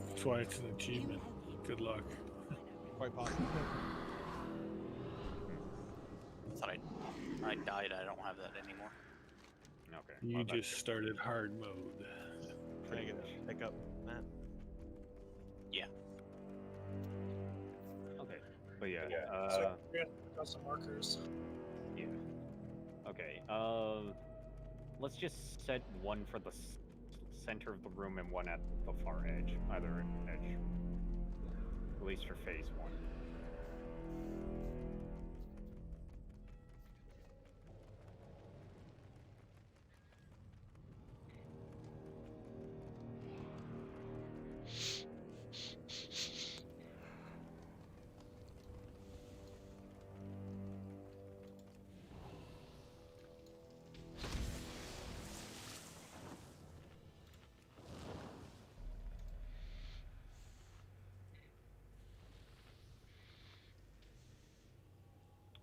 That's why it's an achievement. Good luck. Quite possible. Thought I died. I don't have that anymore. Okay. You just started hard mode. Pretty good pick up, Matt. Yeah. Okay. But yeah. So we got some markers. Yeah. Okay. Let's just set one for the center of the room and one at the far edge, either edge. At least for phase 1.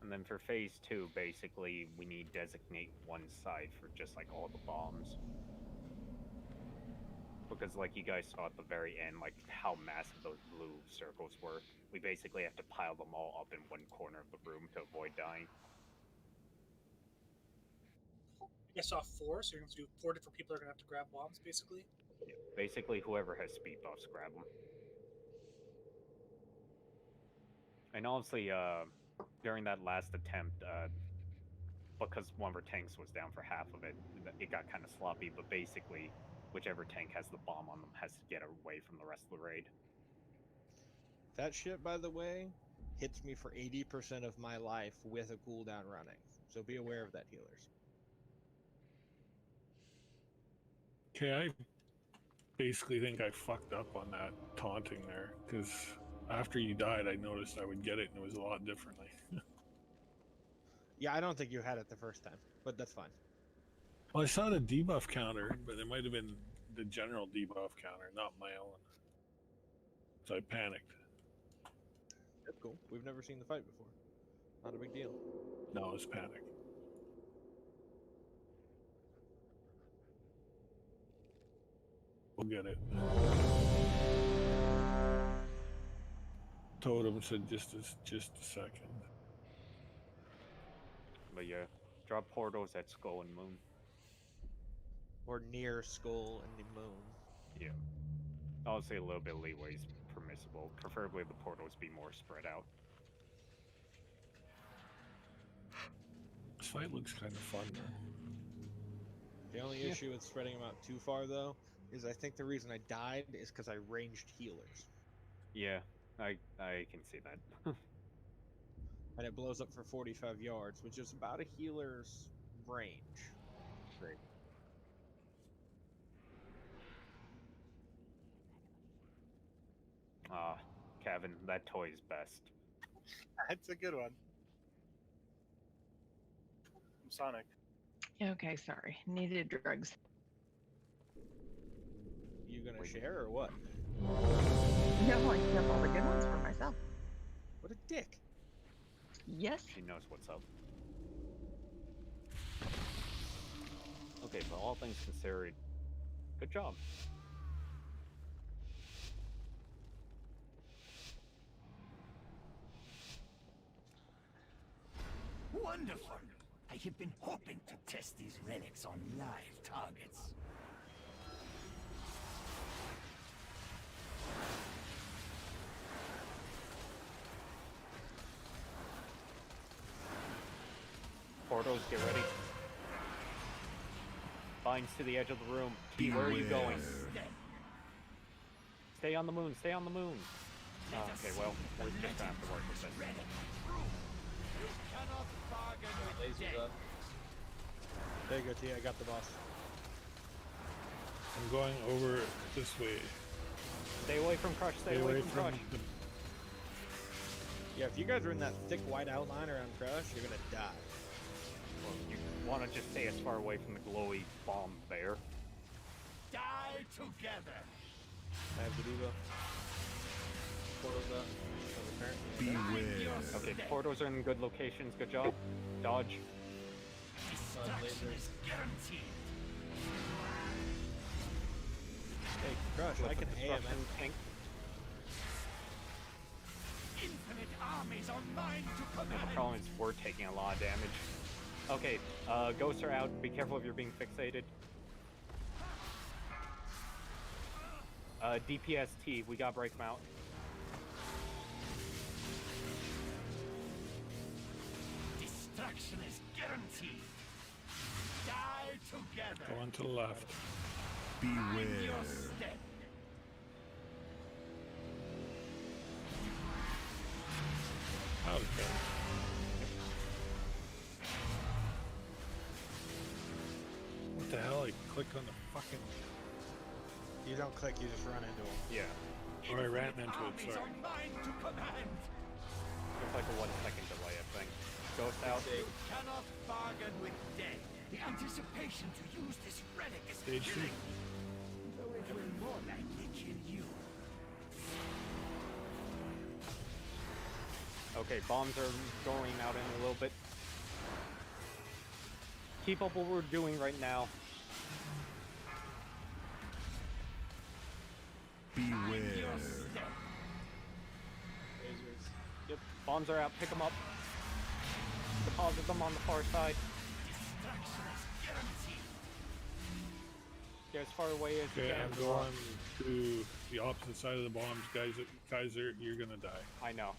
And then for phase 2, basically, we need designate one side for just like all the bombs. Because like you guys saw at the very end, like how massive those blue circles were. We basically have to pile them all up in one corner of the room to avoid dying. I saw 4, so you're going to do 4 different people are going to have to grab bombs, basically. Yeah, basically, whoever has speed buffs, grab them. And obviously, during that last attempt, because one of our tanks was down for half of it, it got kind of sloppy, but basically, whichever tank has the bomb on them has to get away from the rest of the raid. That shit, by the way, hits me for 80% of my life with a cooldown running. So be aware of that, healers. Okay, I basically think I fucked up on that taunting there, because after you died, I noticed I would get it, and it was a lot differently. Yeah, I don't think you had it the first time, but that's fine. Well, I saw the debuff counter, but it might have been the general debuff counter, not my own. So I panicked. That's cool. We've never seen the fight before. Not a big deal. No, it was panic. We'll get it. Totem said just a second. But yeah, drop portals at Skull and Moon. Or near Skull and the Moon. Yeah. I'll say a little bit of leeway is permissible. Preferably the portals be more spread out. This fight looks kind of fun, though. The only issue with spreading them out too far, though, is I think the reason I died is because I ranged healers. Yeah, I can see that. And it blows up for 45 yards, which is about a healer's range. Great. Kevin, that toy's best. That's a good one. Sonic. Okay, sorry. Needed drugs. You gonna share or what? No, I kept all the good ones for myself. What a dick. Yes. She knows what's up. Okay, but all things considered, good job. Wonderful! I have been hoping to test these relics on live targets. Portals, get ready. Binds to the edge of the room. T, where are you going? Stay on the moon, stay on the moon. Okay, well, we're just gonna have to work with this. Lasers up. There you go, T. I got the boss. I'm going over this way. Stay away from Crush, stay away from Crush. Yeah, if you guys are in that thick white outline around Crush, you're gonna die. Well, you want to just stay as far away from the glowy bomb there. Die together! I have the debuff. Portals up. Beware. Okay, portals are in good locations, good job. Dodge. Destruction is guaranteed. Hey, Crush, I can AM tank. Infinite armies are mine to command. The problem is we're taking a lot of damage. Okay, ghosts are out. Be careful if you're being fixated. DPST, we got break them out. Destruction is guaranteed. Die together. Go on to the left. Mind your step. Okay. What the hell? I clicked on the fucking... You don't click, you just run into him. Yeah. Or I ran into it, sorry. It's like a 1 second delay, I think. Ghost out. You cannot bargain with death. The anticipation to use this relic is Stage 2. killing me. Though it will more likely kill you. Okay, bombs are going out in a little bit. Keep up what we're doing right now. Beware. Yep, bombs are out. Pick them up. Deposit them on the far side. Get as far away as you Okay, can. I'm going to the opposite side of the bombs, guys. Kaiser, you're gonna die. I know.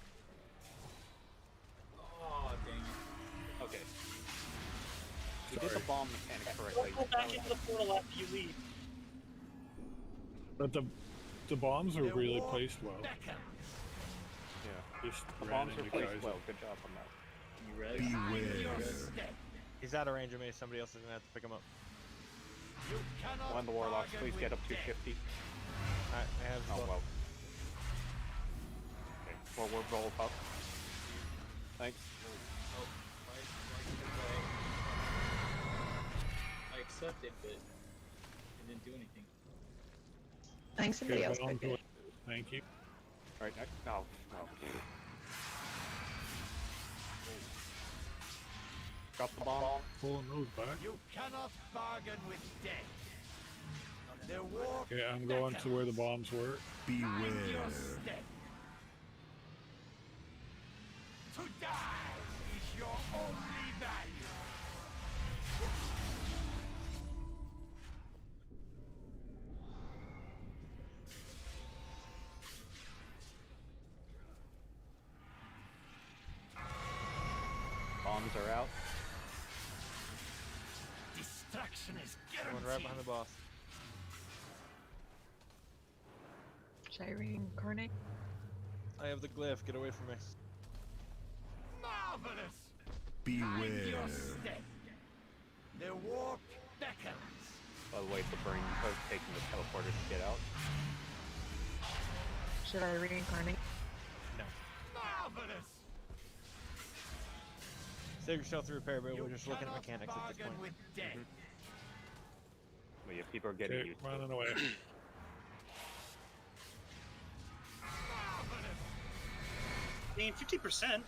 Oh, dang it. Okay. You did the bomb mechanic correctly. Don't go back into the portal after you leave. But the bombs were really placed well. Yeah. Just The ran bombs were into placed Kaiser. well. Good job on that. You ready? Beware. He's out of range of me. Somebody else is gonna have to pick him up. One of the warlocks, please get up to 50. Alright, I have. Oh well. Okay, well we're rolled up. Thanks. Oh, I accept it, but it didn't do anything. Thanks, somebody Okay, else. well, Pick it. thank you. Alright, no. Drop the bomb. Pulling those back. You cannot bargain with death. Their war Okay, I'm going to where the bombs were. Beware. Your step. To die is your only value. Bombs are out. Destruction is Someone right guaranteed. behind the boss. Should I reincarnate? I have the glyph. Get away from me. Marvelous. Beware. Your step. Their warp beckons. By the way, the brain code taking the teleporter to get out. Should I reincarnate? No. Marvelous. Save yourself the repair, but we're just looking at mechanics at this Bargain point. with death. But yeah, people are getting Okay, used to running it. away. Gain 50%.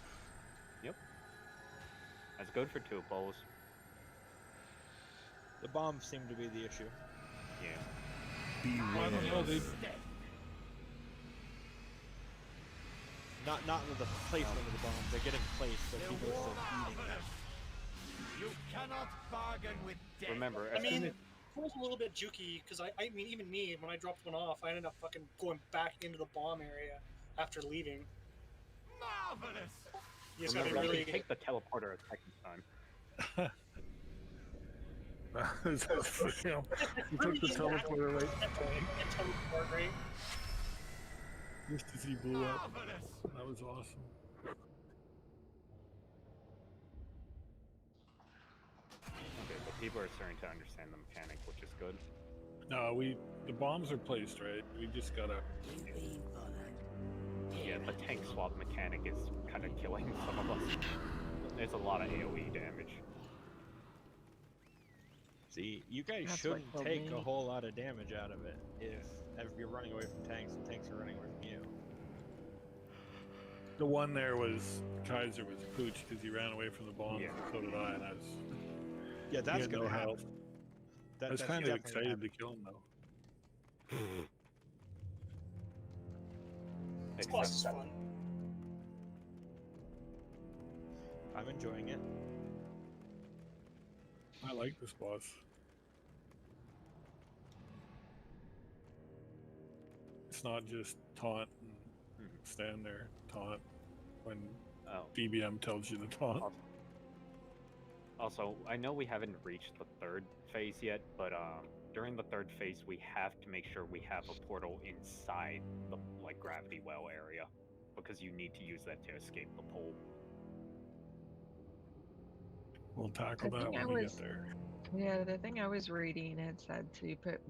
Yep. That's good for two bowls. The bombs seem to be the issue. Yeah. I don't know, they Not with the placement of the bombs. They're getting placed, but people are still eating them. You cannot bargain with death. Remember, I as soon mean, as it was a little bit jukey because I mean, even me, when I dropped one off, I ended up fucking going back into the bomb area after leaving. Marvelous. You just gotta remember, really you can take the teleporter a second time. you took the teleporter right teleport, right? just as he blew up. That was awesome. Okay, but people are starting to understand the mechanic, which is good. No, the bombs are placed right. We just gotta. Yeah, the tank swap mechanic is kind of killing some of us. There's a lot of AoE damage. See, you guys That's shouldn't what killed take a me. whole lot of damage out of it if you're running away from tanks and tanks are running away from you. The one there was Kaiser was pooch because he ran away from the bomb. Yeah. So did I, and I was. Yeah, he that's had gonna no happen. health. I was That's kind of definitely gonna excited to kill him though. This boss is fun. I'm enjoying it. I like this boss. It's not just taunt and stand there, taunt when BBM tells you to taunt. Also, I know we haven't reached the third phase yet, but during the third phase, we have to make sure we have a portal inside the gravity well area, because you need to use that to escape the pole. We'll tackle The that thing when I we was- get there. Yeah, the thing I was reading, it said to put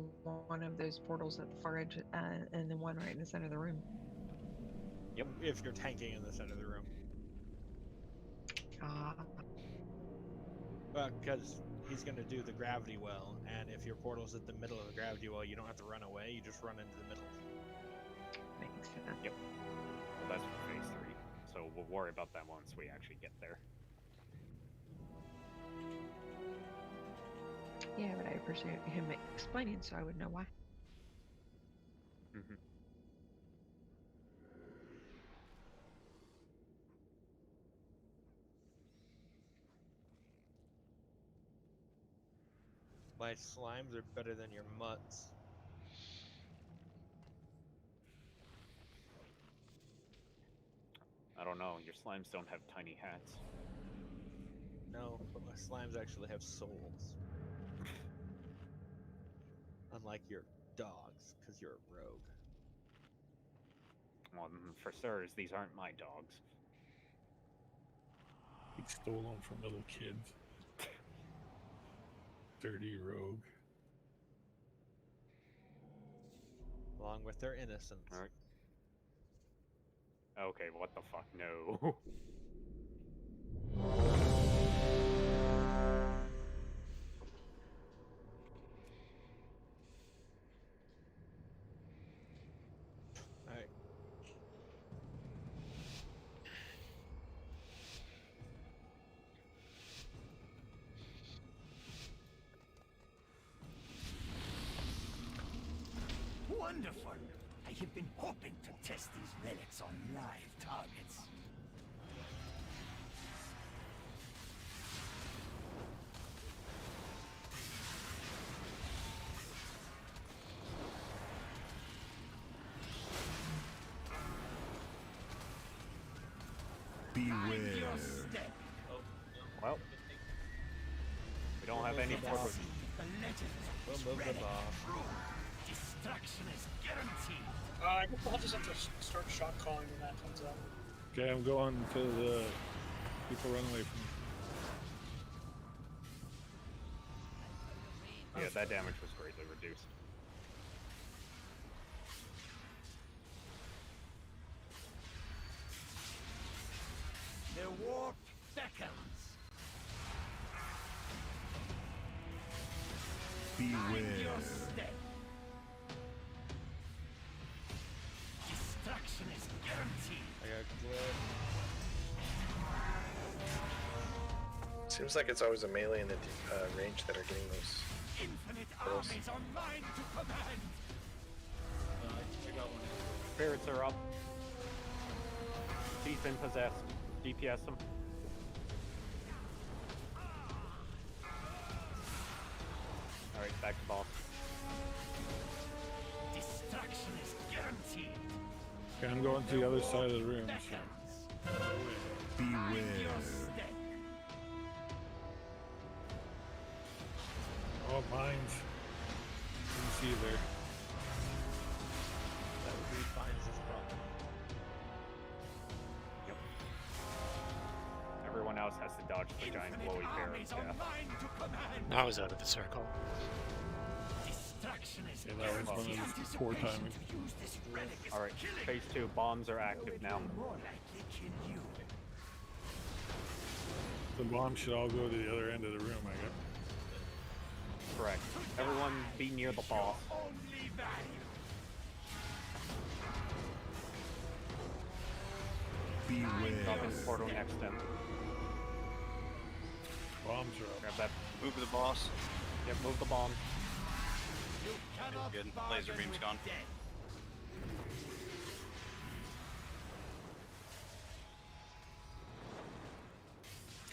one of those portals at the far edge and then one right in the center of the room. Yep. If you're tanking in the center of the room. Because he's going to do the gravity well, and if your portal's at the middle of the gravity well, you don't have to run away, you just run into the middle. Makes sense. Yep. Well, that's for phase 3. so we'll worry about that once we actually get there. Yeah, but I appreciate him explaining so I would know why. Mm-hmm. My slimes are better than your mutts. I don't know. Your slimes don't have tiny hats. No, but my slimes actually have souls. Unlike your dogs, because you're a rogue. Well, for sirs, these aren't my dogs. He stole them from little kids. Dirty rogue. Along with their innocence. All right. Okay, what the fuck? No. Alright. Wonderful! I have been hoping to test these relics on live targets. Beware. Well, we don't have any more. We'll move the boss. Destruction is guaranteed. I guess I'll just have to start shot calling when that comes up. Okay, I'm going to the people run away from me. Yeah, that damage was greatly reduced. The warp beckons. Beware. Destruction is guaranteed. I got glare. Seems like it's always a melee and the range that are getting those. Infinite Close. armies are mine to command. I got one. Spirits are up. He's been possessed. DPS him. Alright, back to boss. Destruction is guaranteed. Okay, I'm going to the other side of the room. So. Beware. Oh, mines. Didn't see you there. That would be Fines' problem. Yep. Everyone else has to dodge the giant glowy bear of death. I was out of the circle. Yeah, that was one of his poor timing. Alright, phase 2, bombs are active now. The bombs should all go to the other end of the room, I guess. Correct. Everyone be near the boss. Beware. Drop in the portal next to him. Bombs are up. Grab that. Move the boss. Yep, move the bomb. Good. Laser beam's gone.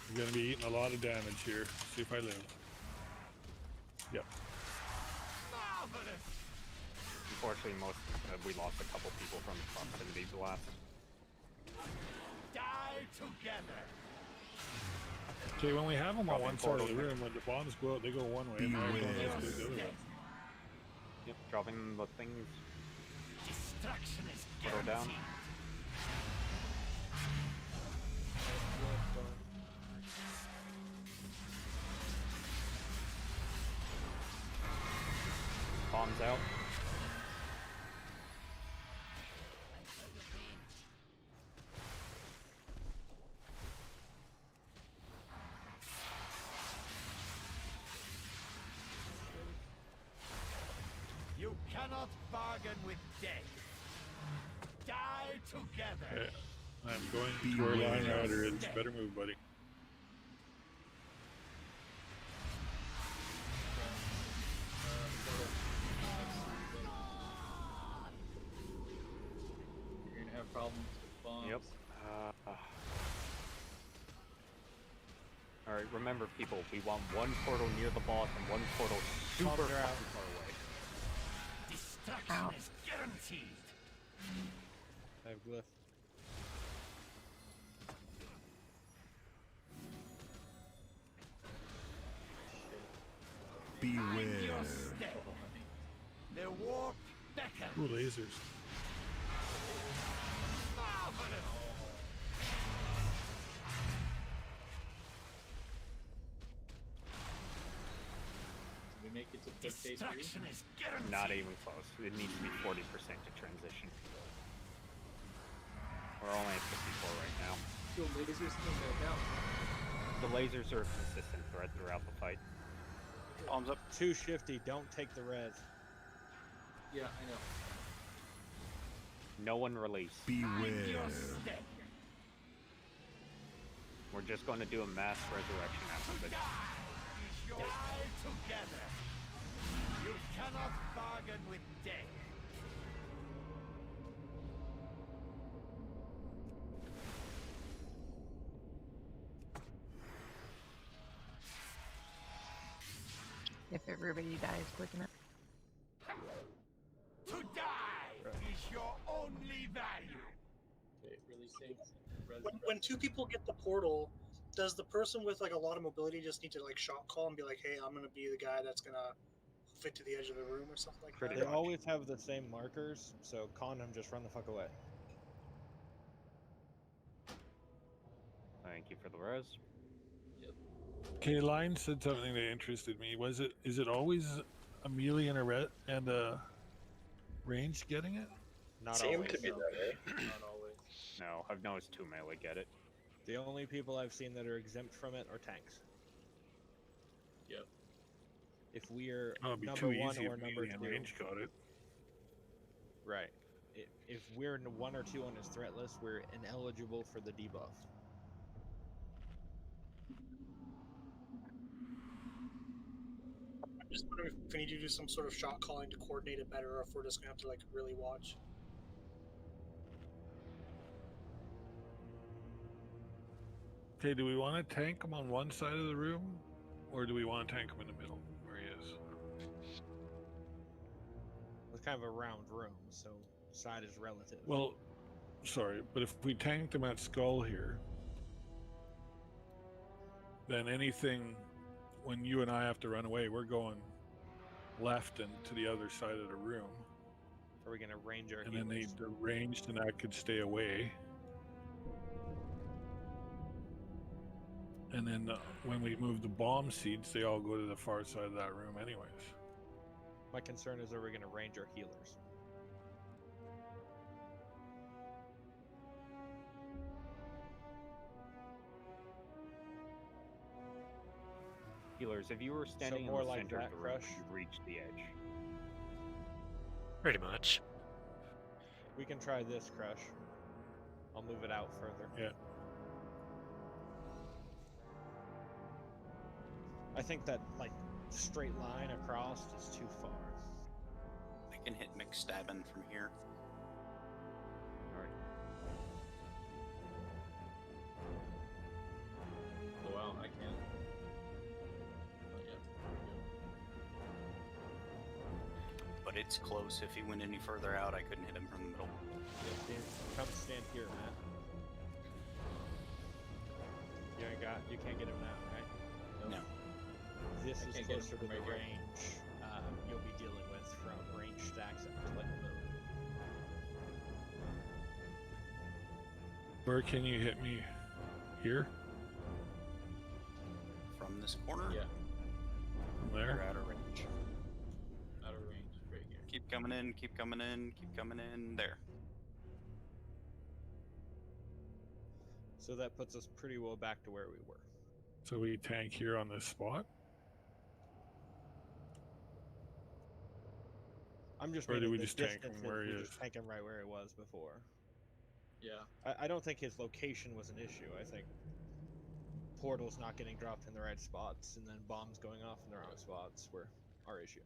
I'm gonna be eating a lot of damage here. See if I live. Yep. Unfortunately, we lost a couple people from the proximity blast. Die together. Okay, when we have them on one side of the room, when the bombs go out, they go one way, and when everyone else goes the other way. Yep, dropping the things. Destruction is Portal down. Bombs out. You cannot bargain with death. Die together. I'm going to our line rider. It's better move, buddy. You're gonna have problems with bombs. Yep. All right, remember, people, we want one portal near the boss and one portal super Bombs are out. far away. Destruction is guaranteed. I have glyph. Mind your step. The warp beckons. Ooh, lasers. Marvelous. Did we make it to fifth phase Destruction is guaranteed. Not even close. It needs to be 40% to transition. We're only at 54 right now. Still lasers still back out. The lasers are a consistent threat throughout the fight. Bombs up. Too shifty. Don't take the res. Yeah, I know. No one release. Beware. We're just going to do a mass resurrection after this. Die together. You cannot bargain with death. If everybody dies quick enough. To die is your only value. Okay, releasing. When two people get the portal, does the person with like a lot of mobility just need to like shot call and be like, "Hey, I'm gonna be the guy that's gonna fit to the edge of the room" or something like They that? always have the same markers, so condom, just run the fuck away. Thank you for the res. Okay, Line said something that interested me. Is it always a melee and a range getting it? Not Seemed always. to be that way. Not always. No, I've noticed two melee get it. The only people I've seen that are exempt from it are tanks. Yep. If we're Oh, it'd be number too one easy or if number melee and two, range got it. right? If we're one or two on his threat list, we're ineligible for the debuff. I'm just wondering if we need to do some sort of shot calling to coordinate it better, or if we're just gonna have to like really watch. Okay, do we want to tank him on one side of the room, or do we want to tank him in the middle where he is? It's kind of a round room, so side is relative. Well, sorry, but if we tanked him at Skull here, then anything, when you and I have to run away, we're going left and to the other side of the room. Are we gonna range our And then healers? the ranged and I could stay away. And then when we move the bomb seeds, they all go to the far side of that room anyways. My concern is, are we gonna range our healers? Healers, if you were standing more in the like center of that, the room, Crush? you reach the edge. Pretty much. We can try this, Crush. I'll move it out further. Yeah. I think that, like, straight line across is too far. I can hit McStabbin from here. Alright. Oh wow, I can. Oh yeah. But it's close. If he went any further out, I couldn't hit him from the middle. Come stand here, Matt. You can't get him now, right? No. This I is can't get him closer to from the right here. range you'll be dealing with from range stacks at the moon. Where can you hit me? Here? From this corner? Yeah. From You're there? out of range. Out of range, right here. Keep coming in, keep coming in, keep coming in. There. So that puts us pretty well back to where we were. So we tank here on this spot? I'm just Or do meaning we the just tank him distances, where he we is? just tank him right where it was before. Yeah. I don't think his location was an issue. I think portals not getting dropped in the right spots and then bombs going off in the wrong spots were our issue.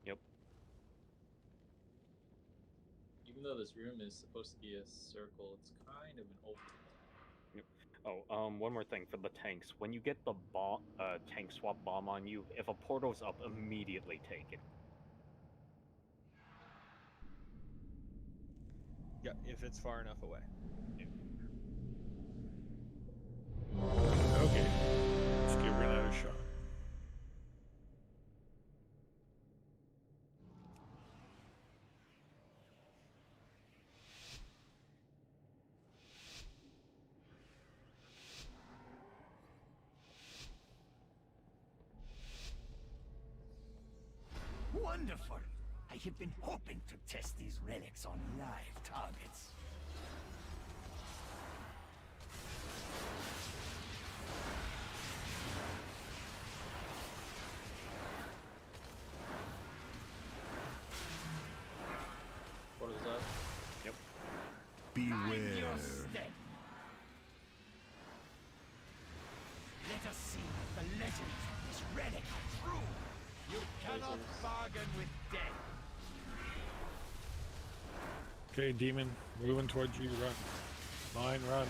Yep. Even though this room is supposed to be a circle, it's kind of an oval. Yep. Oh, one more thing for the tanks. When you get the tank swap bomb on you, if a portal's up, immediately take it. Yeah, if it's far enough away. Okay, let's give her another shot. Wonderful! I have been hoping to test these relics on live targets. Portal's up. Yep. Beware. Your step. Let us see if the legends of this relic are true. You cannot bargain with death. Okay, demon, moving towards you. Run. Mine, run.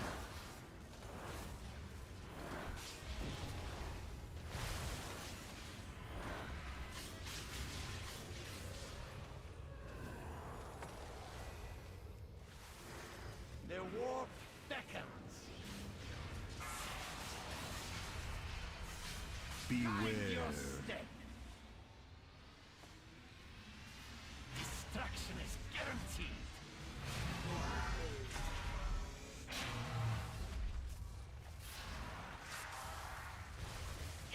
The warp beckons. Beware. Your step. Destruction is guaranteed.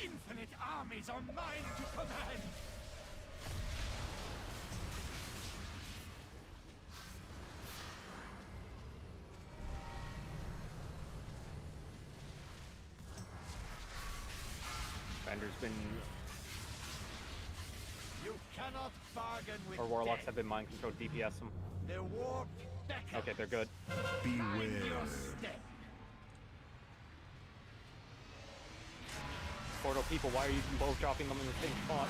Infinite armies are mine to command. Vander's been, You cannot bargain with or warlocks death. have been mind controlled. DPS them. The warp beckons. Okay, they're good. Beware. Your step. Portal people, why are you both dropping them in the same spot?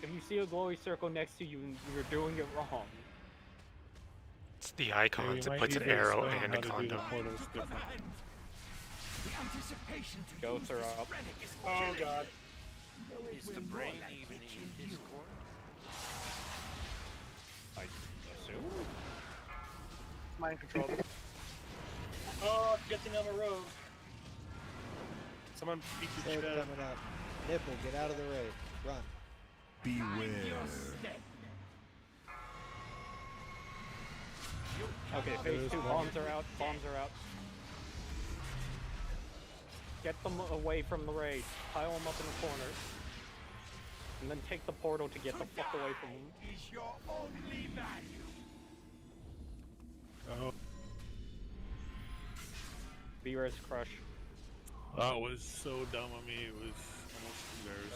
If you see a glowy circle next to you, you're doing it wrong. It's the icons. you It might puts an need to arrow explain and a how to do the condom. portals different. The anticipation to Ghosts use are this up. relic is Oh killing. god. Is the brain even in Discord? I assume? Mind control. Oh, good thing I'm a rogue. Someone beat the They're shit out of coming up. Nipple, get out of the raid. Run. Beware. Okay, phase 2, bombs are out, bombs are out. Get them away from the raid. Pile them up in the corner. And then take the portal to get the fuck away from them. Is your only value. Oh, Beerus crush. that was so dumb of me. It was almost embarrassing.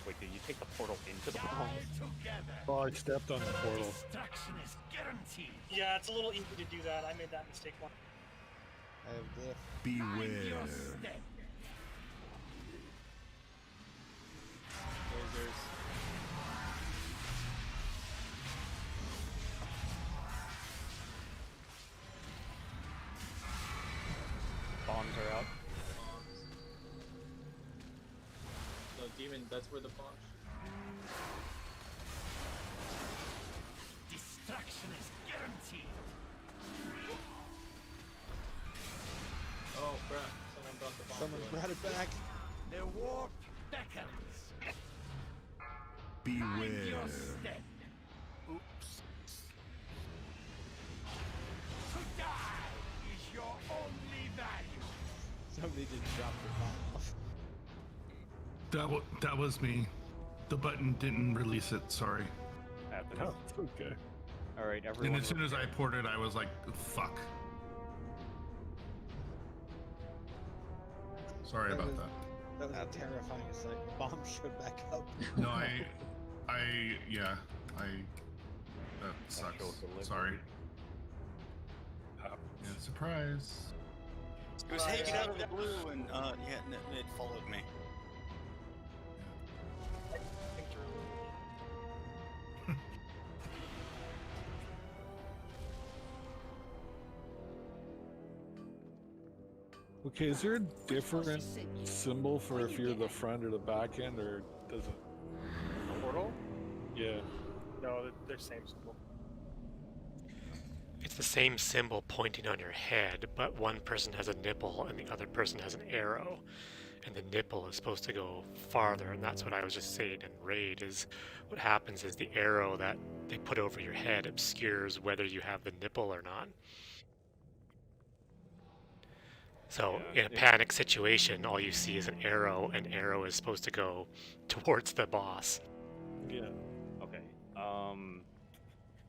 Wait, did you take the portal into the bombs? Oh, I stepped on the portal. Destruction is guaranteed. Yeah, it's a little easy to do that. I made that mistake once. I have glyph. Beware. Lasers. Bombs are out. So demon, that's where the bombs. Destruction is guaranteed. Oh crap! Someone brought the bomb. Someone brought it back. The warp beckons. Beware. Your step. Oops. To die is your only value. Somebody just dropped the bomb off. That was me. The button didn't release it. Sorry. Happens. Oh, it's okay. Alright, And everyone. as soon as I ported, I was like, "Fuck." Sorry about that. That was a terrifying sight. Bomb showed back up. No, I That sucks. delivery. Sorry. Yeah, surprise. It was hanging out of the blue, and it followed me. Okay, is there a different symbol for if you're the front or the back end, or does it? Portal? Yeah. No, they're same symbol. It's the same symbol pointing on your head, but one person has a nipple and the other person has an arrow. And the nipple is supposed to go farther, and that's what I was just saying in Raid, is what happens is the arrow that they put over your head obscures whether you have the nipple or not. So in a panic situation, all you see is an arrow, and arrow is supposed to go towards the boss. Yeah. Okay.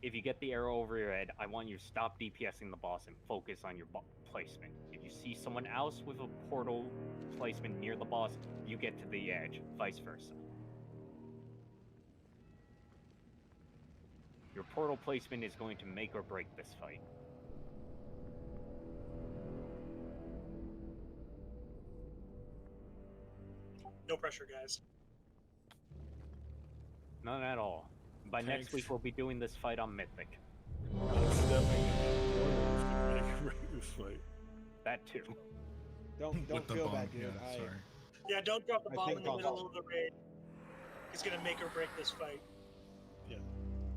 If you get the arrow over your head, I want you to stop DPSing the boss and focus on your placement. If you see someone else with a portal placement near the boss, you get to the edge, vice versa. Your portal placement is going to make or break this fight. No pressure, guys. None at all. By next week, we'll be doing this fight on Mythic. Not stepping in the portal is gonna make or break this fight. That too. Don't feel bad, dude. Yeah, don't drop the I bomb think in the I'll- middle of the raid. It's gonna make or break this fight. Yeah.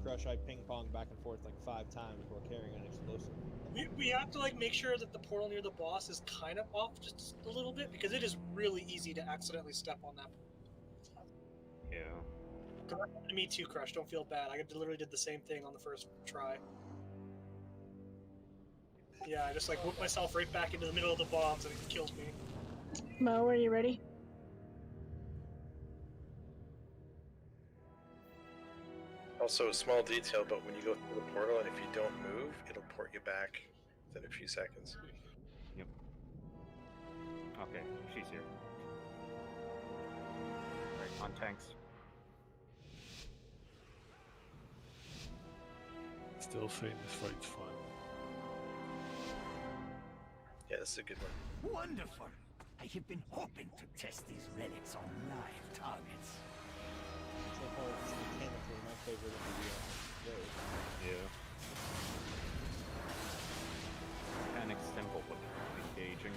Crush, I ping pong back and forth like 5 times before carrying an explosive. We have to like make sure that the portal near the boss is kind of off just a little bit, because it is really easy to accidentally step on that. Yeah. That happened to me too, Crush. Don't feel bad. I literally did the same thing on the first try. Yeah, I just like whipped myself right back into the middle of the bombs and it killed me. Mo, are you ready? Also, a small detail, but when you go through the portal and if you don't move, it'll port you back within a few seconds. Yep. Okay, she's here. Alright, on tanks. Still saying this fight's fun. Yeah, this is a good one. Wonderful! I have been hoping to test these relics on live targets. So far, it's mechanically my favorite of the raid. Yeah. Mechanic's simple but engaging.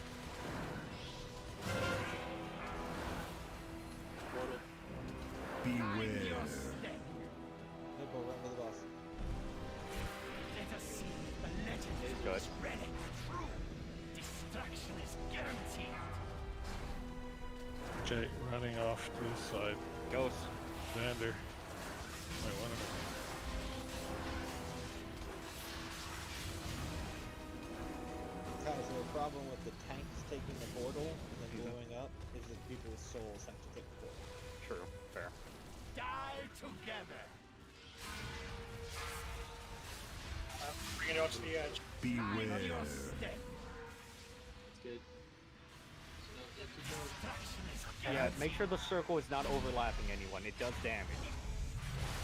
Portal. Beware. Nipple, run to the boss. Let us see the legend of Good. this relic true. Destruction is guaranteed. Okay, running off to the side. Ghost. Xander. Might want to. Guys, the problem with the tanks taking the portal and then blowing up is that people with souls have to take the portal. True, fair. Die together. Bring it out to the edge. Beware. It's good. Yeah, make sure the circle is not overlapping anyone. It does damage.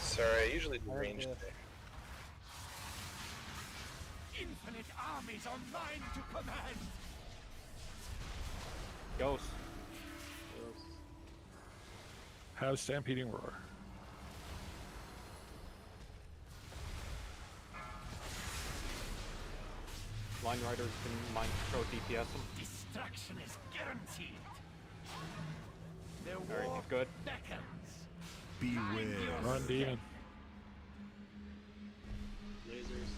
Sorry, I usually do range there. Infinite armies are mine to command. Ghost. Have Stampeding Roar. Line Riders can mind control DPS them. Destruction is guaranteed. The Alright, war good. beckons. Beware. Run, Demon. Lasers.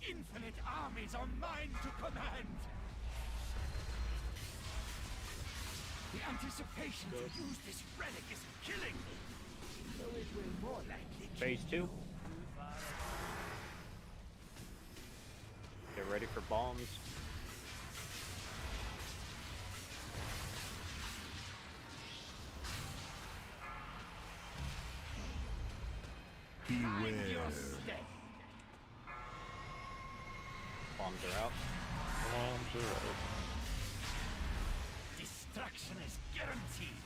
Infinite armies are mine to command. The anticipation to use this relic is killing me. So it will more likely kill Phase 2. Get ready for bombs. Beware. Bombs are out. Bombs are out. Destruction is guaranteed.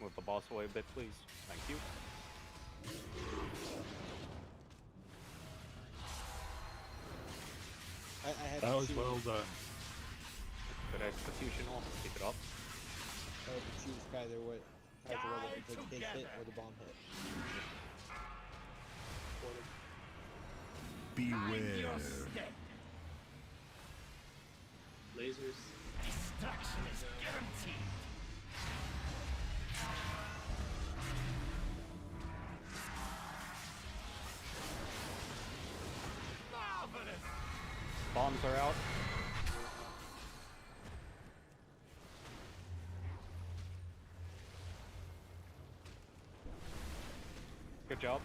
Move the boss away a bit, please. Thank you. I had That to was choose, well done. Good executional. Keep it up. I had to choose either whether to take his hit or the bomb hit. Beware. Lasers. Destruction is guaranteed. Marvelous. Bombs are out. Good job.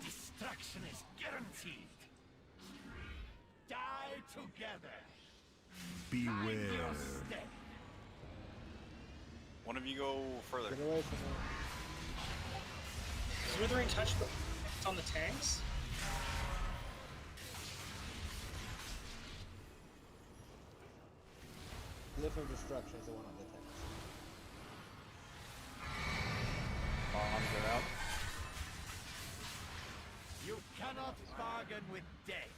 Destruction is guaranteed. Die together. Beware. One of you go further. Get away from him. Is Withering Touch on the tanks? Glyph of Destruction is the one on the tanks. Bombs are out. You cannot bargain with death.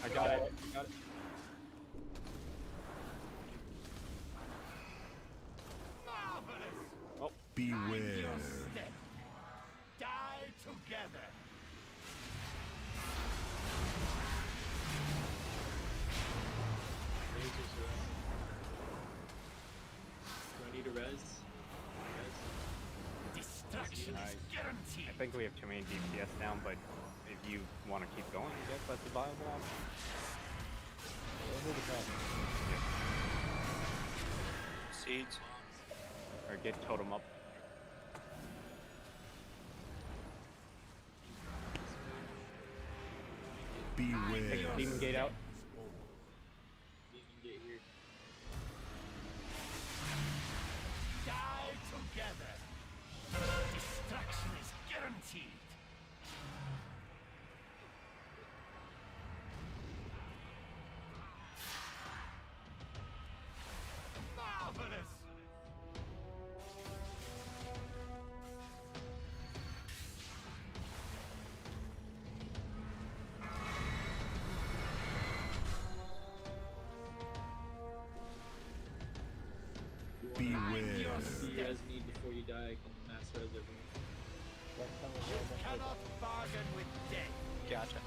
I got it. Got it. Marvelous. Oh. Beware. Die together. Lasers are out. Do I need a res? Destruction is guaranteed. I think we have too many DPS down, but if you want to keep going, I guess that's a viable option. Seeds. Or get totem up. Beware. Take Demon Gate out. Demon Gate here. Die together. Destruction is guaranteed. Marvelous. Beware. See res need before you die. I can mass res everyone. You cannot bargain with death. Gotcha.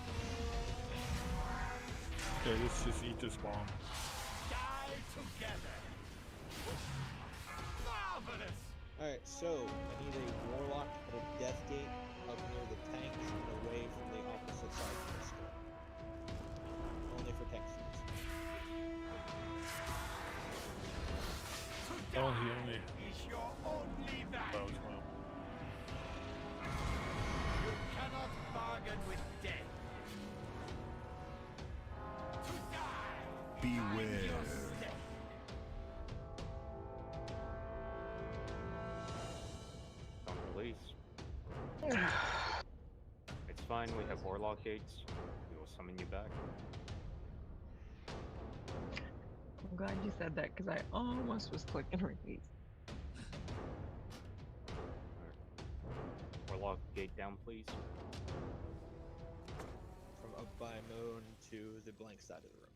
Okay, let's just eat this bomb. Die together. Marvelous. Alright, so I need a warlock at a death gate up near the tanks and away from the opposite side of the store. Only for tank seats. Oh, he only. Is your only That value. was well. You cannot bargain with death. To die. Beware. Don't release. It's fine, we have Warlock Gates. We will summon you back. I'm glad you said that because I almost was clicking release. Warlock Gate down, please. From up by Moon to the blank side of the room.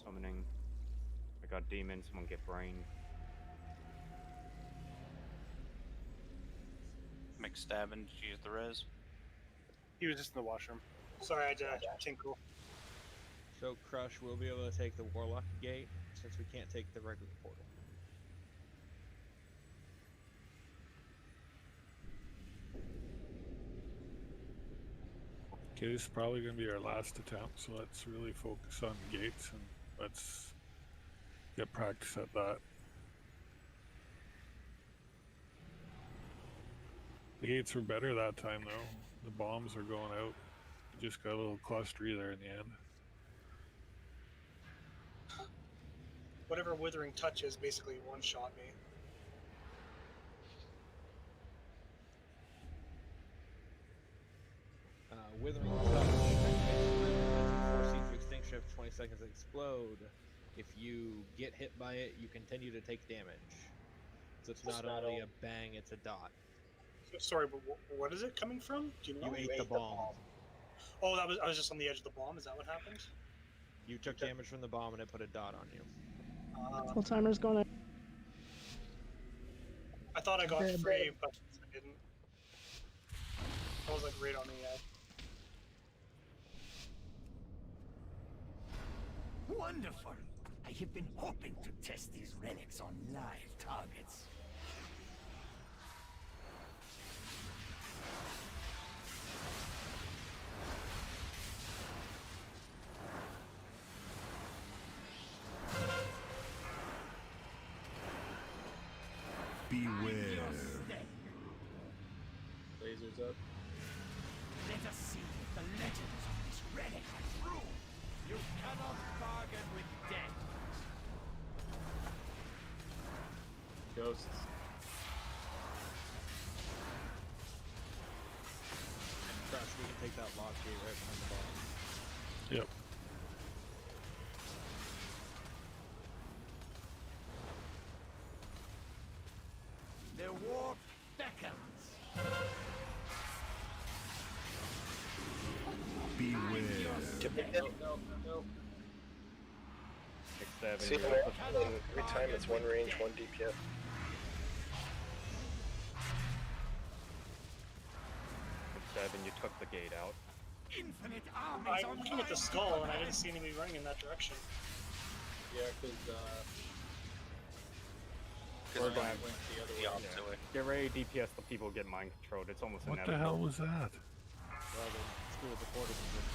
Summoning. I got demons, someone get brain. McStabbin, did you use the res? He was just in the washroom. Sorry, I had to tinkle. So Crush will be able to take the Warlock gate since we can't take the regular portal. Okay, this is probably going to be our last attempt, so let's really focus on the gates and let's get practice at that. The gates were better that time, though. The bombs are going out just got a little clustery there in the end. Whatever Withering Touch is basically one-shot me. Withering Touch. Force you to extinction if 20 seconds to explode. If you get hit by it, you continue to take damage. So it's not only a bang, it's a dot. Sorry, but what is it coming from? Do you know? You ate the bomb. Oh, I was just on the edge of the bomb. Is that what happened? You took damage from the bomb and it put a dot on you. Full timer's going to. I thought I got free, but I didn't. I was like right on the edge. Wonderful! I have been hoping to test these relics on live targets. Beware. Lasers up. Let us see if the legends of this relic are true. You cannot bargain with death. Ghosts. Crash, we can take that lock gate right behind the boss. Yep. The war beckons. Beware. No. See, every time it's one range, one DPS. Seven, you took the gate out. Infinite armies I'm looking at the skull and I didn't see anybody running in that direction. Yeah, because We're going went the opposite way. Get ready, DPS the people get mind controlled. It's almost What the inevitable. hell was that? Well, the school of the quarter position.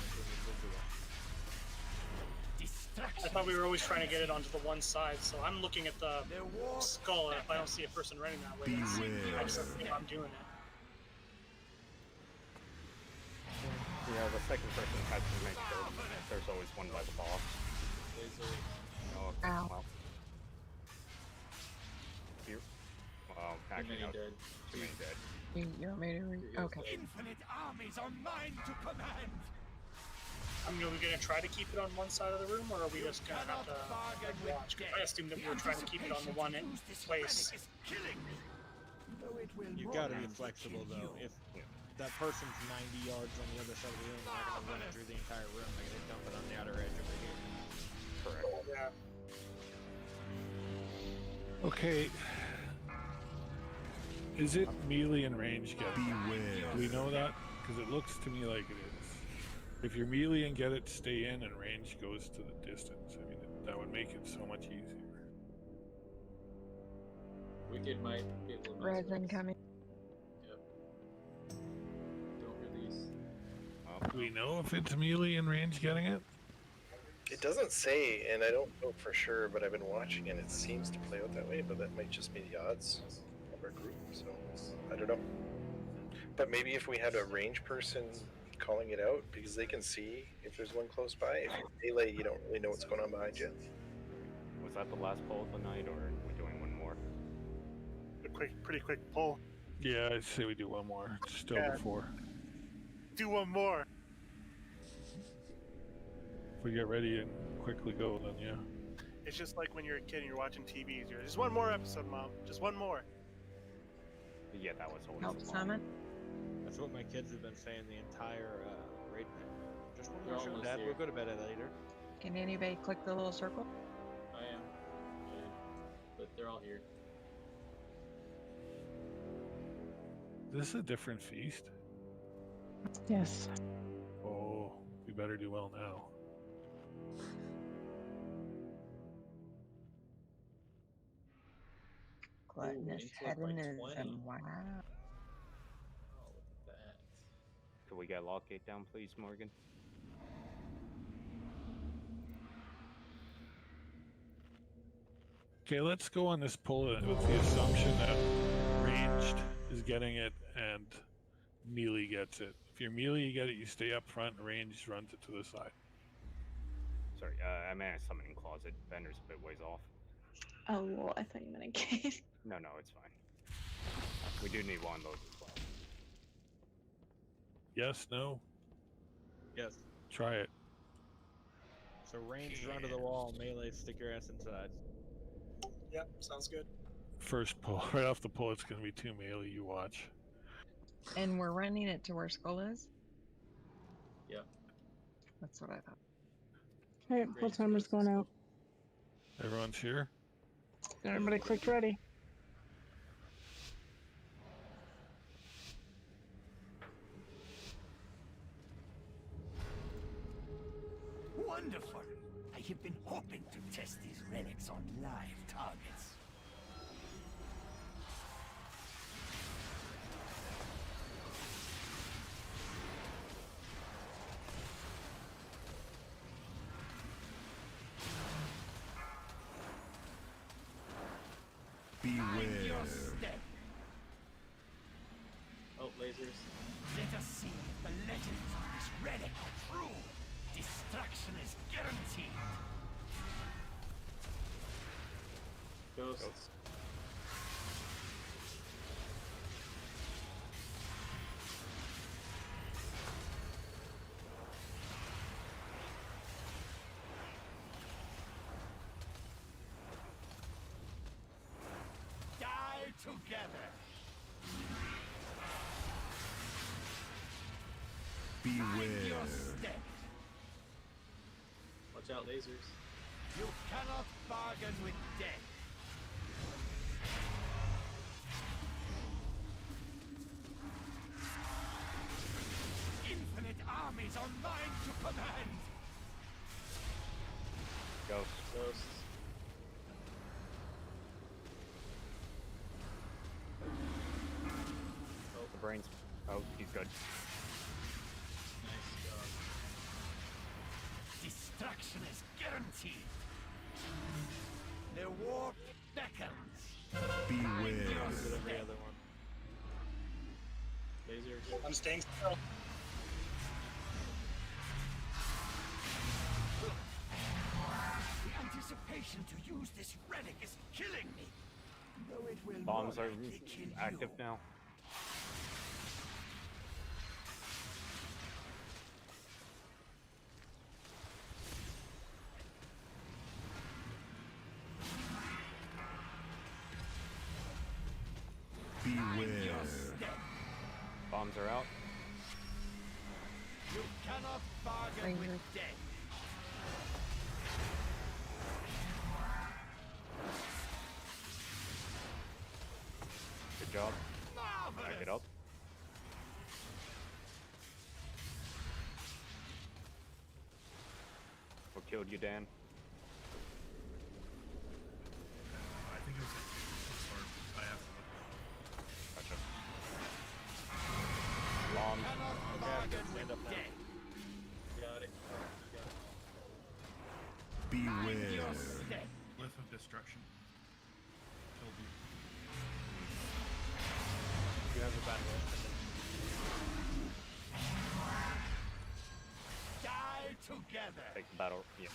I thought we were always trying to get it onto the one side, so I'm looking at the skull, and if I don't see a person running that way, I just think I'm doing it. Yeah, the second person has to make sure that there's always one by the boss. Oh, okay. Ow. Well. Here. Well, actually, no, dead. Too many dead. You want me to okay. Infinite armies are mine to command. I mean, are we gonna try to keep it on one side of the room, or are we just gonna have to watch? 'Cause I assumed that we were trying to keep it on the one place. You gotta be flexible though. If that person's 90 yards on the other side of the room, they're not gonna run it through the entire room. They're gonna dump it on the outer edge over here. Correct. Yeah. Okay. Is it melee and range get it? Beware. Do we know that? Because it looks to me like it is. If you're melee and get it, stay in, and range goes to the distance. I mean, that would make it so much easier. Wicked might be able to. Resin coming. Yep. Don't release. Do we know if it's melee and range getting it? It doesn't say, and I don't know for sure, but I've been watching and it seems to play out that way, but that might just be the odds of our group, so I don't know. But maybe if we had a range person calling it out, because they can see if there's one close by. If you're melee, you don't really know what's going on behind you. Was that the last poll of the night, or are we doing one more? Pretty quick poll. Yeah, I'd say we do one more. It's still Yeah. before. Do one more. If we get ready and quickly go, then yeah. It's just like when you're a kid and you're watching TV. You're just one more episode, Mom. Just one more. Yeah, that was always Help the summon. That's what my kids have been saying the entire raid night. Just one They're more show, almost Dad. here. We'll go to bed later. Can anybody click the little circle? I am. Yeah. But they're all here. This is a different feast. Yes. Oh, we better do well now. Gluttonous intellect by hedonism. 20. Wow. Oh, look at that. Could we get Lockgate down, please, Morgan? Okay, let's go on this pull with the assumption that ranged is getting it and melee gets it If you're melee, you get it. You stay up front. Range runs it to the side. Sorry, I meant a summoning closet. Bender's a bit ways off. Oh, I thought you meant a cave. No, it's fine. We do need one of those as well. Yes, no. Yes. Try it. So range, run to the wall, melee, stick your ass inside. Yep, sounds good. First pull, right off the pull, it's going to be 2 melee. You watch. And we're running it to where Skull is? Yeah. That's what I thought. Alright, pull timer's going out. Everyone's here. Everybody clicked ready. Wonderful! I have been hoping to test these relics on live targets. Beware. Oh, lasers. Let us see if the legends of this relic are true. Destruction is guaranteed. Ghosts. Die together. Beware. Your step. Watch out, lasers. You cannot bargain with death. Infinite armies are mine to command. Ghosts. Oh, the brains. Oh, he's good. Nice job. Destruction is guaranteed. The war beckons. Beware. Every other one. Lasers. I'm staying still. The anticipation to use this relic is killing me. Though it will Bombs more are likely kill active you. now. Beware. Bombs are out. You cannot bargain with death. Good job. Back it up. What killed you, Dan? I think it was I have to Gotcha. Bombs. Cannot bargain with death. Got it. Beware. Glyph of destruction. Killed you. You have a bad Die together. Take the battle. Yeah,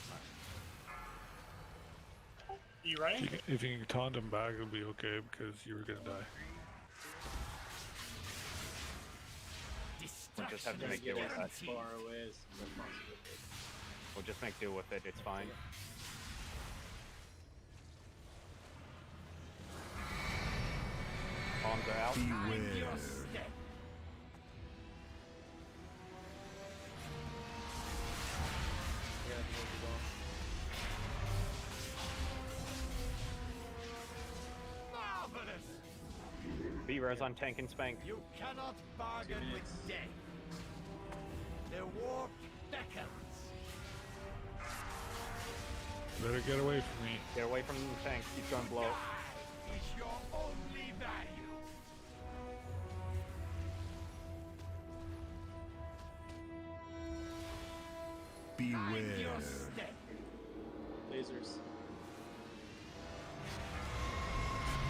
nice. You running? If you can taunt him back, it'll be okay because you were going to die. We'll just have to make do with that. As far away as possible. We'll just make do with it. It's fine. Bombs are out. Beware. Marvelous. B-res on tank and spank. You cannot bargain with death. The war beckons. Better get away from me. Get away from the tank. He's going to blow. Is your only value. Beware. Lasers.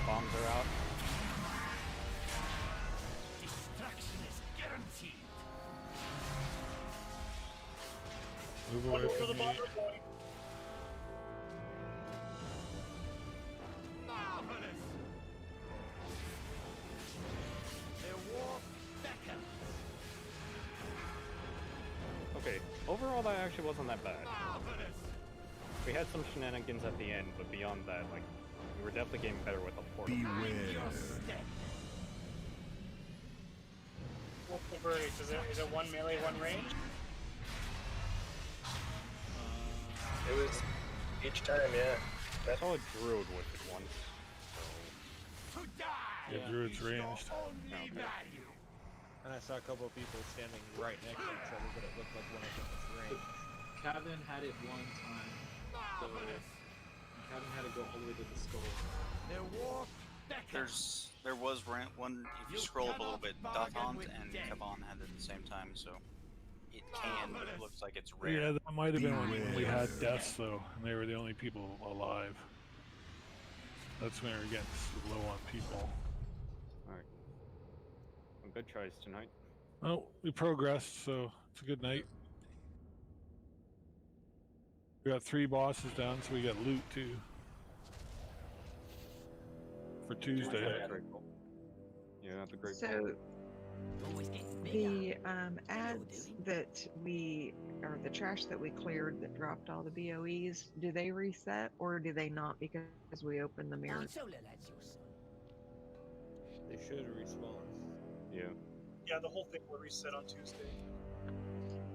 Bombs are out. Destruction is guaranteed. Move away For the from me. bottom boy. Marvelous! Their war beckons. Okay, overall that actually wasn't that bad. Marvelous! We had some shenanigans at the end, but beyond that, like, we were definitely getting better with the portal. What's the verdict? Is it one melee, one range? It was each time, yeah. I saw a druid with it once. To die! Yeah, druid's ranged. Only value. And I saw a couple of people standing right next to each other, but it looked like one of them was ranged. Kevin had it one time, so Kevin had to go all the way to the skull. Their war beckons. There was one. If you scroll up a little bit, Dathant and Kaban had it at the same time, so it can. But it looks like it's rare. Yeah, that might have been when we had deaths though, and they were the only people alive. That's when we were getting low on people. Alright. Some good tries tonight. Well, we progressed, so it's a good night. We got 3 bosses down, so we got loot too. For Tuesday. Yeah, that's a great So the ads that or the trash that we cleared that dropped all the BOEs, do they reset or do they not because we opened the mirror? They should respawn. Yeah. Yeah, the whole thing will reset on Tuesday.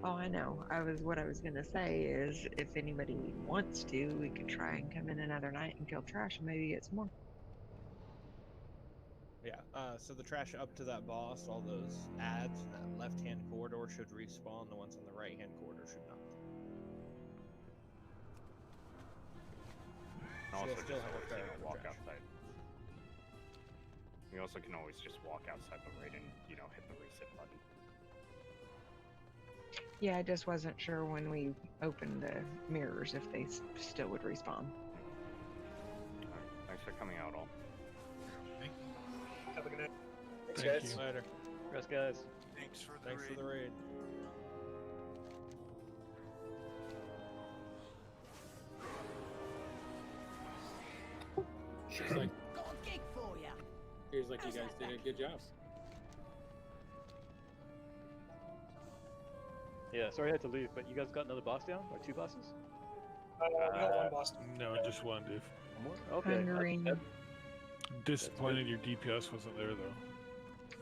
Oh, I know. What I was gonna say is, if anybody wants to, we could try and come in another night and kill trash and maybe get some more. Yeah, so the trash up to that boss, all those ads in that left-hand corridor should respawn, the ones on the right-hand corridor should not. And also we'll still just have a always, fair walk trash. outside. We also can always just walk outside the raid and, hit the reset button. Yeah, I just wasn't sure when we opened the mirrors if they still would respawn. Alright, thanks for coming out all. Have a good night. Thanks, Thank guys. you. Later. Rest, guys. Thanks for the Thanks raid. for the raid. It's like, Got a gig for ya. here's like you guys did a good job. Yeah, sorry I had to leave, but you guys got another boss down? Or 2 bosses? We got one boss. No, just one, dude. One more? Okay. Hungering. Disappointed your DPS wasn't there though.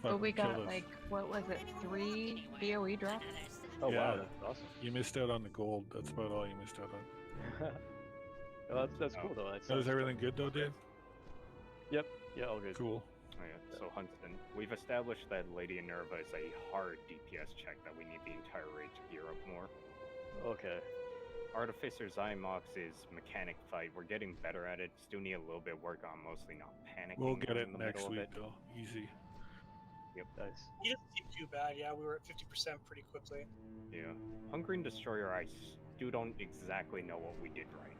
But we Fucking killed got us. like, what was it, 3 BOE drops? Oh Yeah. wow, that's awesome. You missed out on the gold. That's about all you missed out on. Well, that's cool though. That's, Was everything good though, Dave? Yep. Yeah, all good. Cool. Oh yeah, so Huntston, we've established that Lady Nerva is a hard DPS check that we need the entire raid to gear up more. Okay. Artificer Zymox is mechanic fight. We're getting better at it. Still need a little bit of work on mostly not panicking. We'll get it in the next middle of week it. though. Easy. Yep. Nice. He didn't seem too bad. Yeah, we were at 50% pretty quickly. Yeah. Hungry and Destroyer, I still don't exactly know what we did right.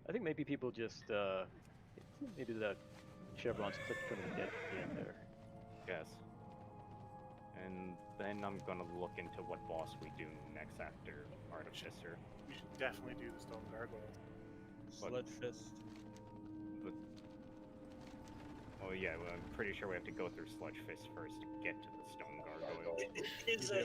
I think maybe people just maybe that Chevron's click from the end there. Yes. And then I'm gonna look into what boss we do next after Artificer. We should definitely do the Stone Gargoyle. Sludge Fist. Oh yeah, well, I'm pretty sure we have to go through Sludge Fist first to get to the Stone Gargoyle.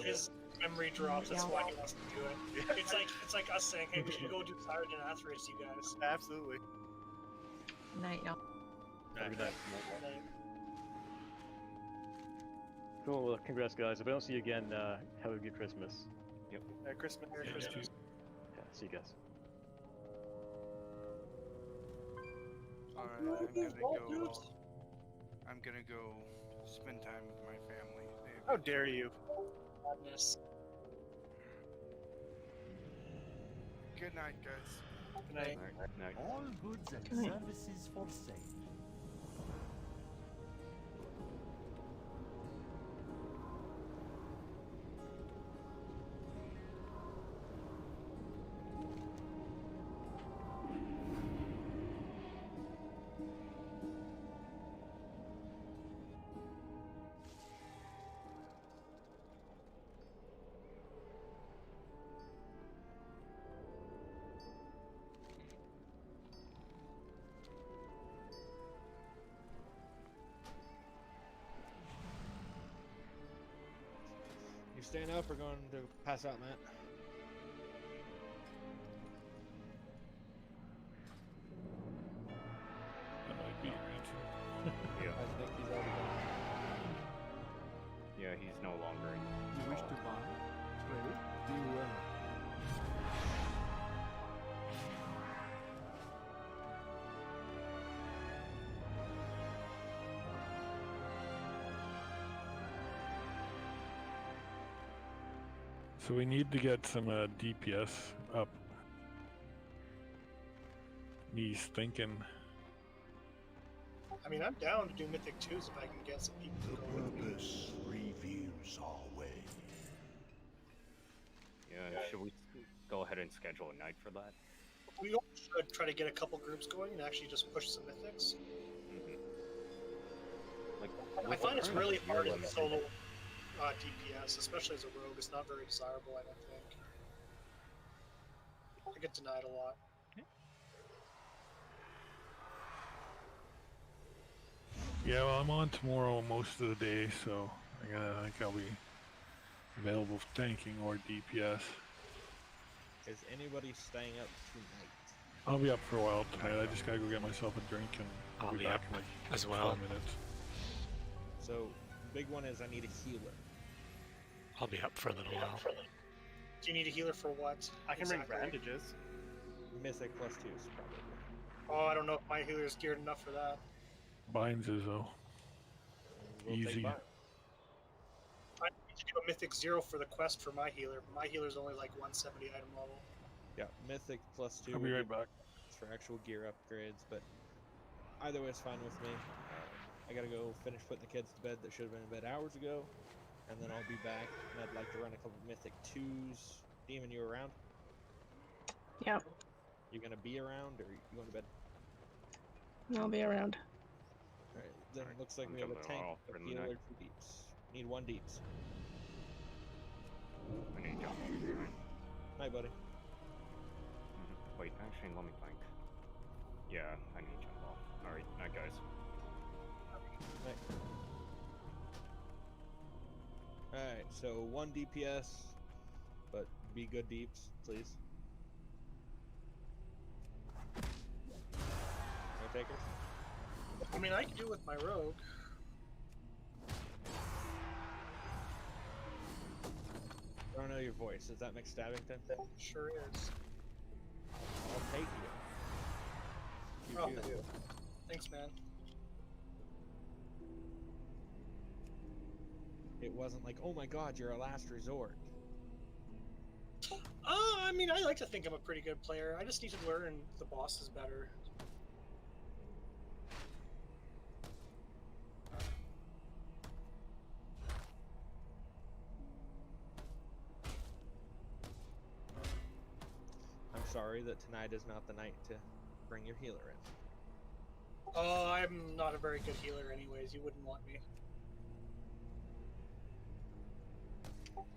His memory drops. That's why he wants to do it. It's like us saying, "Hey, we should go do Tyrant and Athrace, you guys." Absolutely. Night, y'all. Have a good night. Night. Cool. Well, congrats, guys. If I don't see you again, have a good Christmas. Yep. Merry Christmas. Merry Christmas. Yeah, see you guys. Alright, I'm gonna go spend time with my family. How dare you? Madness. Good night, guys. Good night. Night. All goods and Good night. services for sale. staying up or going to pass out, Matt? That might be your answer. Yeah. I think he's already gone. Yeah, he's no longer in. You wish to buy? Trade? Do well. So we need to get some DPS up. He's thinking. I mean, I'm down to do Mythic 2s if I can get some people to go with me. Purpose reveals our way. Yeah, should we go ahead and schedule a night for that? We all should try to get a couple groups going and actually just push some Mythics. Like, I with find the it's current really gear hard in limit- solo DPS, especially as a rogue. It's not very desirable, I don't think. I get denied a lot. Yeah, well, I'm on tomorrow most of the day, so I think I'll be available for tanking or DPS. Is anybody staying up tonight? I'll be up for a while tonight. I just gotta go get myself a drink and I'll be back up in like as well. 4 minutes. So, big one is I need a healer. I'll be up for a little while. Do you need a healer for what? I can bring bandages. Mythic +2s, probably. Oh, I don't know if my healer is geared enough for that. Binds is though. We'll take Easy. mine. I need to do a Mythic 0 for the quest for my healer. My healer's only like 170 item level. Yeah, Mythic +2. I'll be right back. For actual gear upgrades, but either way is fine with me. I gotta go finish putting the kids to bed that should have been in bed hours ago, and then I'll be back, and I'd like to run a couple Mythic 2s. Demon, you around? Yeah, You gonna be around, or you going to bed? I'll be around. Alright, then it looks like I'm we have a jumping tank, off a for the healer, night. 2 deeps. Need 1 deeps. I need to jump off. Night, buddy. Wait, actually, let me think. Yeah, I need to jump off. Alright, night, guys. Night. Alright, so 1 DPS, but be good deeps, please. No takers? I mean, I can do it with my rogue. I don't know your voice. Is that McStabbington? Sure is. I'll take you. Oh, thank you. Thanks, man. It wasn't like, oh my god, you're a last resort. I mean, I like to think I'm a pretty good player. I just need to learn the bosses better. I'm sorry that tonight is not the night to bring your healer in. Oh, I'm not a very good healer anyways. You wouldn't want me.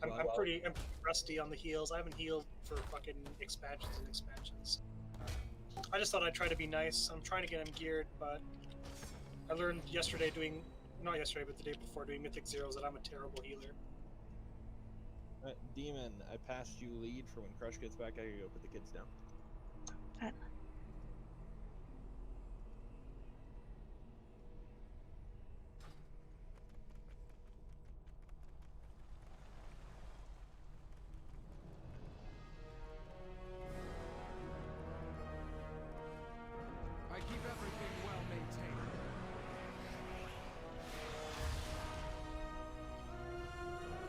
I'm pretty rusty on the heals. I haven't healed for fucking expansions and expansions. I just thought I'd try to be nice. I'm trying to get him geared, but I learned yesterday doing, not yesterday, but the day before doing Mythic Zeros that I'm a terrible healer. Demon, I passed you lead for when Crush gets back. I gotta go put the kids down. That. I keep everything well maintained.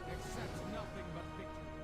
Accept nothing but victory.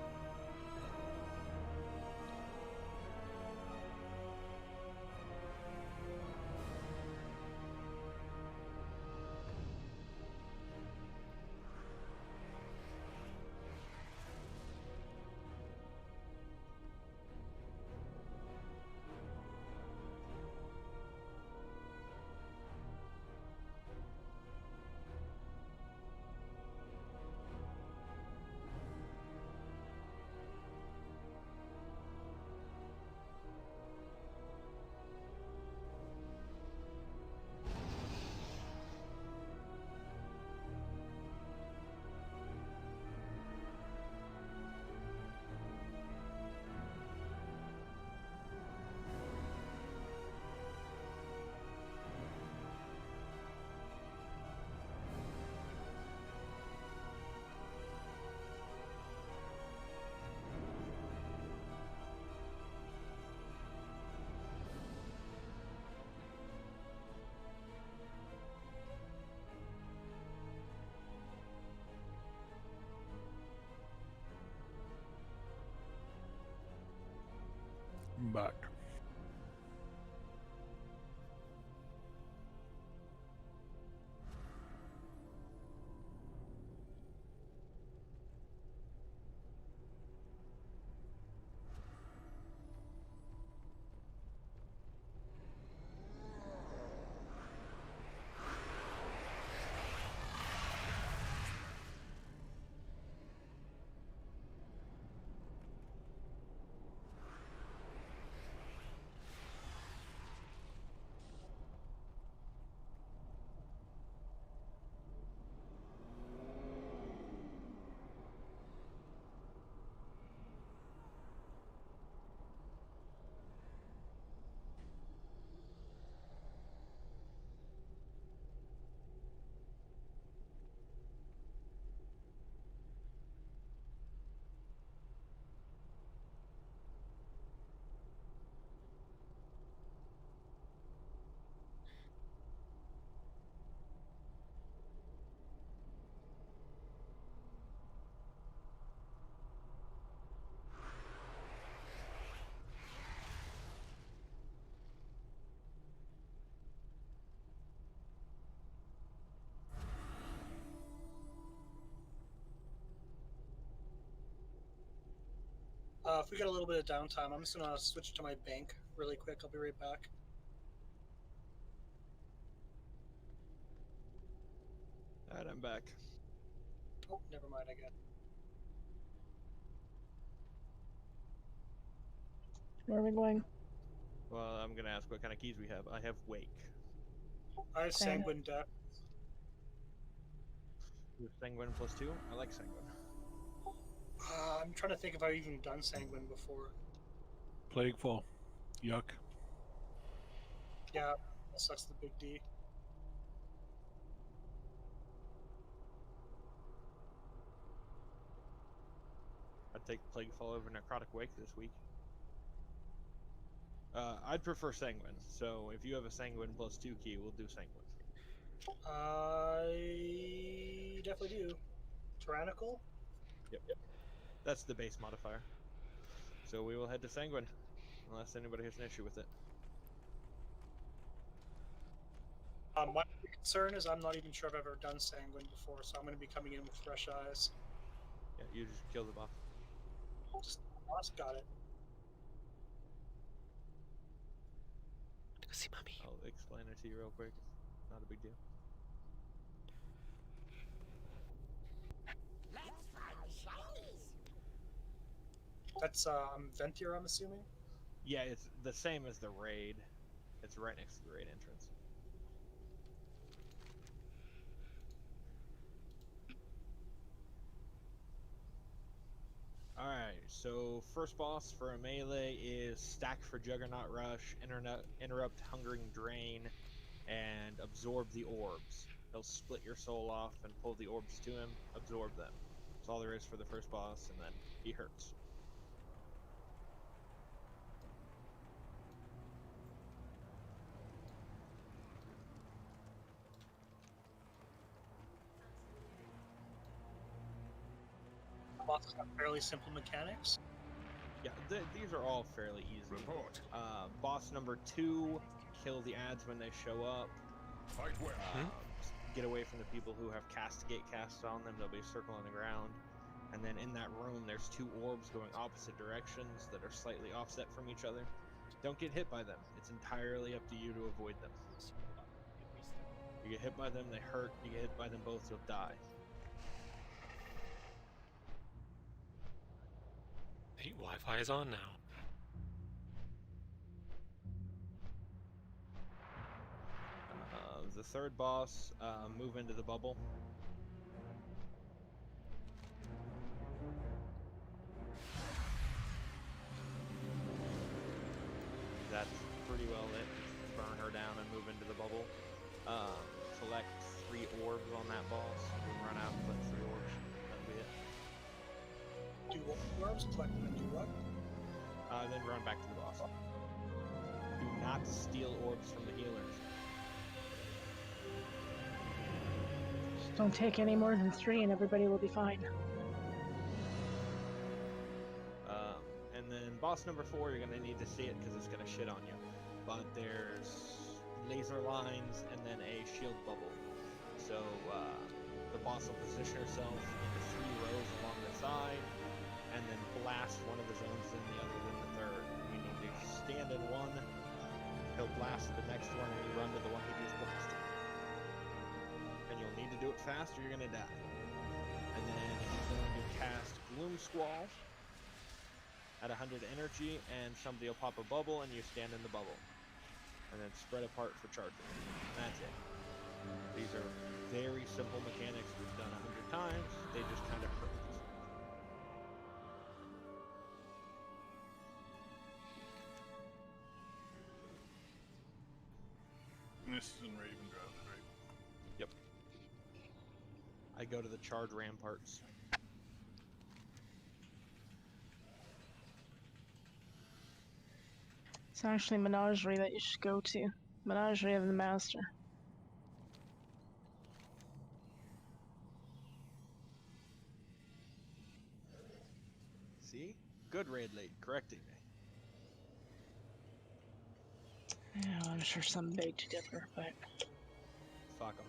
back. If we got a little bit of downtime, I'm just gonna switch to my bank really quick. I'll be right back. Alright, I'm back. Oh, never mind. I get. Where are we going? Well, I'm gonna ask what kind of keys we have. I have Wake. I have Same. Sanguine Deck. You have Sanguine +2? I like Sanguine. I'm trying to think if I've even done Sanguine before. Plagueful. Yuck. Yeah, that sucks the big D. I'd take Plaguefall over Necrotic Wake this week. I'd prefer Sanguine, so if you have a Sanguine +2 key, we'll do Sanguine. I definitely do. Tyrannical? Yep. That's the base modifier. So we will head to Sanguine, unless anybody has an issue with it. My concern is I'm not even sure if I've ever done Sanguine before, so I'm going to be coming in with fresh eyes. Yeah, you just kill the boss. Just boss got it. See, mommy. I'll explain it to you real quick. It's not a big deal. Let's find shinies. That's Ventier, I'm assuming. Yeah, it's the same as the raid. It's right next to the raid entrance. Alright, so first boss for a melee is Stack for Juggernaut Rush, Interrupt Hungering Drain, and Absorb the Orbs. He'll split your soul off and pull the orbs to him, absorb them. That's all there is for the first boss, and then he hurts. Boss got fairly simple mechanics. Yeah, these are all fairly easy. Report. Boss number 2, kill the ads when they show up. Fight well. Get away from the people who have Castigate cast on them. There'll be a circle on the ground. And then in that room, there's 2 orbs going opposite directions that are slightly offset from each other. Don't get hit by them. It's entirely up to you to avoid them. You get hit by them, they hurt. You get hit by them both, you'll die. Hey, Wi-Fi is on now. The third boss, move into the bubble. That's pretty well it. Just burn her down and move into the bubble. Collect 3 orbs on that boss. Run out and collect 3 orbs. That'll be it. Do what orbs? Collect them and do what? Then run back to the boss. Do not steal orbs from the healers. Just don't take any more than 3 and everybody will be fine. And then boss boss number 4, you're gonna need to see it because it's gonna shit on you. But there's laser lines and then a shield bubble. So the boss will position herself into 3 rows along the side, and then blast one of the zones, and the other in the third. You need to stand in one. He'll blast the next one, and you run to the one he just blasted. And you'll need to do it fast, or you're gonna die. And then he's going to cast Gloom Squall at 100 energy, and somebody will pop a bubble, and you stand in the bubble. And then spread apart for charging. That's it. These are very simple mechanics we've done 100 times. They just kind of hurt. This is in Ravendraft, right? Yep. I go to the charred ramparts. It's actually Menagerie that you should go to. Menagerie of the Master. See? Good raid late, correcting me. Yeah, I'm sure some big to differ, but... Fuck 'em.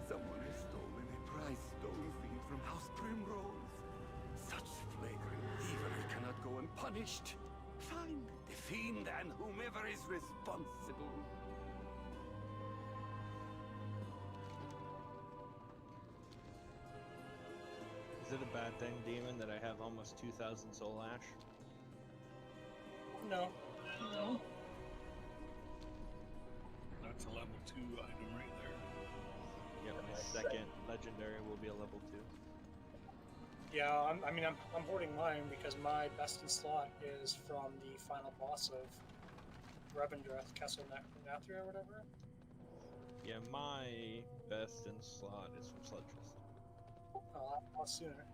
Someone has stolen a prize stone fiend from House Primrose. Such flagrant thievery cannot go unpunished. Find the fiend and whomever is responsible. Is it a bad thing, Demon, that I have almost 2,000 soul ash? No. No. That's a level 2 item right there. Yep, my second legendary will be a level 2. Yeah, I'm hoarding mine because my best in slot is from the final boss of Revendreth, Castle Nathria or whatever. Yeah, my best in slot is from Sludgefest. Oh, a lot sooner.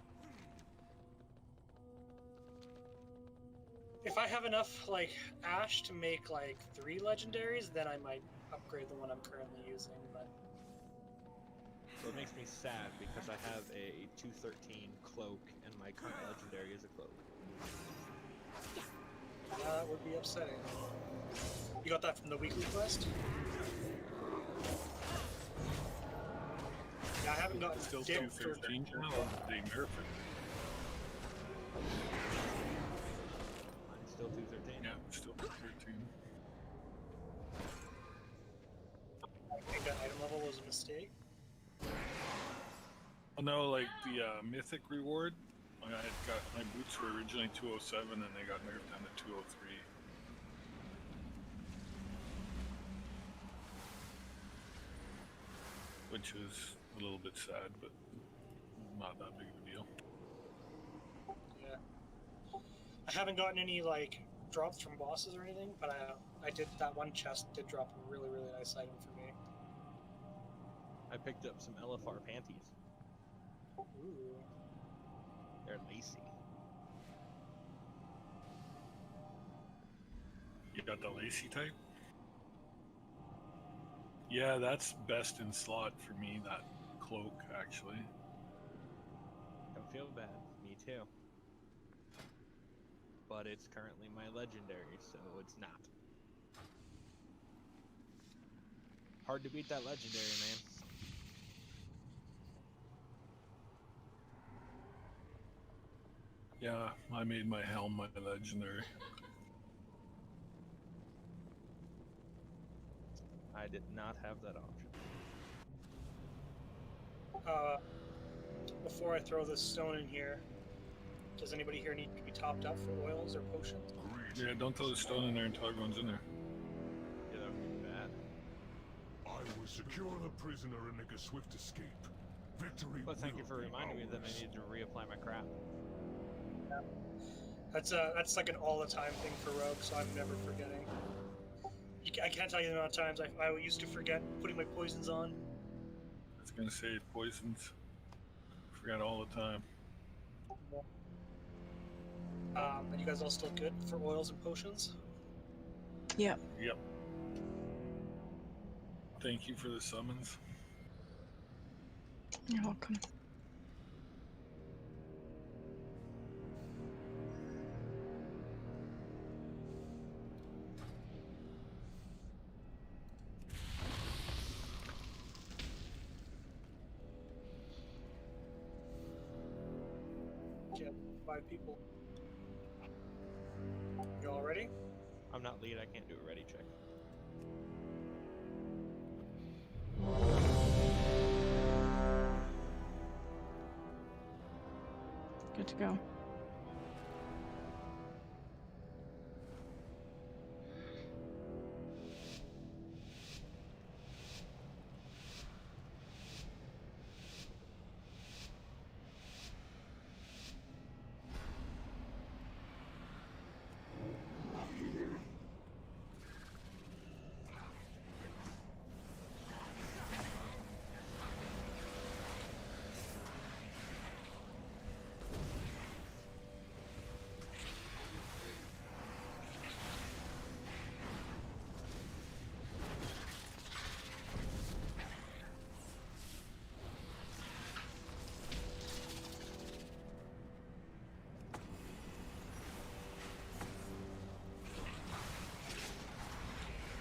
If I have enough like ash to make like 3 legendaries, then I might upgrade the one I'm currently using. But So it makes me sad because I have a 213 cloak and my current legendary is a cloak. yeah, that would be upsetting. You got that from the weekly quest? Yeah, I haven't gotten Still dip for 213 now, they nerf it. Mine's still 213. Yeah, still 213. I think that item level was a mistake. Oh no, like the mythic reward, I had got my boots were originally 207 and they got nerfed down to 203. Which was a little bit sad, but not that big of a deal. Yeah. I haven't gotten any like drops from bosses or anything, but I did that one chest did drop a really nice item for me. I picked up some LFR panties. Ooh. They're lacy. You got the lacy type? Yeah, that's best in slot for me, that cloak, actually. Don't feel bad. Me too. But it's currently my legendary, so it's not. Hard to beat that legendary, man. Yeah, I made my helm my legendary. I did not have that option. Before I throw this stone in here, does anybody here need to be topped up for oils or potions? Yeah, don't throw the stone in there until everyone's in there. Yeah, that would be bad. I will secure the prisoner and make a swift escape. Victory. But thank you will for be reminding me that I ours. need to reapply my crap. That's like an all the time thing for Rogue, so I'm never forgetting. I can't tell you the amount of times I used to forget putting my poisons on. I was gonna say poisons. Forgot all the time. And you guys all still good for oils and potions? Yep. Yep. Thank you for the summons. You're welcome. Yeah, 5 people. You all ready? I'm not lead. I can't do a ready check. Good to go.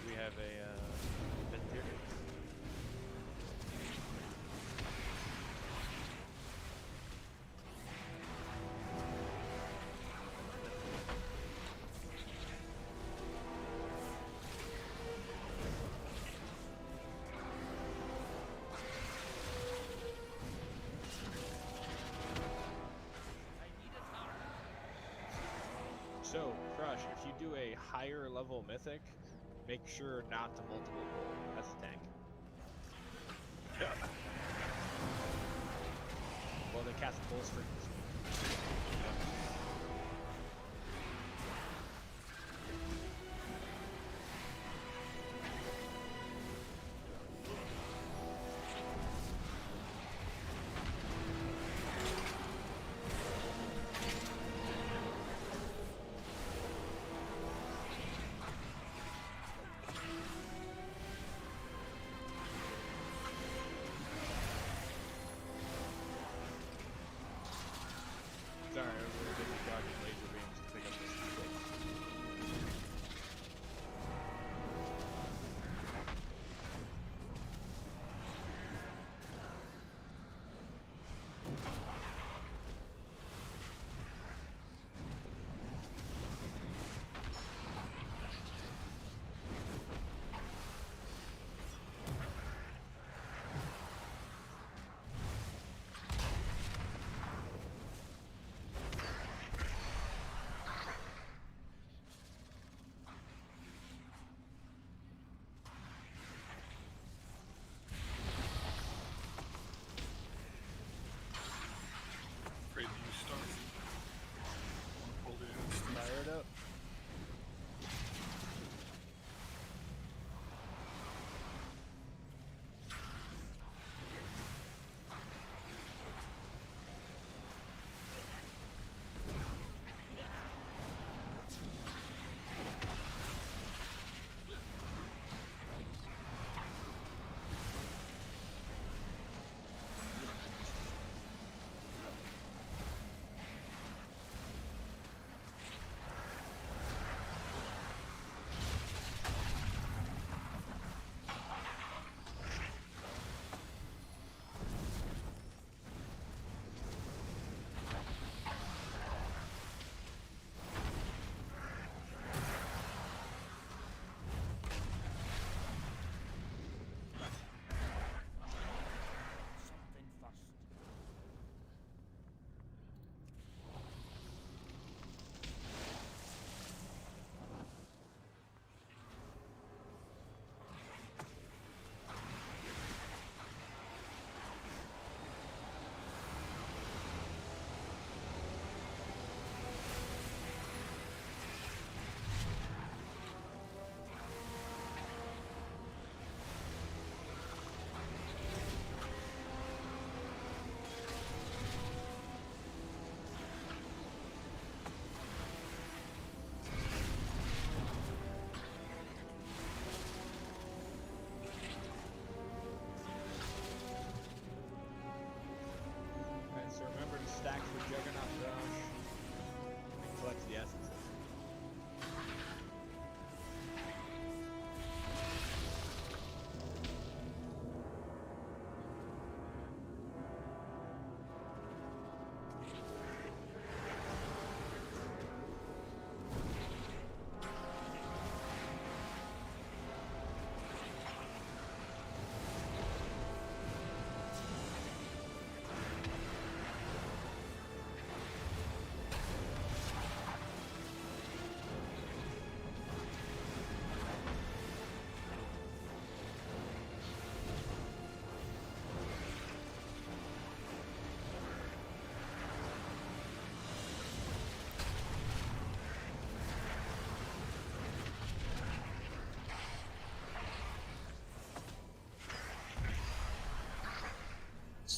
We have a event here. So, Crush, if you do a higher level mythic, make sure not to multiple pull. That's a tank. Well, they cast full strings.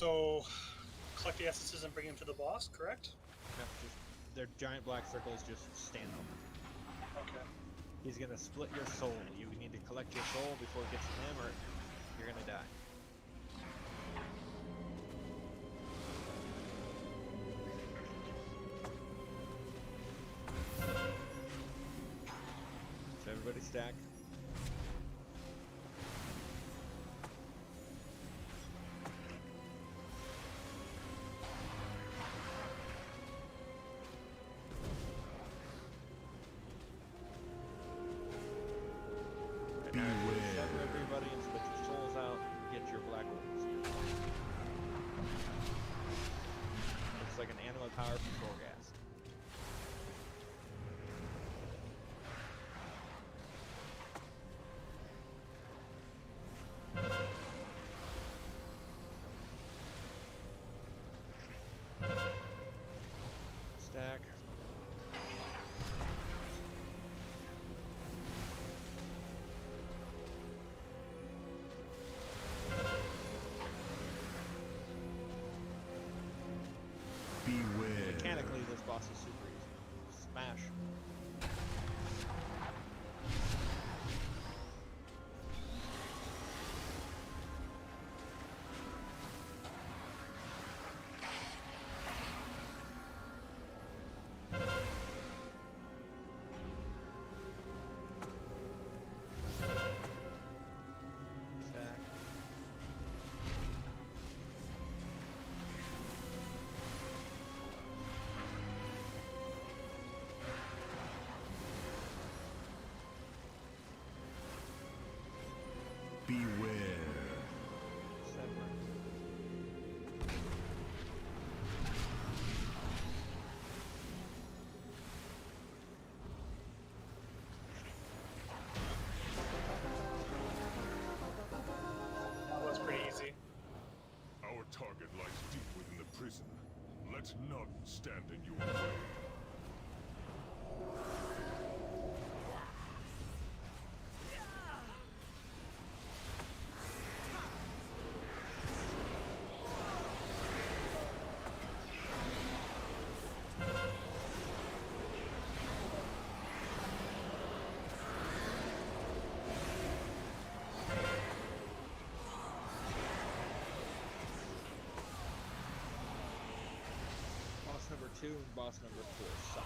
So, collect the essences and bring them to the boss, correct? No, just their giant black circles just stand on them. Okay. He's gonna split your soul. You need to collect your soul before it gets to him, or you're gonna die. So everybody stack. Sever everybody and split your souls out. Get your black orbs. Looks like an anima power control gas. Stack. Beware. Mechanically, this boss is super easy. Smash. Stack. Beware. Sever. That was pretty easy. Our target lies deep within the prison. Let none stand in your way. Boss number 2 and boss number 4 suck.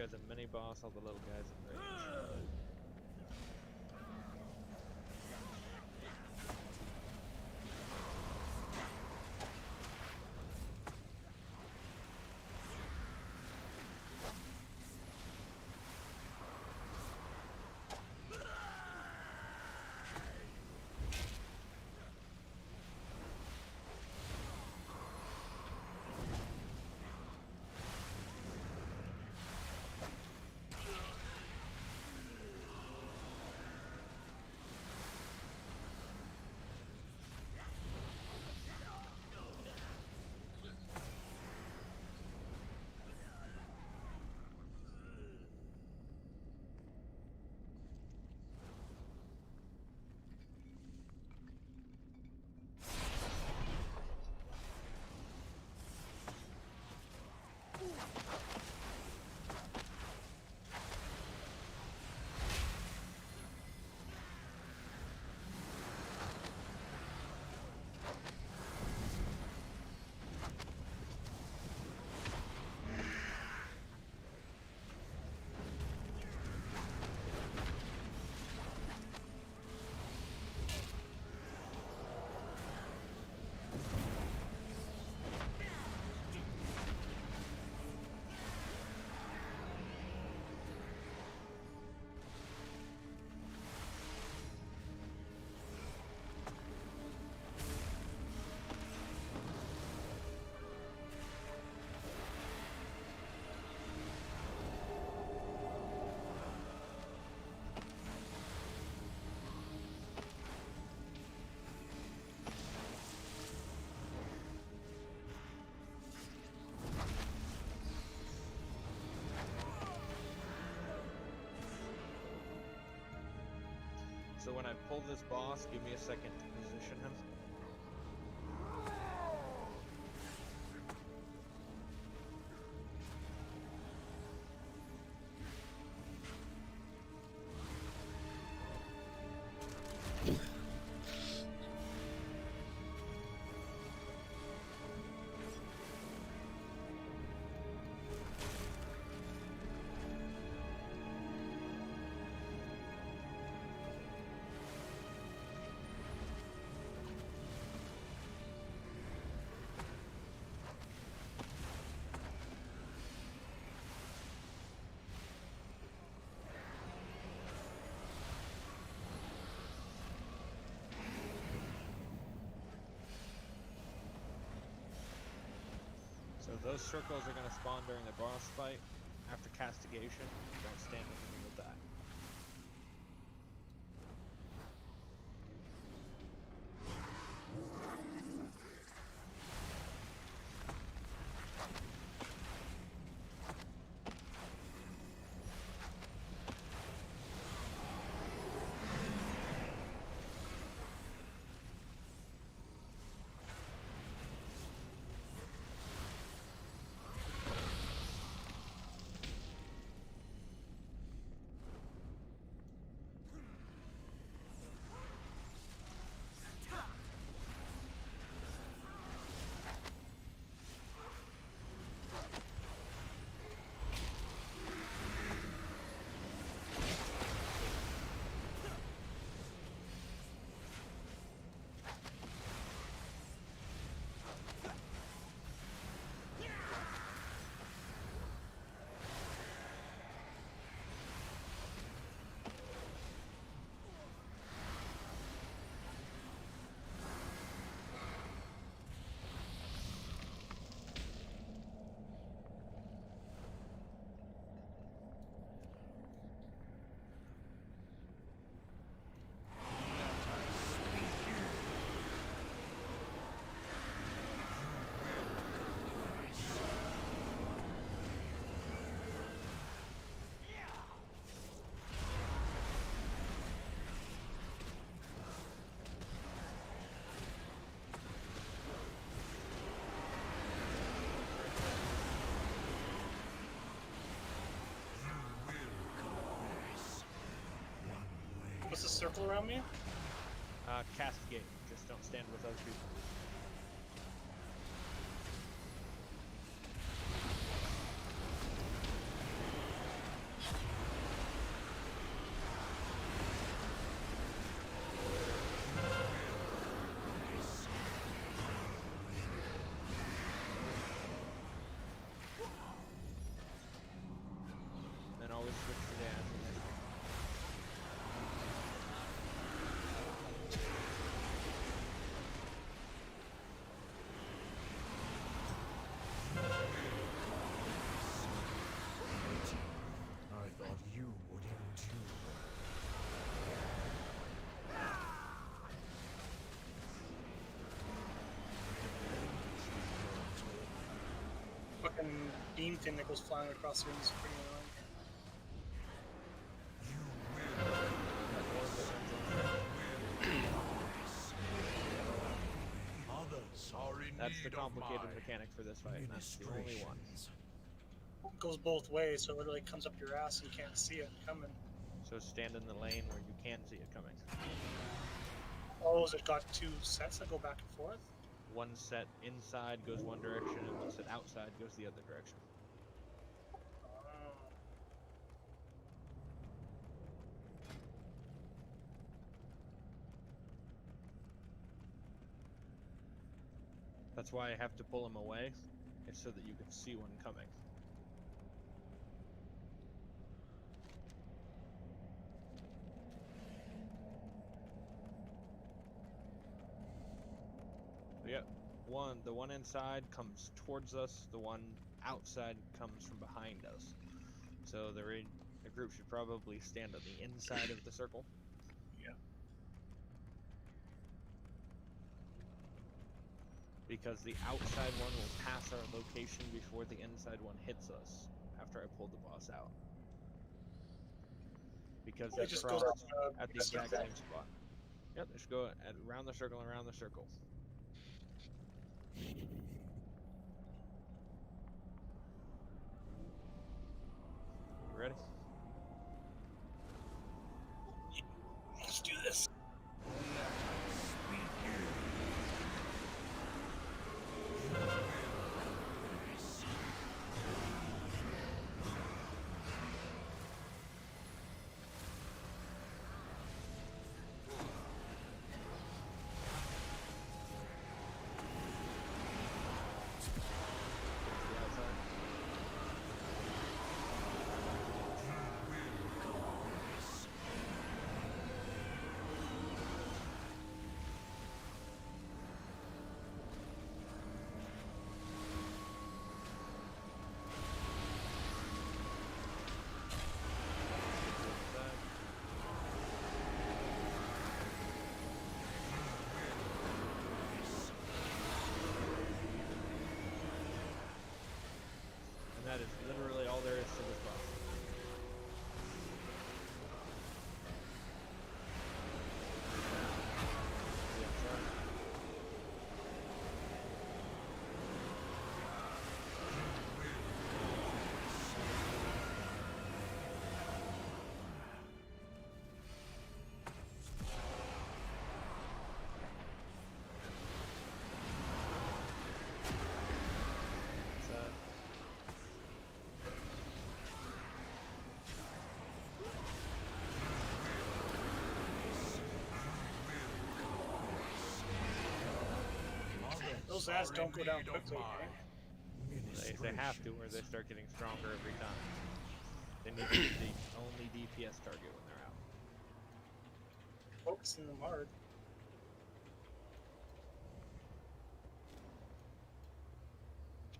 guy's a mini boss, all the little guys in range. So when I pull this boss, give me a second to position him. So those circles are going to spawn during the boss fight. After castigation, don't stand with me with that. What's the circle around me? Castigate. Just don't stand with other people. beam thing that goes flying across the room is pretty annoying. That's the complicated mechanic for this fight, and that's the only one. It goes both ways, so it literally comes up your ass and you can't see it coming. So stand in the lane where you can see it coming. Oh, has it got two sets that go back and forth? One set inside goes one direction, and one set outside goes the other direction. That's why I have to pull him away, is so that you can see one coming. But yeah, the one inside comes towards us, the one outside comes from behind us. So the group should probably stand on the inside of the circle. Yeah. Because the outside one will pass our location before the inside one hits us after I pull the boss out. Because It it just crossed goes at the exact same spot. Yep, just go around the circle and around the circle. You ready? Let's do this. And that is literally all there is to this boss. Those ads don't go down quickly. They have to, or they start getting stronger every time. They need to be the only DPS target when they're out. Focusing them hard.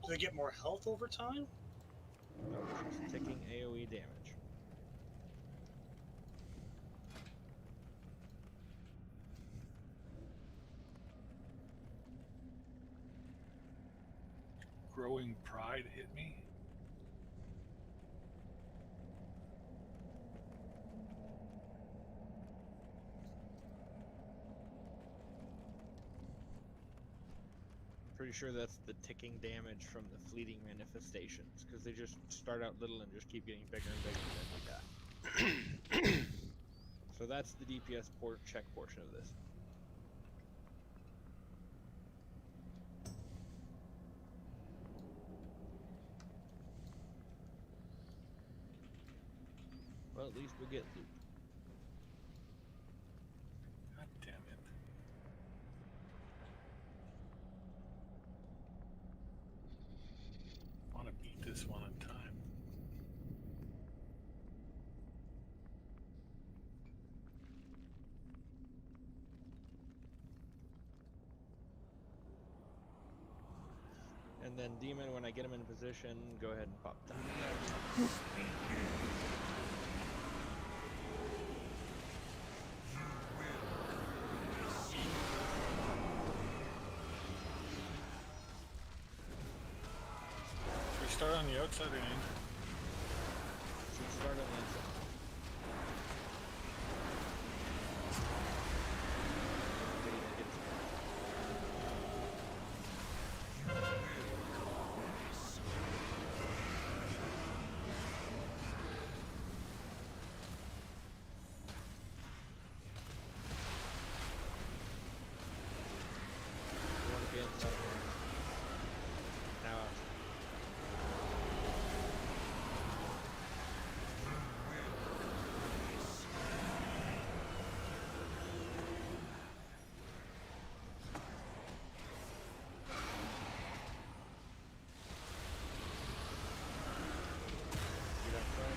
Do they get more health over time? No, just ticking AoE damage. Growing pride hit me. Pretty sure that's the ticking damage from the fleeting manifestations, because they just start out little and just keep getting bigger and bigger as we die. So that's the DPS check portion of this. Well, at least we'll get loot. God damn it. I want to beat this one on time. And then Demon, when I get him in position, go ahead and pop down. start on the outside or in? Should start on the inside. You want to be inside. Now outside. Get outside.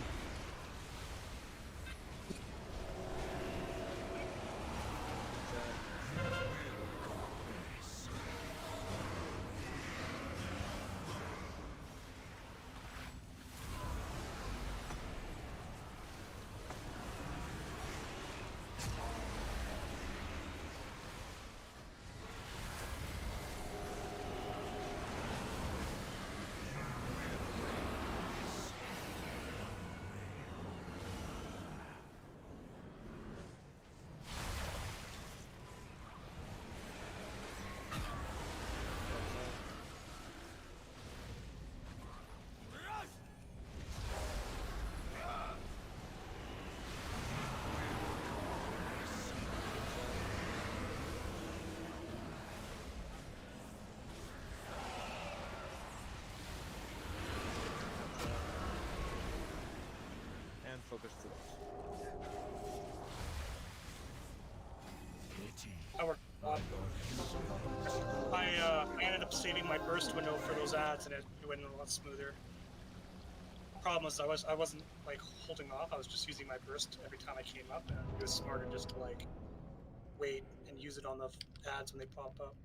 And focus to those. I worked a lot. I ended up saving my burst window for those ads, and it went a lot smoother. Problem was I wasn't like holding off. I was just using my burst every time I came up, and it was smarter just to like wait and use it on the ads when they pop up.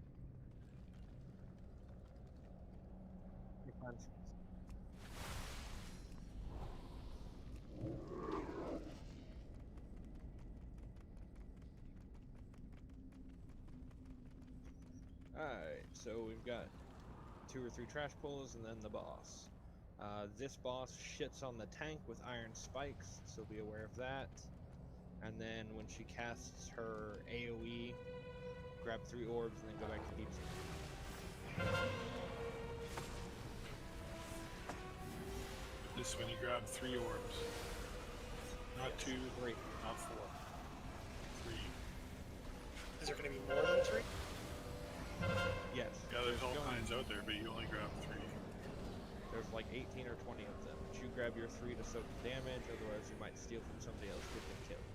You're fine. Alright, so we've got 2 or 3 trash pulls and then the boss. This boss shits on the tank with iron spikes, so be aware of that. And then when she casts her AoE, grab 3 orbs and then go back to deep sleep. This is when you grab 3 orbs. Not 2, 3, not 4. 3. Is there going to be more than 3? Yes. Yeah, there's all kinds out there, but you only grab 3. There's like 18 or 20 of them. But you grab your 3 to soak the damage, otherwise you might steal from somebody else to get killed.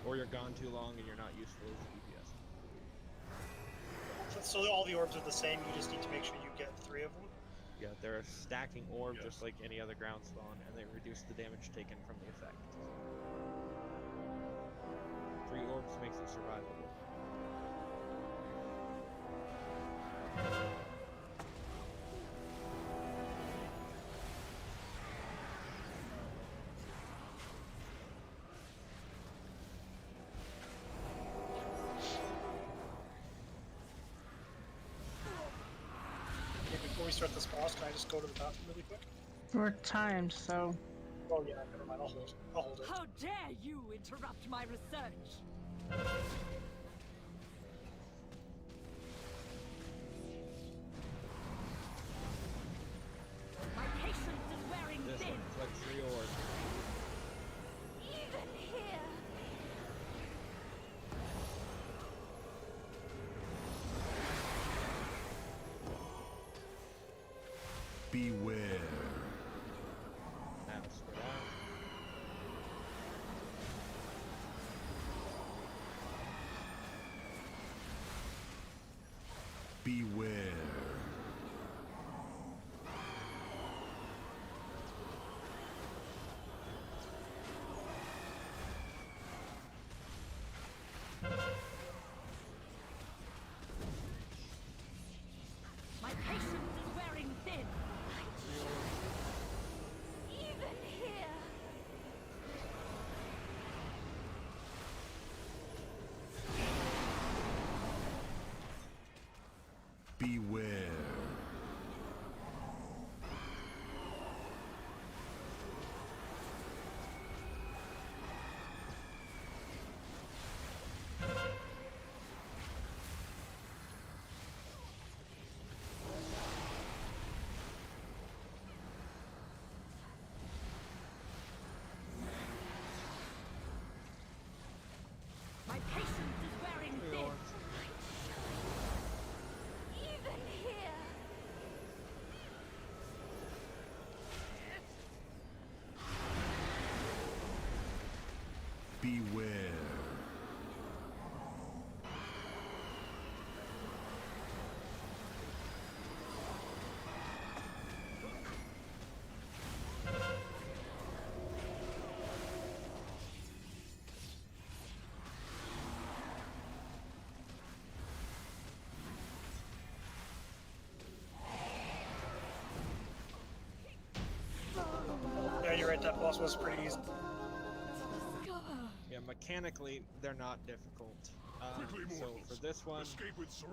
Or you're gone too long and you're not useful as a DPS. So all the orbs are the same, you just need to make sure you get 3 of them? Yeah, they're a stacking orb just like any other ground spawn, and they reduce the damage taken from the effect. 3 orbs makes it survivable. Before we start this boss, can I just go to the bathroom really quick? We're timed, so. Oh yeah, never mind. I'll hold it. How dare you interrupt my research? My patience is wearing This thin. one, collect 3 orbs. Even here. Beware. Now spread out. Beware. My patience is wearing thin. Even here. Beware. Yeah, you're right. That boss was pretty easy. Yeah, mechanically, they're not difficult. So for this one,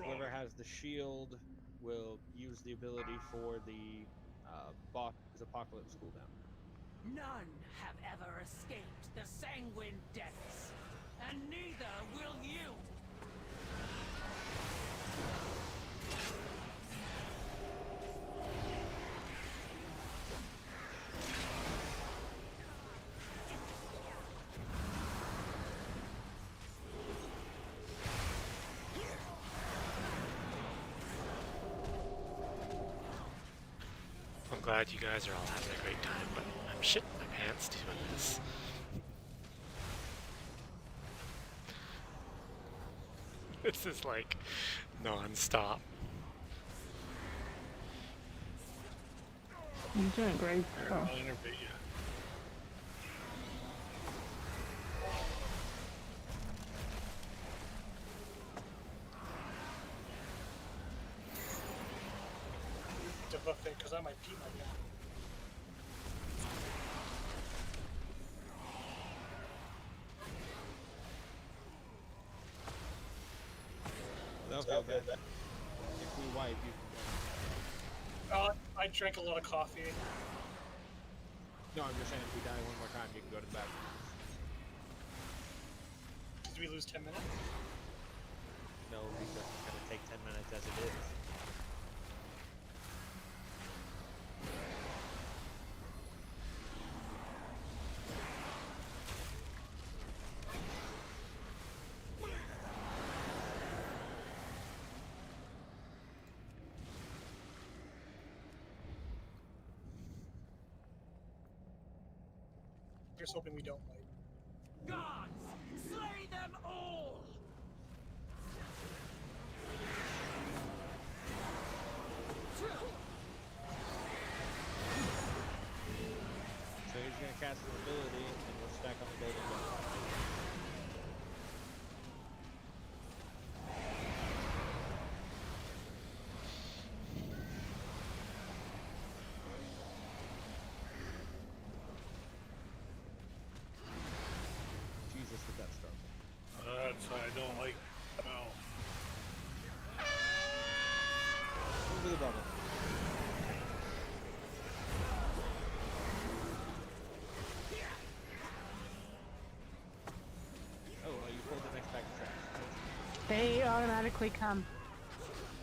whoever has the shield will use the ability for the boss's apocalypse cooldown. None have ever escaped the sanguine depths, and neither will you. I'm glad you guys are all having a great time, but I'm shitting my pants doing this. This is like non-stop. You're doing great. I'll innovate you. Debuff it, because I might pee my pants. Okay, then. If we wipe, you can go. I drank a lot of coffee. No, I'm just saying if we die one more time, you can go to the bathroom. Did we lose 10 minutes? No, because it's going to take 10 minutes as it is. Just hoping we don't fight. Gods, slay them all! So he's going to cast an ability, and we'll stack on the golden gun. Jesus, did that start? That's why I don't like. No. Over the bubble. Oh, you pulled the next back of trash. They automatically come.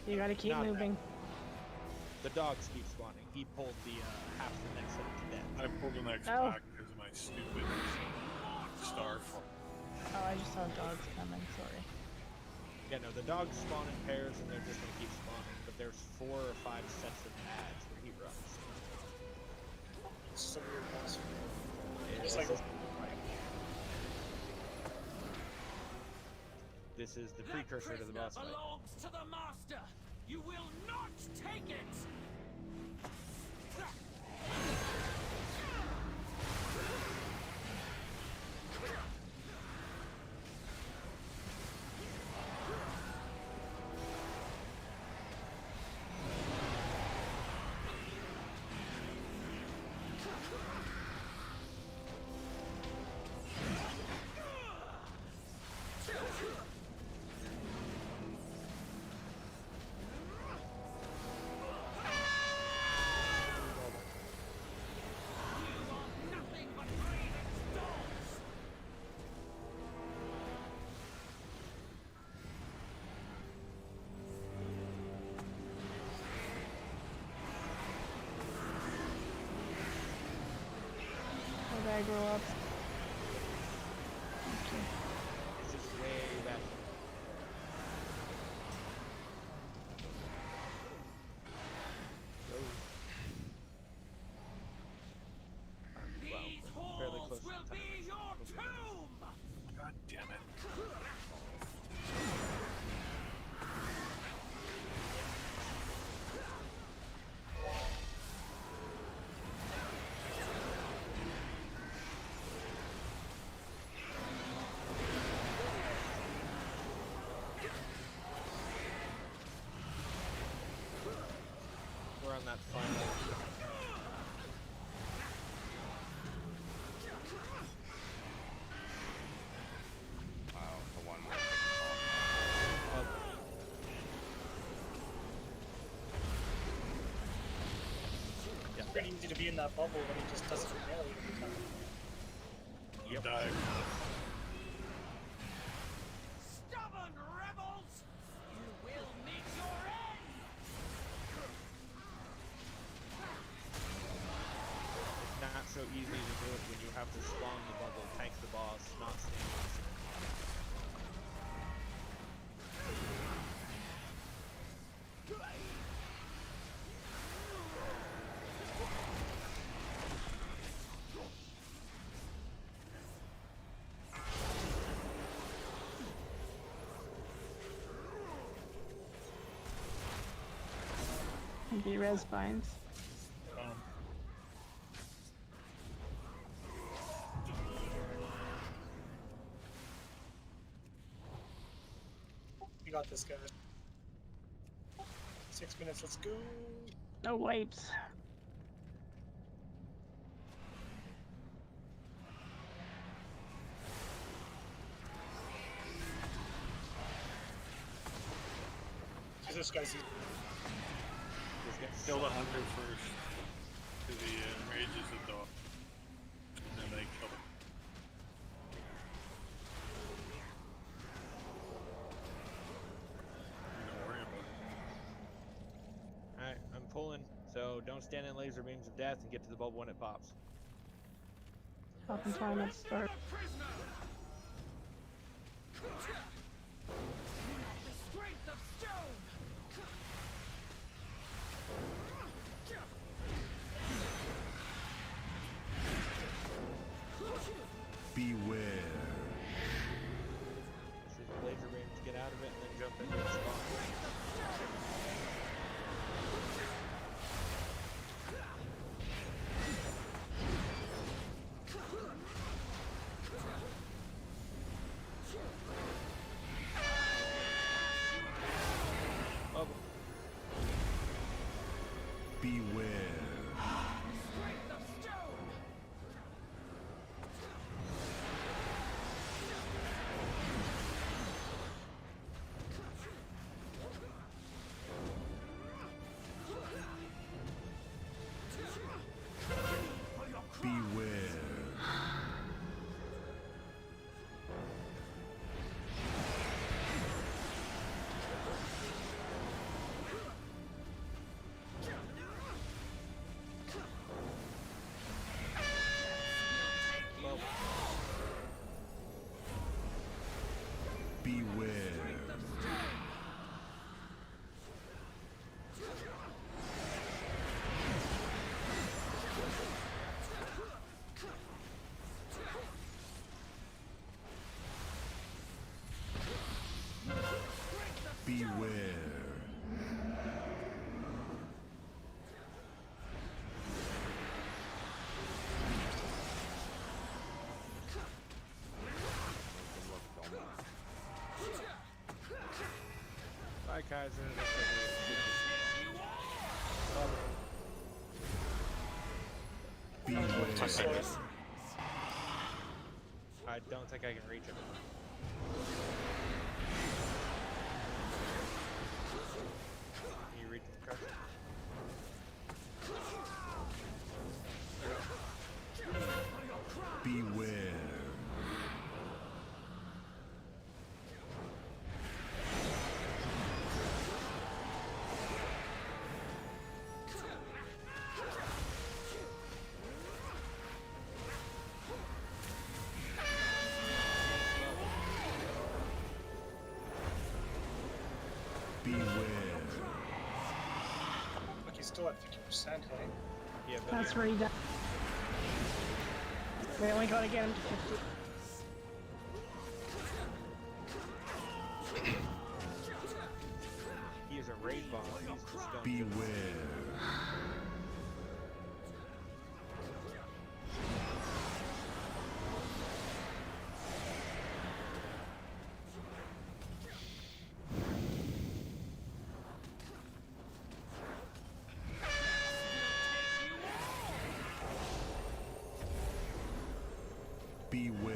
You gotta keep Not that. moving. The dogs keep spawning. He pulled the half the next set to death. I pulled the next Oh. back because of my stupid star. Oh, I just saw dogs coming. Sorry. Yeah, no, the dogs spawn in pairs and they're just gonna keep spawning, but there's 4 or 5 sets of pads where he runs. This is a weird boss. Yeah, It's this, like- is, this is the precursor to the boss fight. belongs to the master. You will not take it. grow up. It's just way back. These fairly halls close to will the be your tomb! God damn it. We're on that final. Wow, the one more. It's pretty easy to be in that bubble when he just does it for melee every time. You died. Stubborn rebels! You will meet your end! It's not so easy to do it when you have to spawn the bubble, tank the boss, not stand. And be res vines. You got this, guy. 6 minutes, let's go. No wipes. This guy's Kill the hunter first. To the rages of dog. And then they kill him. Don't worry about it. Alright, I'm pulling, so don't stand in laser beams of death and get to the bubble when it pops. Popping time at start. The strength of stone! Beware. Just use the laser beam to get out of it and then jump into the spawn. Bubble. Beware. Strength of stone! Beware. Bubble. Beware. Beware. Bye, Kaiser. Bubble. Beware. I don't think I can reach him. Can you reach him, Carter? Beware. Beware. Look, he's still at 50%, hey? Yeah, but That's where he died. We only gotta get him to 50. he is a raid boss. He's just don't Beware. Beware.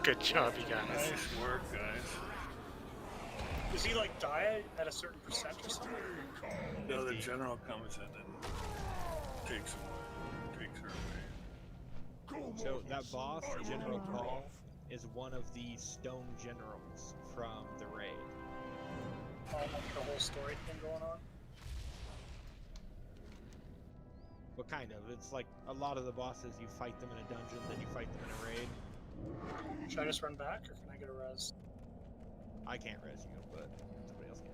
Good job, you guys. Nice work, guys. Does he like die at a certain percent or something? No, the general comes in and takes her away. So that boss, General Call, is one of the stone generals from the raid. Oh, like the whole story thing going on? Well, kind of. It's like a lot of the bosses, you fight them in a dungeon, then you fight them in a raid. Should I just run back, or can I get a res? I can't res you, but somebody else can.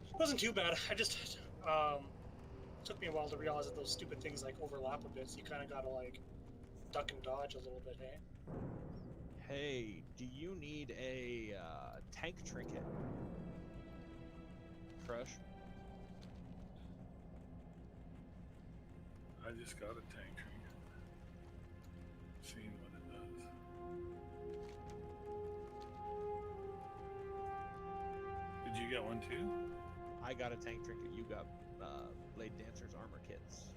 It wasn't too bad. I just took me a while to realize that those stupid things like overlap a bit, so you kind of gotta like duck and dodge a little bit, hey? Hey, do you need a tank trinket? Crush? I just got a tank trinket. Seeing what it does. Did you get one too? I got a tank trinket. You got Blade Dancer's armor kits.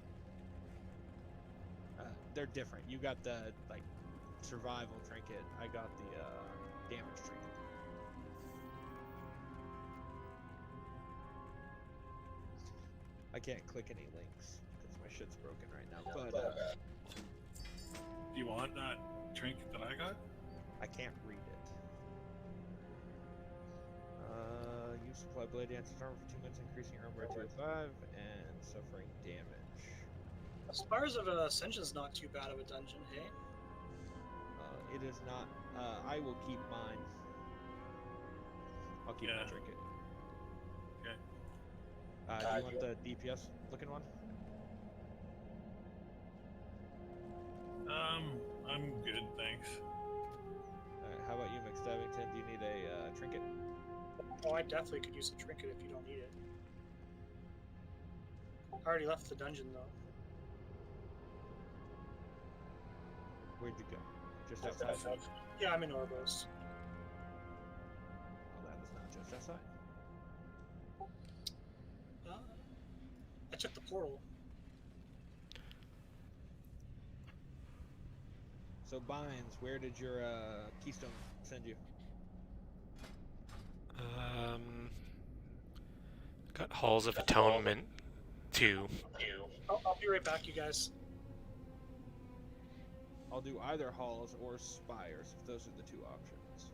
They're different. You got the like survival trinket. I got the damage trinket. I can't click any links because my shit's broken right now. But Do you want that trinket that I got? I can't read it. You supply Blade Dancer's armor for 2 minutes, increasing your armor by 205 and suffering damage. Spires of Ascension's not too bad of a dungeon, hey? It is not. I will keep mine. I'll keep my trinket. Okay. Do you want the DPS looking one? I'm good, thanks. Alright, how about you, McStabbington? Do you need a trinket? Oh, I definitely could use a trinket if you don't need it. I already left the dungeon, though. Where'd you go? Just outside? Yeah, I'm in Orbos. Oh, that is not just outside. I took the portal. So, Binds, where did your keystone send you? Got Halls of Atonement 2. I'll be right back, you guys. I'll do either halls or spires, if those are the two options.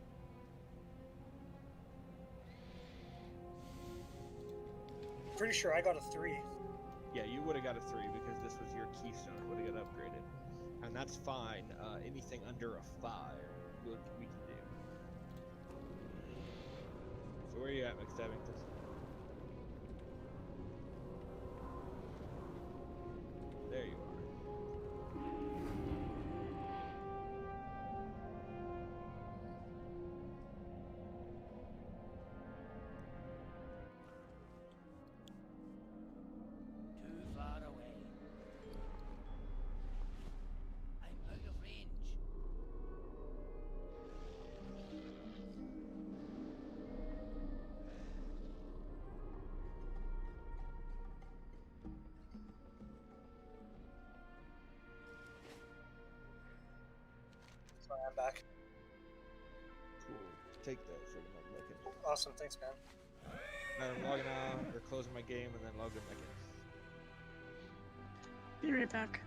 Pretty sure I got a 3. Yeah, you would have got a 3 because this was your keystone. It would have got upgraded. And that's fine. Anything under a 5, we can do. So where are you at, McStabbington? There you are. Too far away. I'm out of range. Sorry, I'm back. Cool. Take that so I'm not looking. Awesome, thanks, man. Alright, I'm logging out, or closing my game, and then logging back in. Be right back.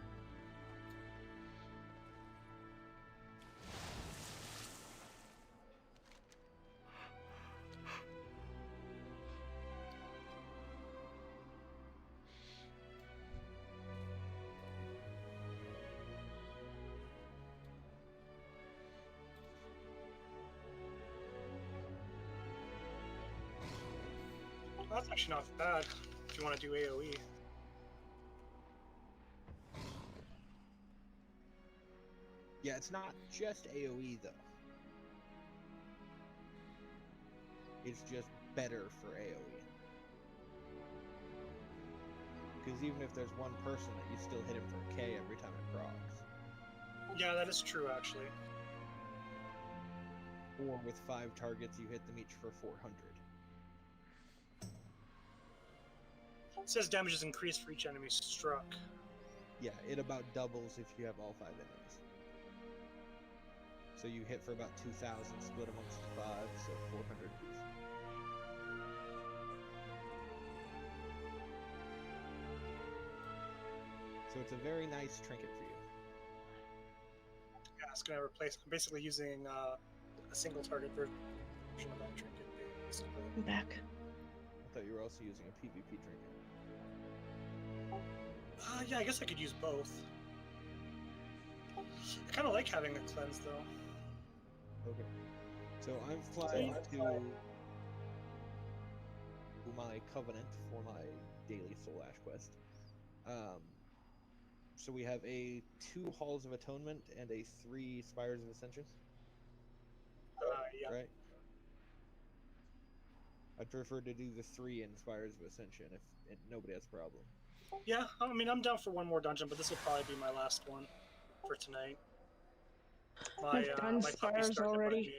That's actually not bad if you want to do AoE. Yeah, it's not just AoE though. It's just better for AoE. Because even if there's one person, you still hit him for a K every time it procs. Yeah, that is true actually. Or with 5 targets, you hit them each for 400. It says damage is increased for each enemy struck. Yeah, it about doubles if you have all 5 enemies. So you hit for about 2,000 split amongst the 5, so 400 each. So it's a very nice trinket for you. Yeah, it's gonna replace. I'm basically using a single target version of that trinket. Basically. I'm back. I thought you were also using a PvP trinket. Yeah, I guess I could use both. I kind of like having a cleanse though. Okay. So I'm flying to my Covenant for my daily Soul Ash quest. So we have a 2 Halls of Atonement and a 3 Spires of Ascension. Yeah. Right? I'd prefer to do the 3 in Spires of Ascension if nobody has a problem. Yeah, I mean, I'm down for one more dungeon, but this will probably be my last one for tonight. I've done Spires already.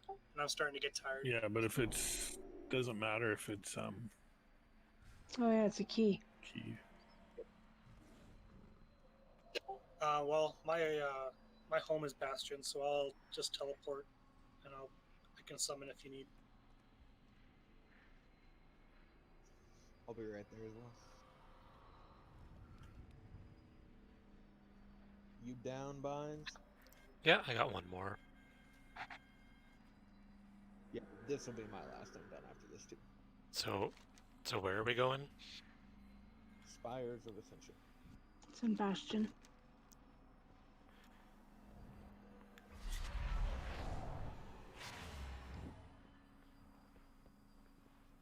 And I'm starting to get tired. Yeah, but if it's doesn't matter if it's Oh yeah, it's a key. key. Well, my home is Bastion, so I'll just teleport, and I can summon if you need. I'll be right there as well. You down, Binds? Yeah, I got one more. Yeah, this will be my last. I'm done after this too. So where are we going? Spires of Ascension. It's in Bastion.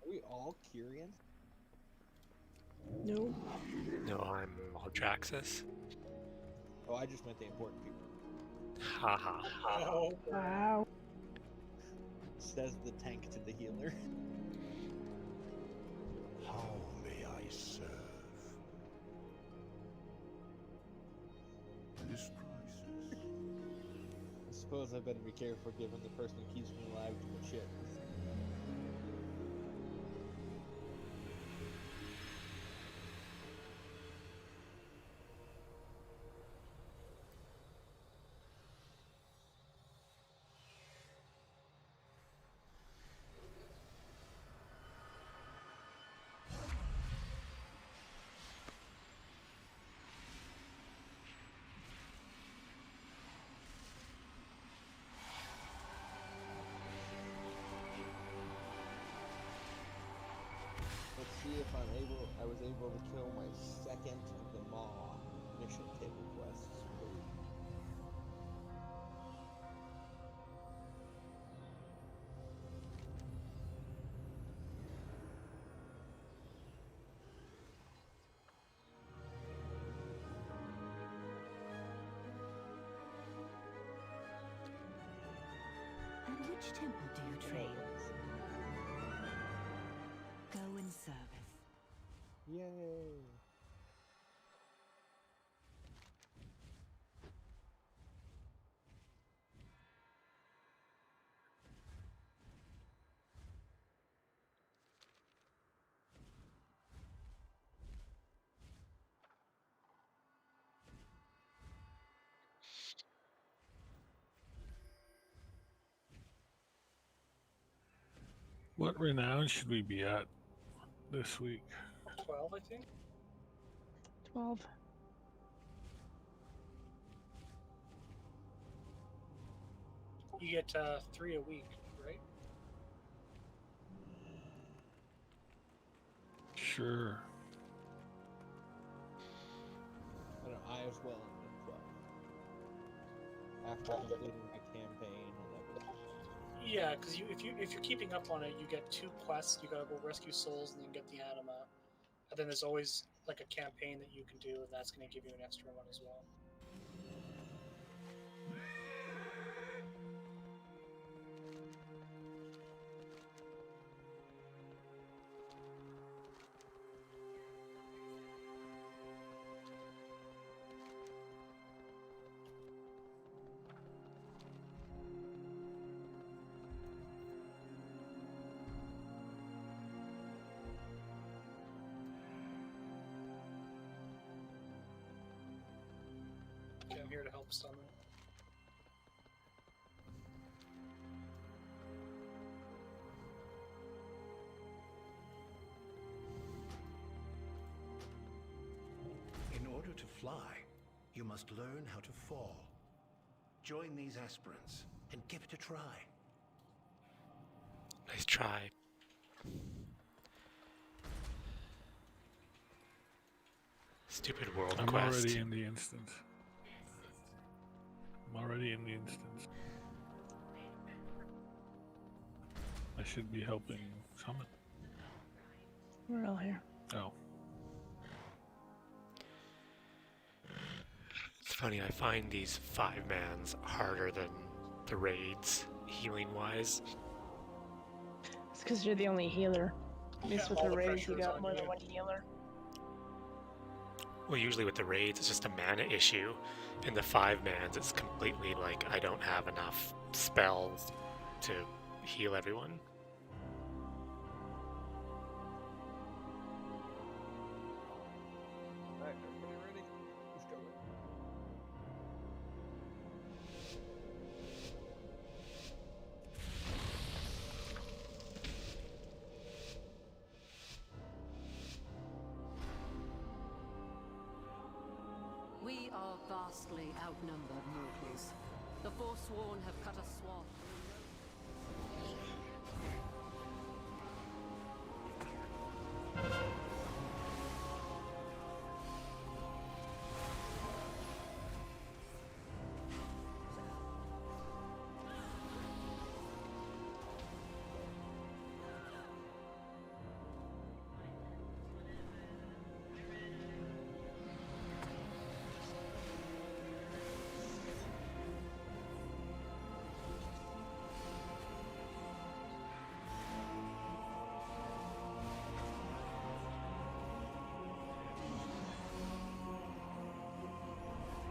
Are we all Kyrian? No. No, I'm Aldraxis. Oh, I just meant the important people. Haha. Oh, wow. Says the tank to the healer. How may I serve? This crisis. I suppose I better be careful given the person who keeps me alive doing shit. Let's see if I was able to kill my second of the Maw mission table quests for the week. And which temple do you train? Go in service. Yay! What renown should we be at this week? 12, I think. 12. You get 3 a week, right? Sure. I don't know, I as well am at 12. After completing my campaign and everything. Yeah, because if you're keeping up on it, you get 2 quests. You gotta go rescue souls and then get the anima, and then there's always like a campaign that you can do, and that's gonna give you an extra one as well. Okay, I'm here to help stun it. In order to fly, you must learn how to fall. Join these aspirants and give it a try. Nice try. Stupid world I'm quest. already in the instance. I should be helping summon. We're all here. Oh. It's funny, I find these 5-mans harder than the raids, healing-wise. It's because you're the only healer. At least Yeah, with all the the raids, you pressure is got on more you. than one healer. Well, usually with the raids, it's just a mana issue. In the 5-mans, it's completely like, I don't have enough spells to heal everyone. Alright, everybody ready? Let's go. We are vastly outnumbered mortals. The Forsworn have cut a swath.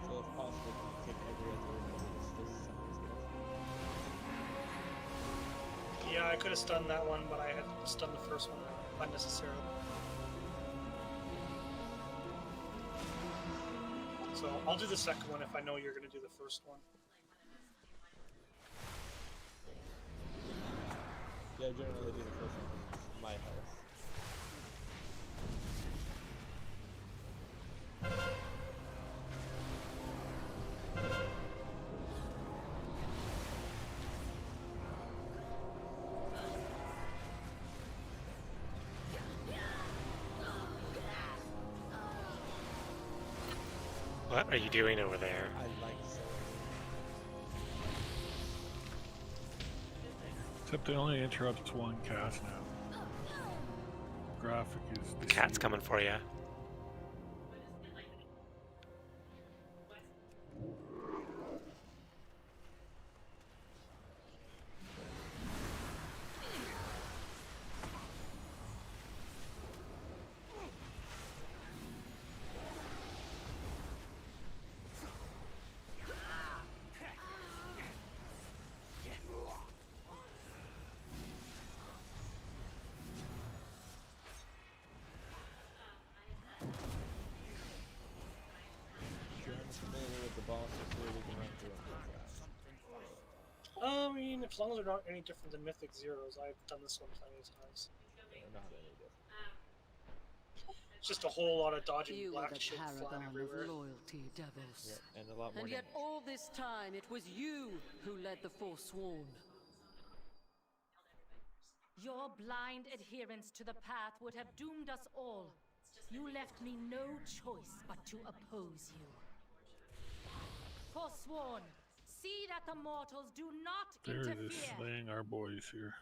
So if possible, can you take every other remaining sounds good. Yeah, I could have stunned that one, but I had stunned the first one unnecessarily. So I'll do the second one if I know you're going to do the first one. Yeah, generally do the first one with my health. What are you doing over there? I like so. Except it only interrupts one cast now. Graphic is The cat's coming for you. John's familiar with the bosses here, we can run through them real fast. I mean, as long as they're not any different than Mythic Zeros, I've done this one plenty of times. They're not any different. It's just a whole lot of dodging You were black the shit flying paragon everywhere. of loyalty, devils. Yep, and a lot more And yet damage. all this time, it was you who led the Forsworn. Your blind adherence to the path would have doomed us all. You left me no choice but to oppose you. Forsworn, See that the mortals do not They're just interfere. slaying our boys here.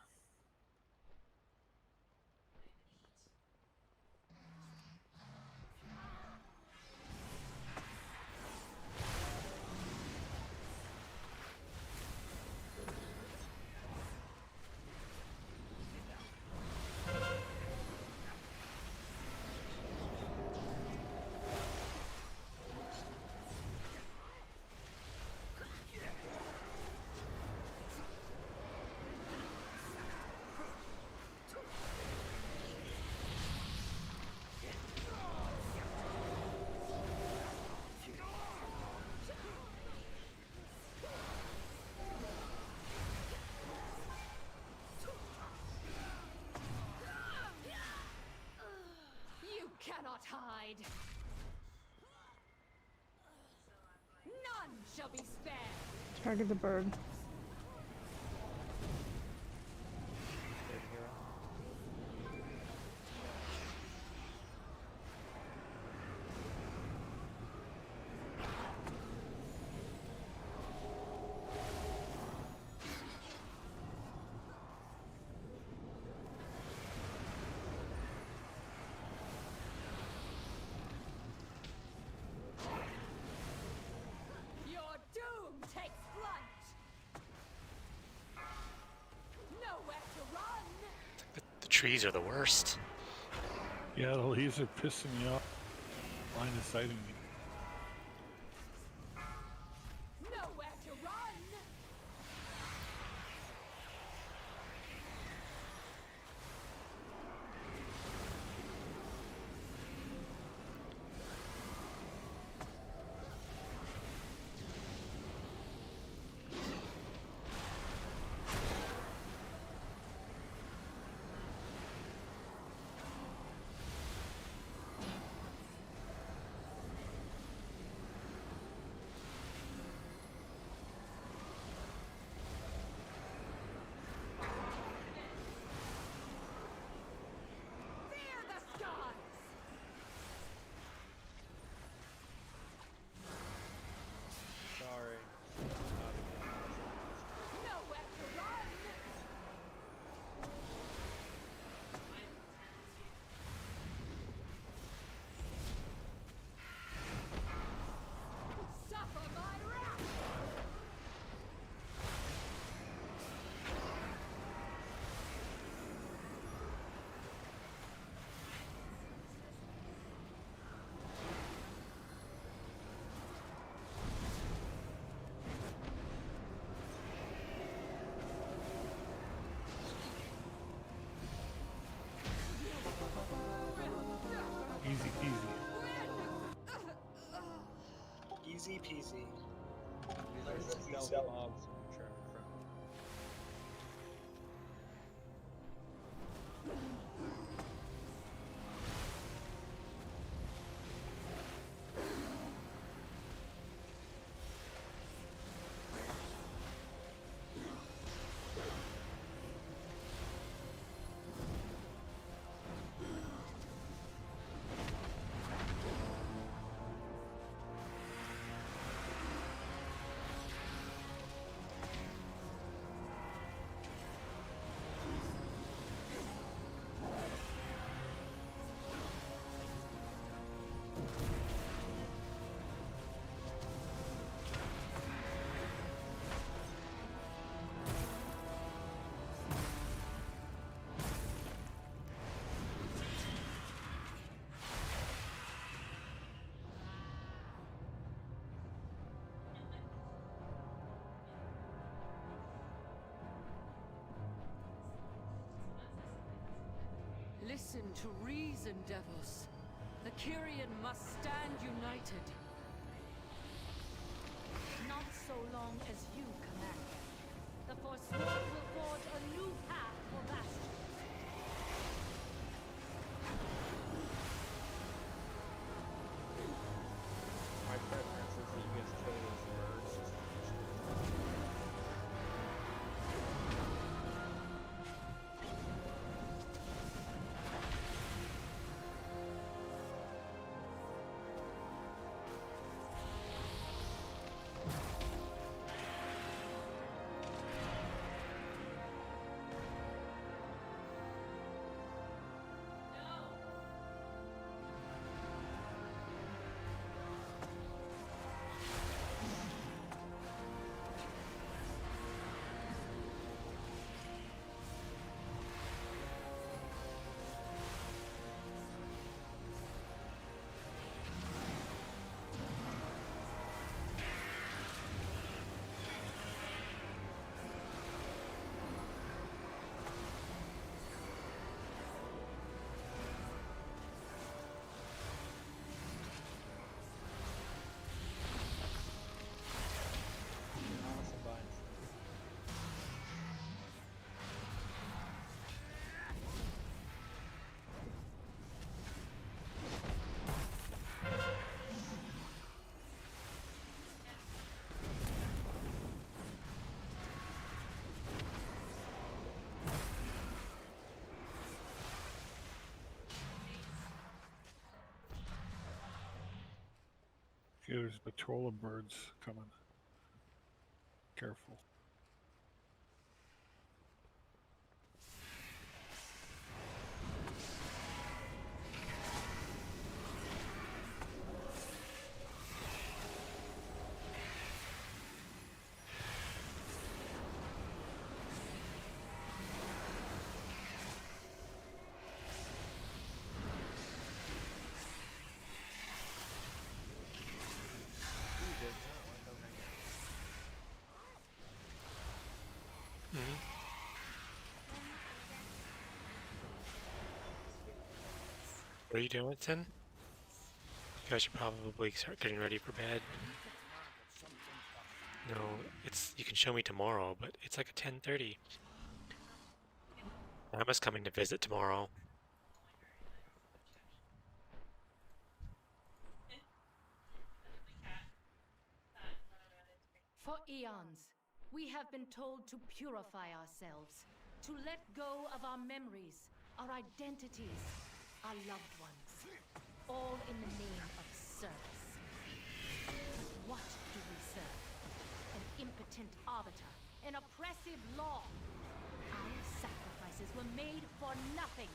You cannot hide. None shall be spared. Target the bird. Your doom takes flight. Nowhere to run. The trees are the worst. Yeah, the leaves are pissing me off. Line of sighting me. Nowhere to run. Fear the skies. Sorry. Nowhere to run. Suffer my wrath. Easy peasy. Easy peasy. These are stealth mobs in front. Listen to reason, devils. The Kyrian must stand united. Not so long as you command. The Forsworn will forge a new path for Bastion. My preference is that you guys kill those birds. Okay, there's a patrol of birds coming. Careful. What are you doing, Tin? You guys should probably start getting ready for bed. No, you can show me tomorrow, but it's like a 10:30. Emma's coming to visit tomorrow. For eons, we have been told to purify ourselves, to let go of our memories, our identities, our loved ones, all in the name of service. But what do we serve? An impotent arbiter, an oppressive law. Our sacrifices were made for nothing.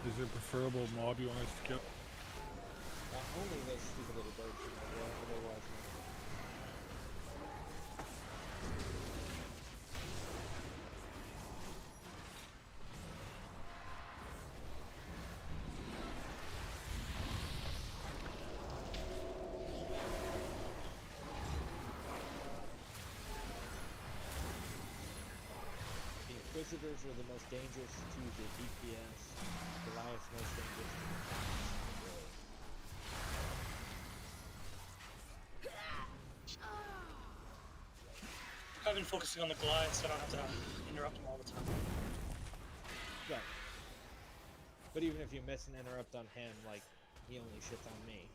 Is there a preferable mob you want us to kill? Only those stupid little birds, otherwise no. Inquisitors are the most dangerous to the DPS. Goliath's most dangerous to the I've been focusing on the Goliath so I don't have to interrupt him all the time. Right. But even if you miss an interrupt on him, like, he only shits on me.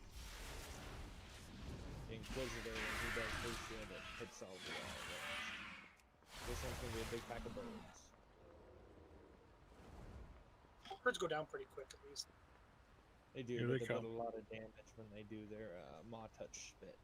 The Inquisitor, when he does his shit, it hits all the wall. This one's gonna be a big pack of birds. Birds go down pretty quick, at least. They do, Here but they they got come. a lot of damage when they do their Maw Touch spit.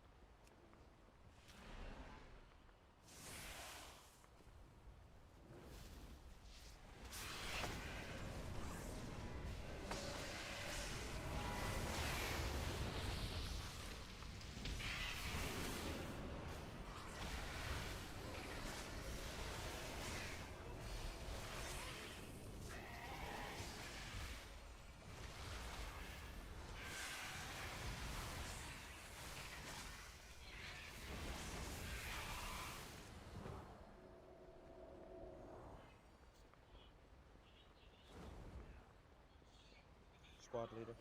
Squad leader.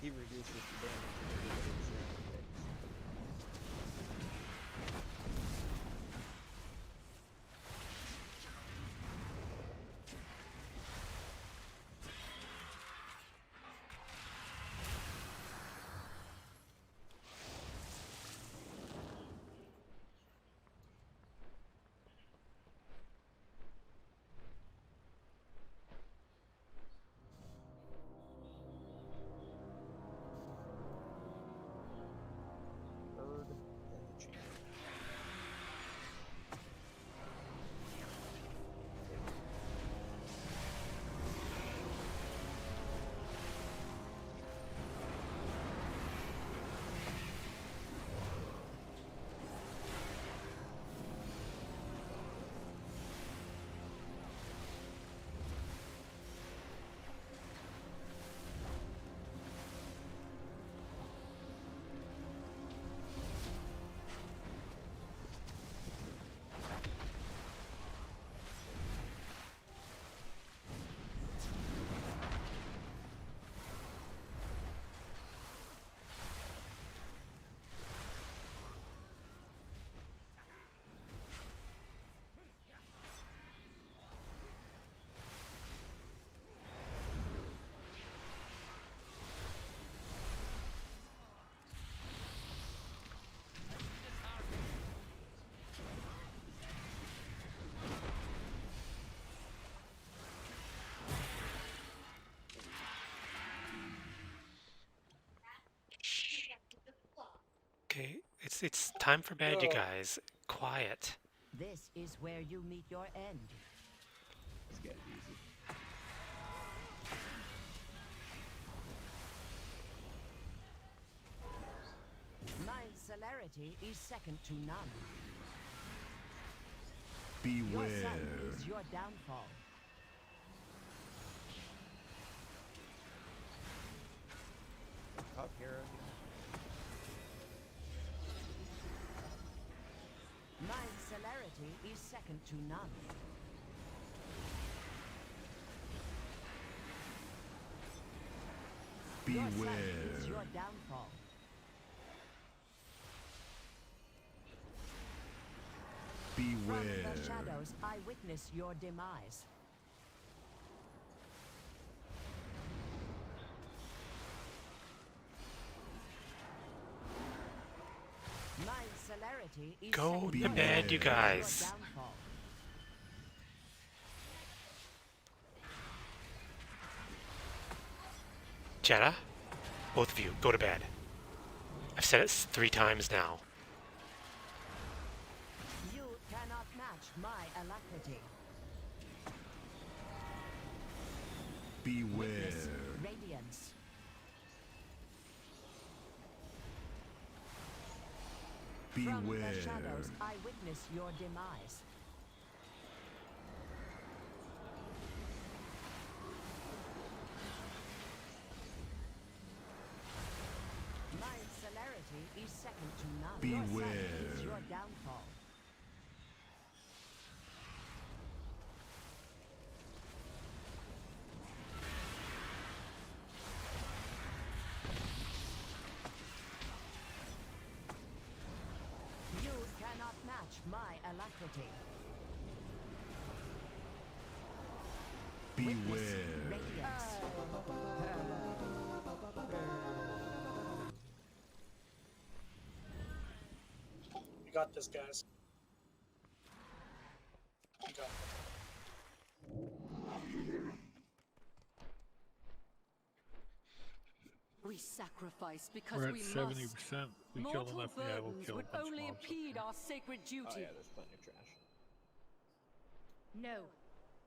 He reduces the damage of everybody's surrounding things. It's time for bed, you guys. Quiet. This is where you meet your end. Let's get it easy. My celerity is second to none. Beware. Your sun is your downfall. Up here. My celerity is second to none. Your sun is your downfall. Beware. From the shadows, I witness your demise. My celerity is Go second to bed, you your guys. downfall. Jetta, both of you, go to bed. I've said it 3 times now. You cannot match my alacrity. Beware. Witness radiance. From Beware. the shadows, I witness your demise. My celerity is second to none. Your sun Beware. is your downfall. You cannot match my alacrity. Beware. Radiance. You got this, guys. You got it. We sacrifice because We're at we 70%. must. We kill Mortal enough, yeah, we'll burdens kill a would bunch of only mobs. impede our sacred duty. Oh yeah, there's plenty of trash. No,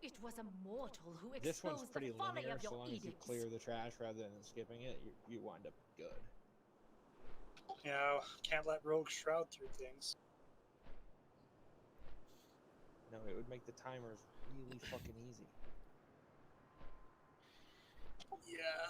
it was a mortal who This one's exposed pretty the folly linear, of so your long as you edicts. clear the trash rather than skipping it, you wind up good. You know, can't let Rogue Shroud through things. No, it would make the timers really fucking easy. Yeah.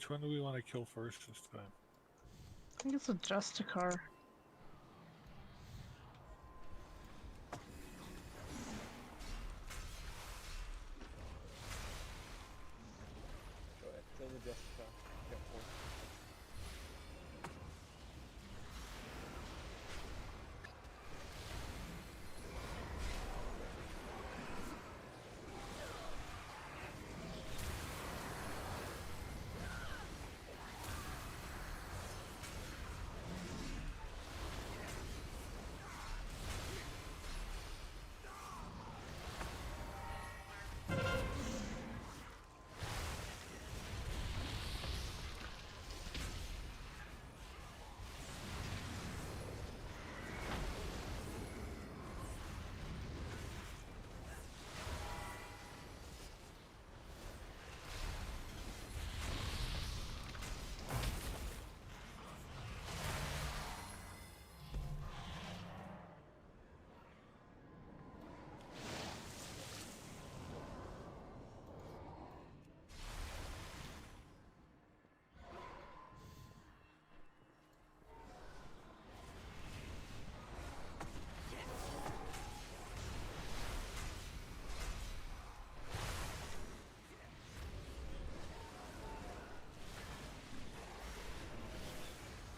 Which one do we want to kill first this time? I think it's a Justicar. Go ahead, kill the Jessica. Get full.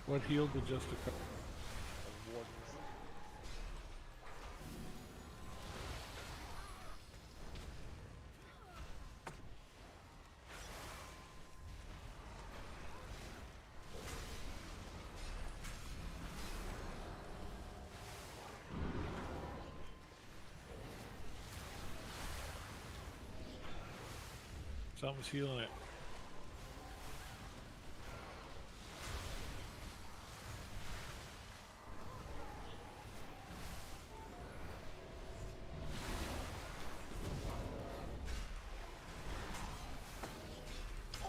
What healed the Justicar? Wardens. Something's healing it.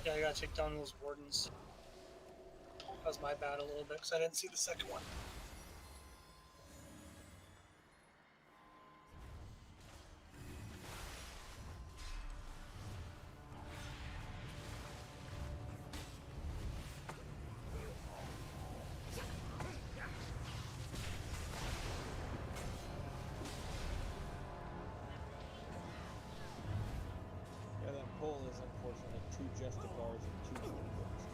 Yeah, I gotta take down those wardens. That was my bad a little bit because I didn't see the second one. Yeah, that pull is unfortunate. 2 Justicars and 2 Wardens.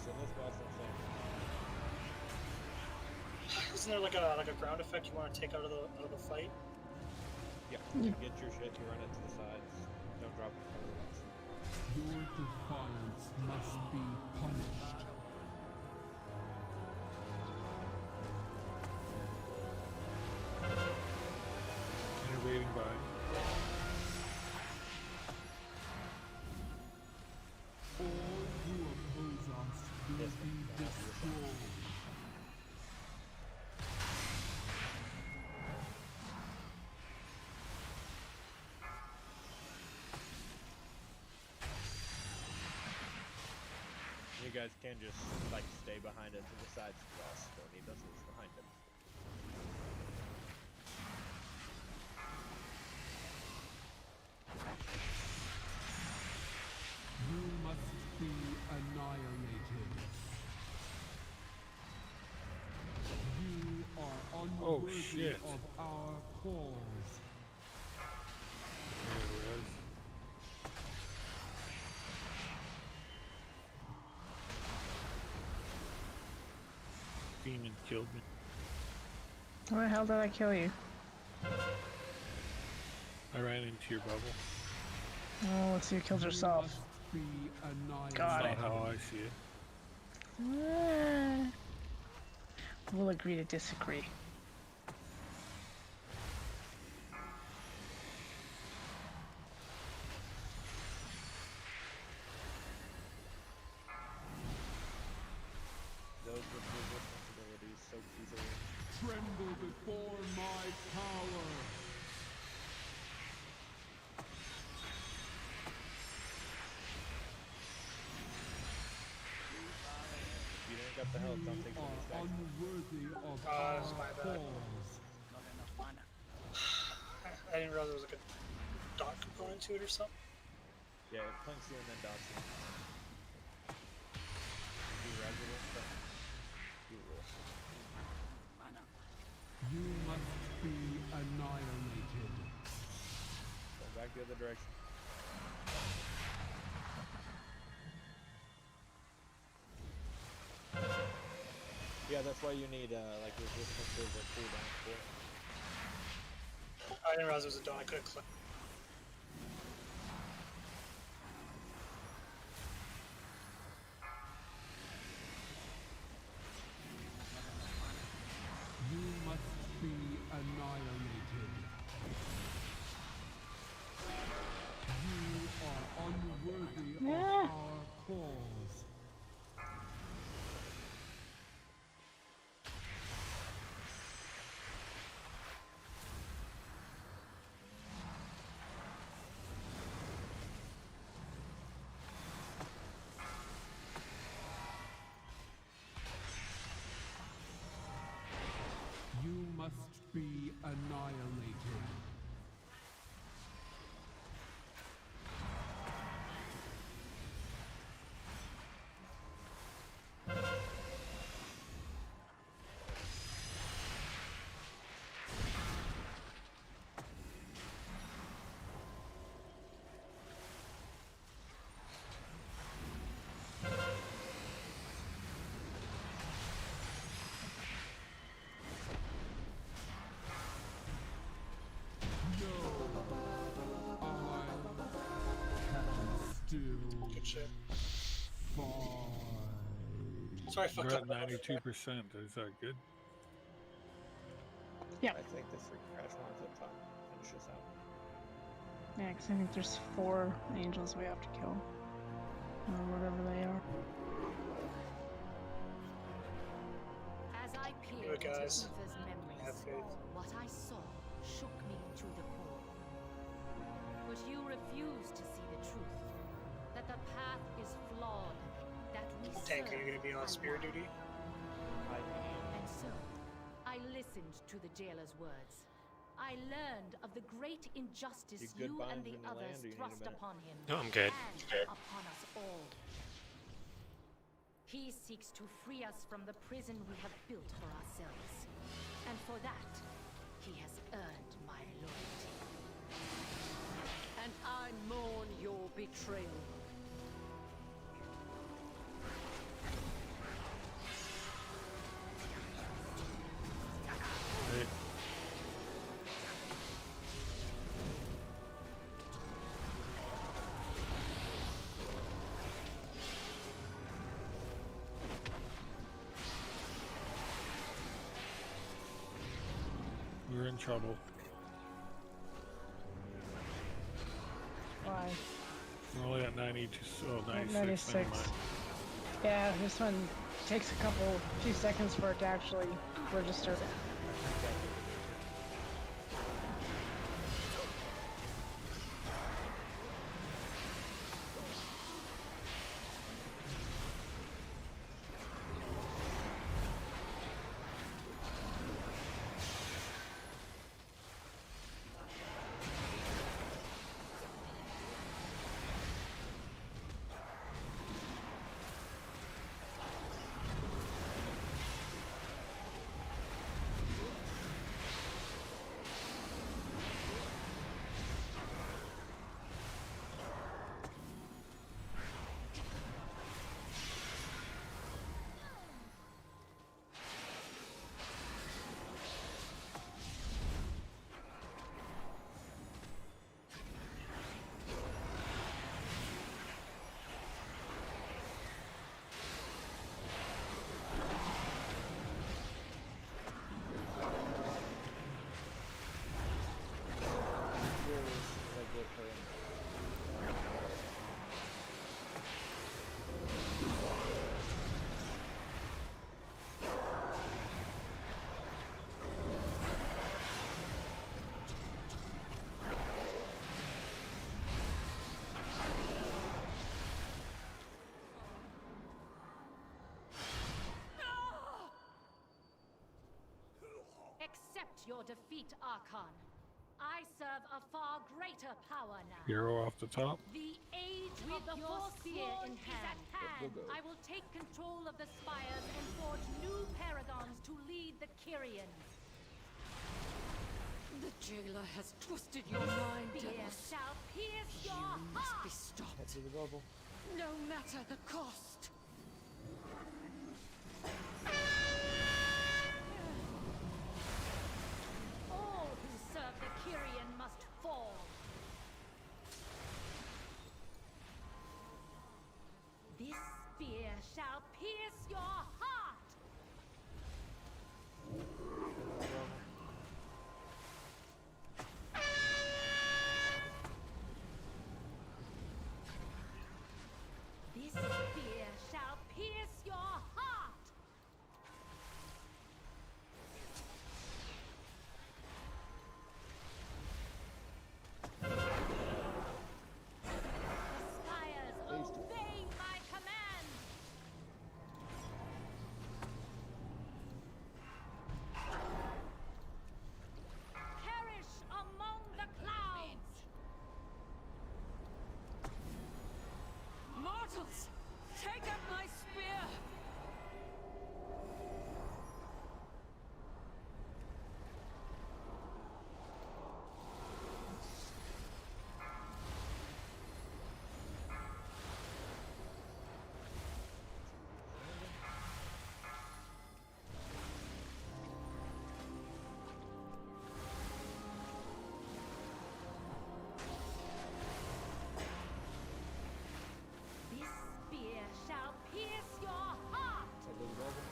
So this boss I'm saying. Isn't there like a ground effect you want to take out of the fight? Yeah, you get your shit, you run it to the sides. Don't drop it for the rocks. Your defiance must be punished. Innovating by. All who oppose us will be destroyed. You guys can just like stay behind it to the sides of us. Don't need us behind him. You must be annihilated. You are unworthy of our cause. Demon killed me. How the hell did I kill you? I ran into your bubble. Oh, let's see who killed yourself. Got That's it. not how I see it. We'll agree to disagree. Those with resistance abilities so easily. Tremble before my power. If you don't got the health, don't take You these are guys. unworthy of That's our my bad. cause. Not enough mana. I didn't realize there was like a dot component to it or something. Yeah, it plunks you and then dots you. be resident, but you rule. You must be annihilated. Go back the other direction. Yeah, that's why you need like resistances or cooldowns for it. I didn't realize it was a dawn. I could have clicked. You must be annihilated. You are unworthy of our cause. You must be annihilated. Good shit. Fine. Sorry, I fucked We're up. at 92%. Is that good? Yeah. I think the free crash ones at top finish this out. Yeah, because I think there's 4 angels we have to kill. Or whatever they are. As I Do peered it, into guys. Uther's memories, Have faith. what I saw shook me to the core. But you refuse to see the truth. That the path is flawed. That we Tank, are serve you gonna be on a spear lie. duty? And so, I listened to the jailer's words. I learned of the great injustice You good you and Bonds the when you land, others or you need a thrust minute? upon him. No, I'm good. And upon us all. He seeks to free us from the prison we have built for ourselves. And for that, he has earned my loyalty. And I mourn your betrayal. Right. We're in trouble. Why? We're only at 92, oh, 96. 96. Never mind. Yeah, this one takes a few seconds for it to actually register. Accept your defeat, Archon. I serve a far greater power now. Hero off the top. The age of the Forsworn is at hand. I will take control of the spires and forge new paragons to lead the Kyrian. The jailer has twisted your mind, Spear devils. shall pierce You your must heart. be stopped. Head to the bubble. No matter the cost. All who serve the Kyrian must fall. This spear shall pierce your heart. This spear shall pierce your heart. The spires obey my command. Perish among the clouds. Mortals, take up my spear. This spear shall pierce your heart. Head to the bubble.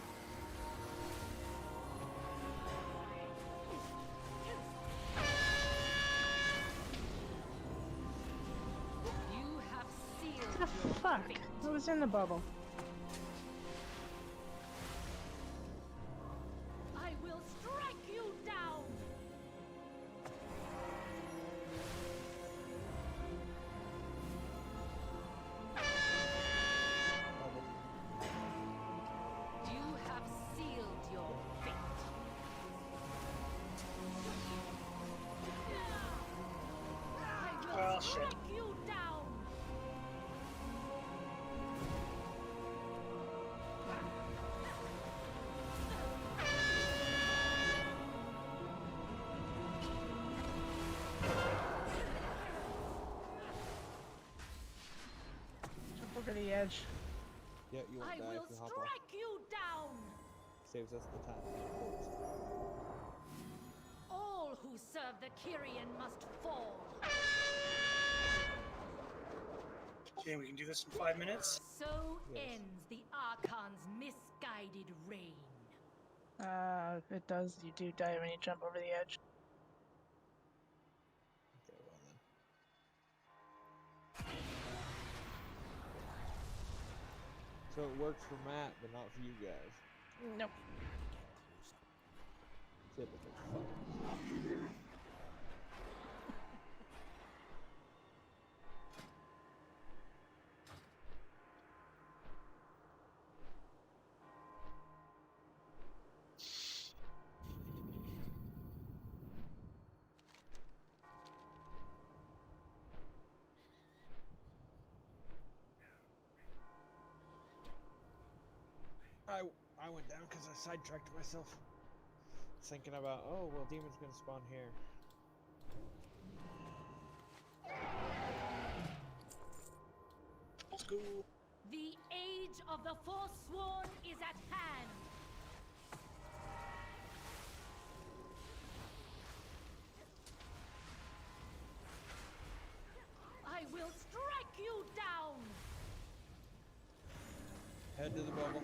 You have sealed What the fuck? What was in the bubble? I will strike you down. You have sealed your fate. I will Well, shit. strike you down. Jump over the edge. Yeah, you won't I die will if you hop off. strike you down. Saves us the time. All who serve the Kyrian must fall. Okay, we can do this in 5 minutes. So Yes. ends the Archon's misguided reign. It does. You do die when you jump over the edge. Okay, well then. So it works for Matt, but not for you guys. Nope. Typical fuck. I went down because I sidetracked myself. Thinking about, oh, well, demon's gonna spawn here. Let's go. The age of the Forsworn is at hand. I will strike you down. Head to the bubble.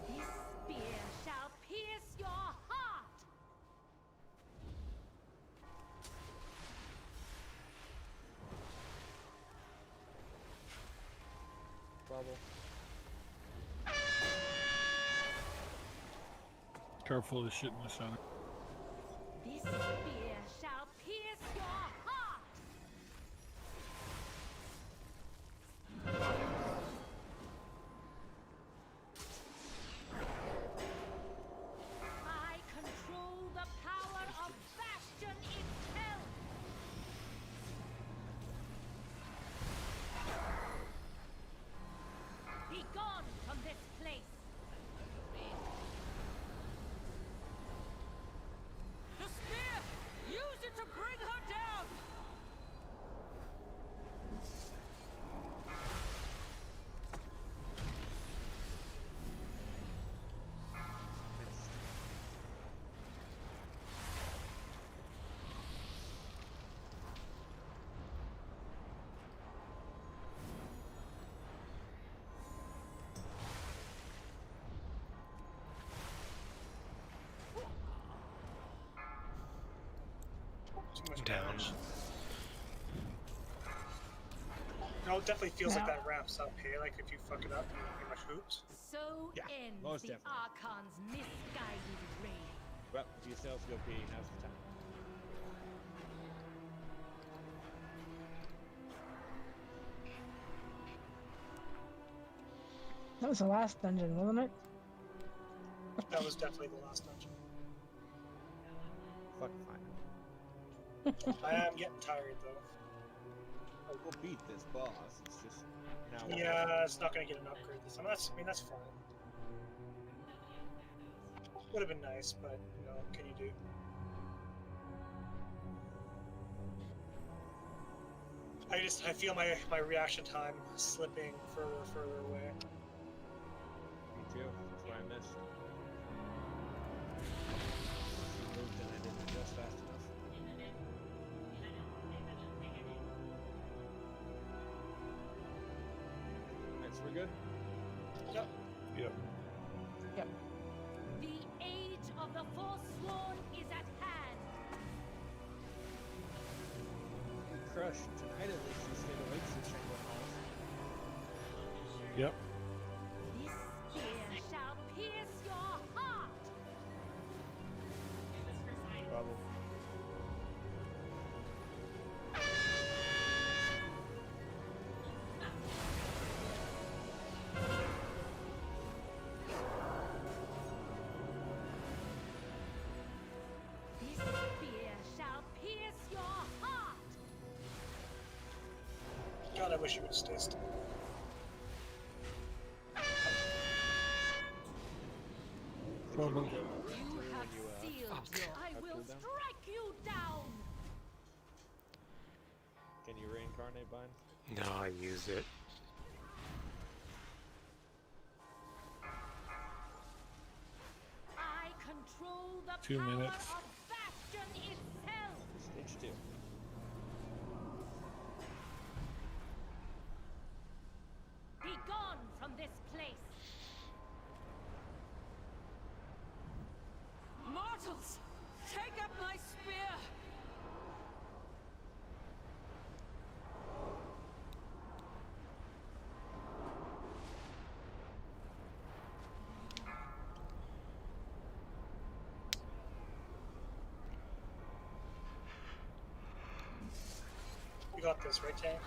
This spear shall pierce your heart. Bubble. Careful of the shit in the center. This spear shall pierce your heart. Too much Down. damage. No, it definitely feels like Yeah. that ramps up, hey? Like if you fuck it up, you're pretty much hooped. So Yeah, ends most the definitely. Archon's misguided reign. Well, if you sales go pee, now's the time. That was the last dungeon, wasn't it? That was definitely the last dungeon. Fuck fine. I am getting tired though. Oh, we'll beat this boss. It's just now. Yeah, it's not gonna get an upgrade this time. I mean, that's fine. Would have been nice, but you know, what can you do? I feel my reaction time slipping further and further away. Me too. That's why I missed. Moved and I didn't adjust fast enough. Alright, so we're good? Yep. Yep. Yep. The age of the Forsworn is at hand. Crushed. Tonight at least you stayed awake since Shanghai Halls. Yep. This spear shall pierce your heart. Probably. This spear shall pierce your heart. God, I wish you would stay still. Trouble. You have sealed your. I will cooldown? strike you down. Can you reincarnate, Bind? No, I use it. I control the 2 power minutes. of Bastion itself. Stage 2. Be gone from this place. Mortals, take up my spear. You got this, right, Tank?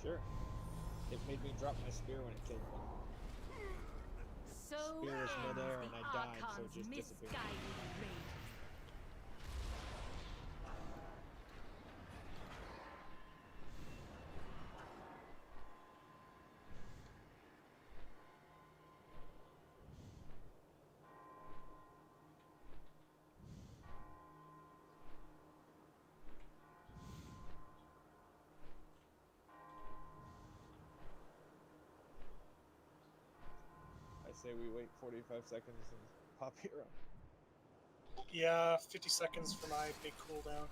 Sure. It made me drop my spear when it killed one. So Spear is ends midair the and I died, so it Archon's just disappeared. misguided reign. I say we wait 45 seconds and pop hero. Yeah, 50 seconds for my big cooldown.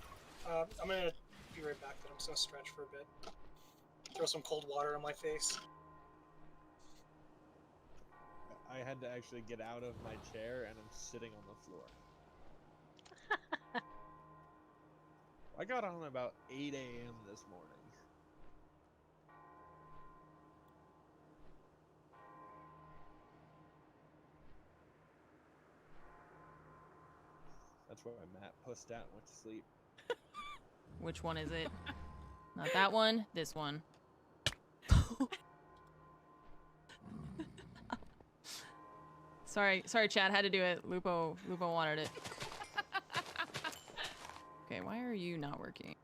I'm gonna be right back then. I'm just gonna stretch for a bit. Throw some cold water on my face. I had to actually get out of my chair and I'm sitting on the floor. I got on about 8 a.m. this morning. That's why Matt pussed out and went to sleep. Which one is it? Not that one, this one. Sorry, Chad, had to do it. Lupo wanted it. Okay, why are you not working?